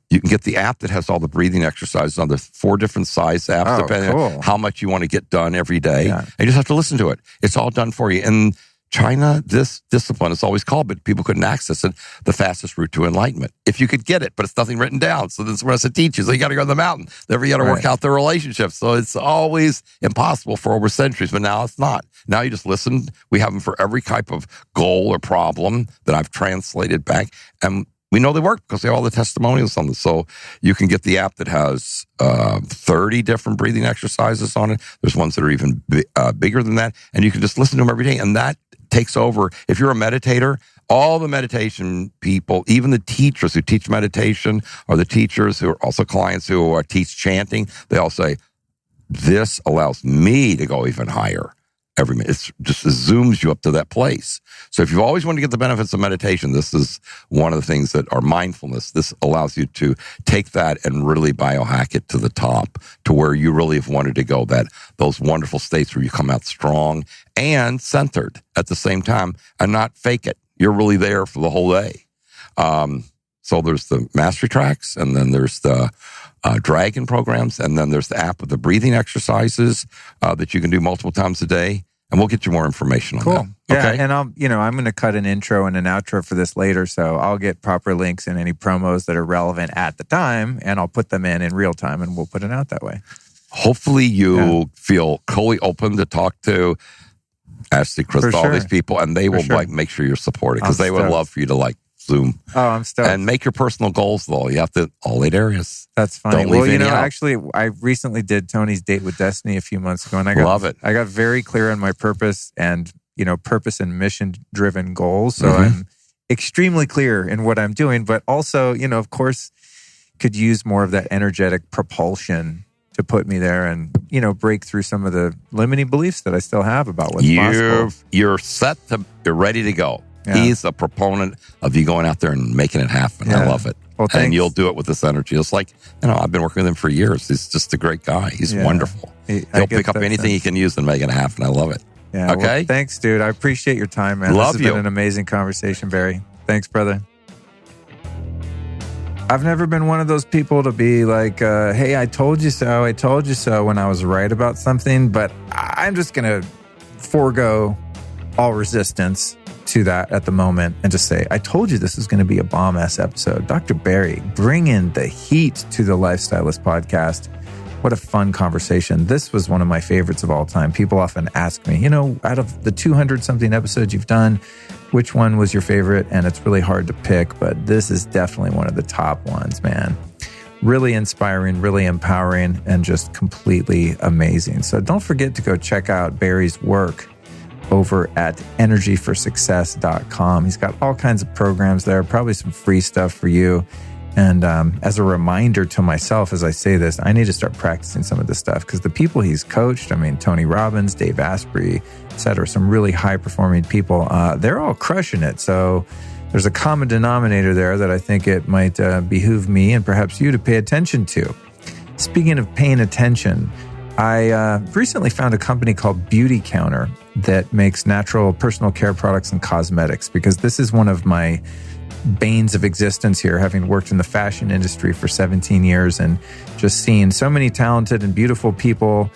you can get the app that has all the breathing exercises on the 4 different size apps, depending on how much you want to get done every day. Yeah. And you just have to listen to it. It's all done for you. In China, this discipline is always called, but people couldn't access it, the fastest route to enlightenment. If you could get it, but it's nothing written down. So this is what it teaches. So you got to go to the mountain. Then you got to work out the relationships. So it's always impossible for over centuries, but now it's not. Now you just listen. We have them for every type of goal or problem that I've translated back. And we know they work because they have all the testimonials on them. So you can get the app that has 30 different breathing exercises on it. There's ones that are even bigger than that. And you can just listen to them every day. And that takes over. If you're a meditator, all the meditation people, even the teachers who teach meditation or the teachers who are also clients who teach chanting, they all say, this allows me to go even higher. Every minute. It just zooms you up to that place. So if you've always wanted to get the benefits of meditation, this is one of the things that are mindfulness. This allows you to take that and really biohack it to the top, to where you really have wanted to go, those wonderful states where you come out strong and centered at the same time and not fake it. You're really there for the whole day. So there's the mastery tracks, and then there's the dragon programs, and then there's the app with the breathing exercises that you can do multiple times a day. and we'll get you more information on Cool. that. Yeah, Okay. and I'm going to cut an intro and an outro for this later, so I'll get proper links and any promos that are relevant at the time, and I'll put them in real time, and we'll put it out that way. Hopefully you feel fully open to talk to Ashley, Crystal, all these people, and they will make sure you're supported, because they would love for you to Zoom. Oh, I'm stoked. And make your personal goals, though. You have to, all 8 areas. That's funny. Don't leave any out. Actually, I recently did Tony's Date with Destiny a few months ago, and I love it. I got very clear on my purpose and, purpose and mission-driven goals. So I'm extremely clear in what I'm doing, but also, of course, could use more of that energetic propulsion to put me there and, break through some of the limiting beliefs that I still have about what's possible. You're you're ready to go. Yeah. He's a proponent of you going out there and making it happen. I love it. Well, and you'll do it with this energy. It's like, I've been working with him for years. He's just a great guy. He's wonderful. He'll pick up anything he can use and make it happen. I love it. Yeah. Okay. Well, thanks, dude. I appreciate your time, man. Love this has been an amazing conversation, Barry. Thanks, brother. I've never been one of those people to be like, hey, I told you so when I was right about something, but I'm just going to forego all resistance to that at the moment and just say, I told you this is going to be a bomb-ass episode. Dr. Barry, bring in the heat to the Lifestylist podcast. What a fun conversation. This was one of my favorites of all time. People often ask me, out of the 200-something episodes you've done, which one was your favorite? And it's really hard to pick, but this is definitely one of the top ones, man. Really inspiring, really empowering, and just completely amazing. So don't forget to go check out Barry's work over at energyforsuccess.com. He's got all kinds of programs there, probably some free stuff for you. And as a reminder to myself, as I say this, I need to start practicing some of this stuff, because the people he's coached, Tony Robbins, Dave Asprey, et cetera, some really high-performing people, they're all crushing it. So there's a common denominator there that I think it might behoove me and perhaps you to pay attention to. Speaking of paying attention, I recently found a company called Beauty Counter that makes natural personal care products and cosmetics, because this is one of my banes of existence here, having worked in the fashion industry for 17 years and just seeing so many talented and beautiful people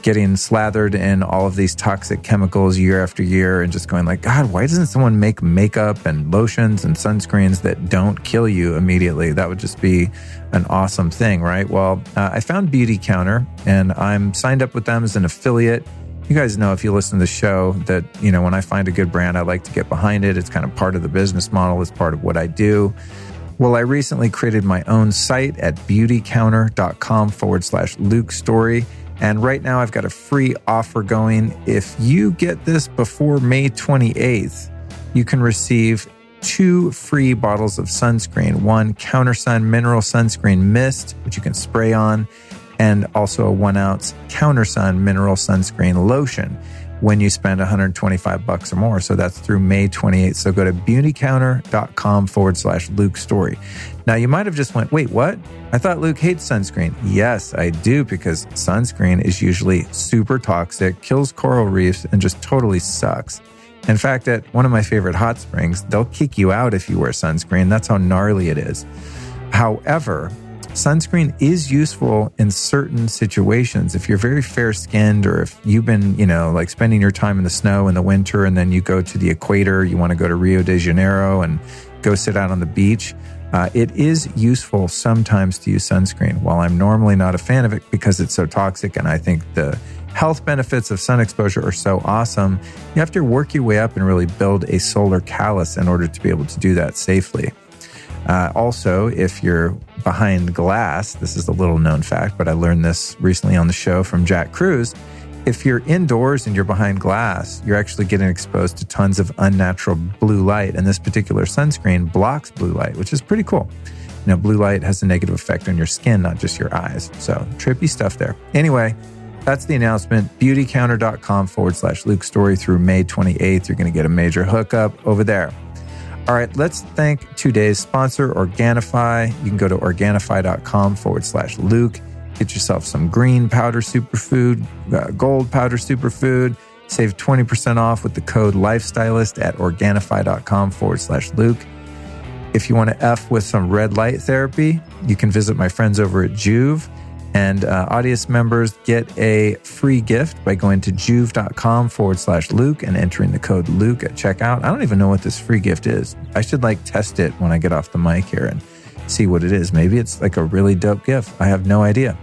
getting slathered in all of these toxic chemicals year after year, and just going like, God, why doesn't someone make makeup and lotions and sunscreens that don't kill you immediately? That would just be an awesome thing, right? Well, I found Beauty Counter, and I'm signed up with them as an affiliate. You guys know, if you listen to the show, that, when I find a good brand, I like to get behind it. It's kind of part of the business model. It's part of what I do. Well, I recently created my own site at beautycounter.com/Luke Story. And right now I've got a free offer going. If you get this before May 28th, you can receive 2 free bottles of sunscreen, one Countersun Mineral Sunscreen Mist, which you can spray on, and also a 1-ounce Countersun Mineral Sunscreen Lotion when you spend $125 or more. So that's through May 28th. So go to beautycounter.com/Luke Story. Now, you might have just went, wait, what? I thought Luke hates sunscreen. Yes, I do, because sunscreen is usually super toxic, kills coral reefs, and just totally sucks. In fact, at one of my favorite hot springs, they'll kick you out if you wear sunscreen. That's how gnarly it is. However, sunscreen is useful in certain situations. If you're very fair-skinned, or if you've been, like spending your time in the snow in the winter, and then you go to the equator, you want to go to Rio de Janeiro and go sit out on the beach, it is useful sometimes to use sunscreen. While I'm normally not a fan of it because it's so toxic, and I think the health benefits of sun exposure are so awesome, you have to work your way up and really build a solar callus in order to be able to do that safely. Also, if you're behind glass, this is a little known fact, but I learned this recently on the show from Jack Cruz. If you're indoors and you're behind glass, you're actually getting exposed to tons of unnatural blue light. And this particular sunscreen blocks blue light, which is pretty cool. Blue light has a negative effect on your skin, not just your eyes. So trippy stuff there. Anyway, that's the announcement. Beautycounter.com/Luke Story through May 28th. You're going to get a major hookup over there. All right, let's thank today's sponsor, Organifi. You can go to Organifi.com/Luke. Get yourself some green powder superfood, gold powder superfood. Save 20% off with the code Lifestylist at Organifi.com/Luke. If you want to F with some red light therapy, you can visit my friends over at Juve. And audience members get a free gift by going to juve.com/Luke and entering the code Luke at checkout. I don't even know what this free gift is. I should test it when I get off the mic here and see what it is. Maybe it's like a really dope gift. I have no idea.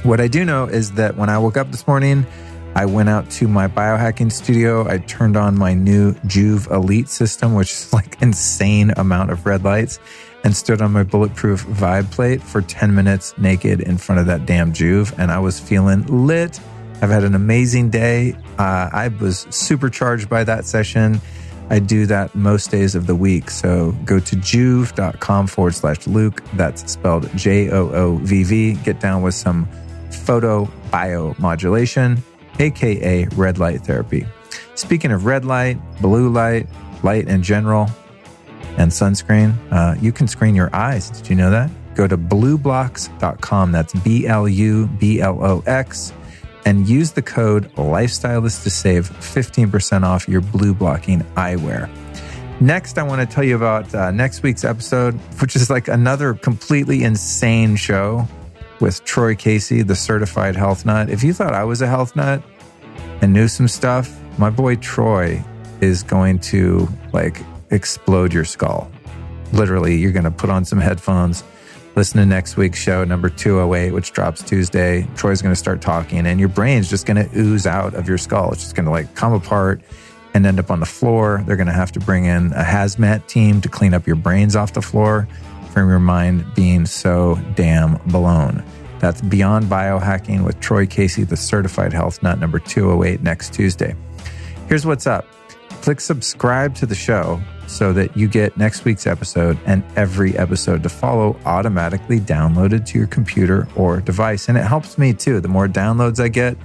What I do know is that when I woke up this morning, I went out to my biohacking studio. I turned on my new Juve Elite system, which is insane amount of red lights, and stood on my bulletproof vibe plate for 10 minutes naked in front of that damn Juve. And I was feeling lit. I've had an amazing day. I was supercharged by that session. I do that most days of the week. So go to juve.com/Luke. That's spelled JOOVV. Get down with some photo biomodulation, aka red light therapy. Speaking of red light, blue light, light in general, and sunscreen, you can screen your eyes. Did you know that? Go to blueblocks.com. That's BLUBLOX. And use the code Lifestylist to save 15% off your blue blocking eyewear. Next, I want to tell you about next week's episode, which is another completely insane show with Troy Casey, the certified health nut. If you thought I was a health nut and knew some stuff, my boy Troy is going to explode your skull. Literally, you're going to put on some headphones, listen to next week's show, number 208, which drops Tuesday. Troy's going to start talking and your brain's just going to ooze out of your skull. It's just going to come apart and end up on the floor. They're going to have to bring in a hazmat team to clean up your brains off the floor from your mind being so damn blown. That's Beyond Biohacking with Troy Casey, the certified health nut, number 208, next Tuesday. Here's what's up. Click subscribe to the show so that you get next week's episode and every episode to follow automatically downloaded to your computer or device. And it helps me too. The more downloads I get,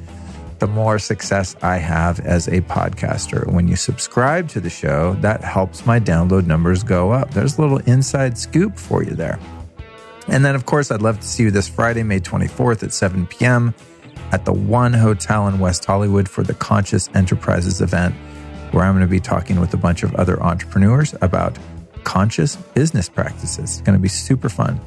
the more success I have as a podcaster. When you subscribe to the show, that helps my download numbers go up. There's a little inside scoop for you there. And then, of course, I'd love to see you this Friday, May 24th at 7 p.m. at the One Hotel in West Hollywood for the Conscious Enterprises event, where I'm going to be talking with a bunch of other entrepreneurs about conscious business practices. It's going to be super fun.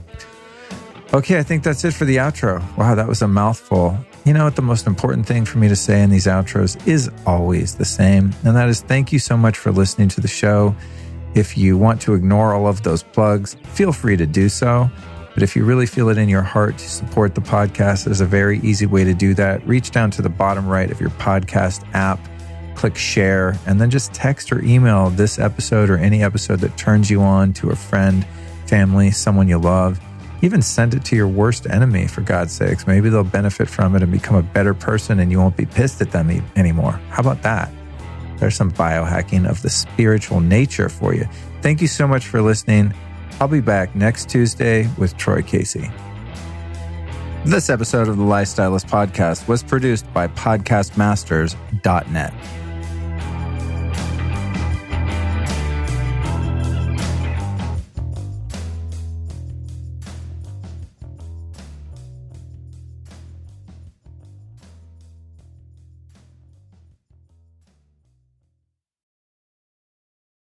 Okay, I think that's it for the outro. Wow, that was a mouthful. You know what? The most important thing for me to say in these outros is always the same, and that is thank you so much for listening to the show. If you want to ignore all of those plugs, feel free to do so. But if you really feel it in your heart to support the podcast, there's a very easy way to do that. Reach down to the bottom right of your podcast app, click share, and then just text or email this episode or any episode that turns you on to a friend, family, someone you love. Even send it to your worst enemy, for God's sakes. Maybe they'll benefit from it and become a better person and you won't be pissed at them anymore. How about that? There's some biohacking of the spiritual nature for you. Thank you so much for listening. I'll be back next Tuesday with Troy Casey. This episode of the Lifestylist Podcast was produced by podcastmasters.net.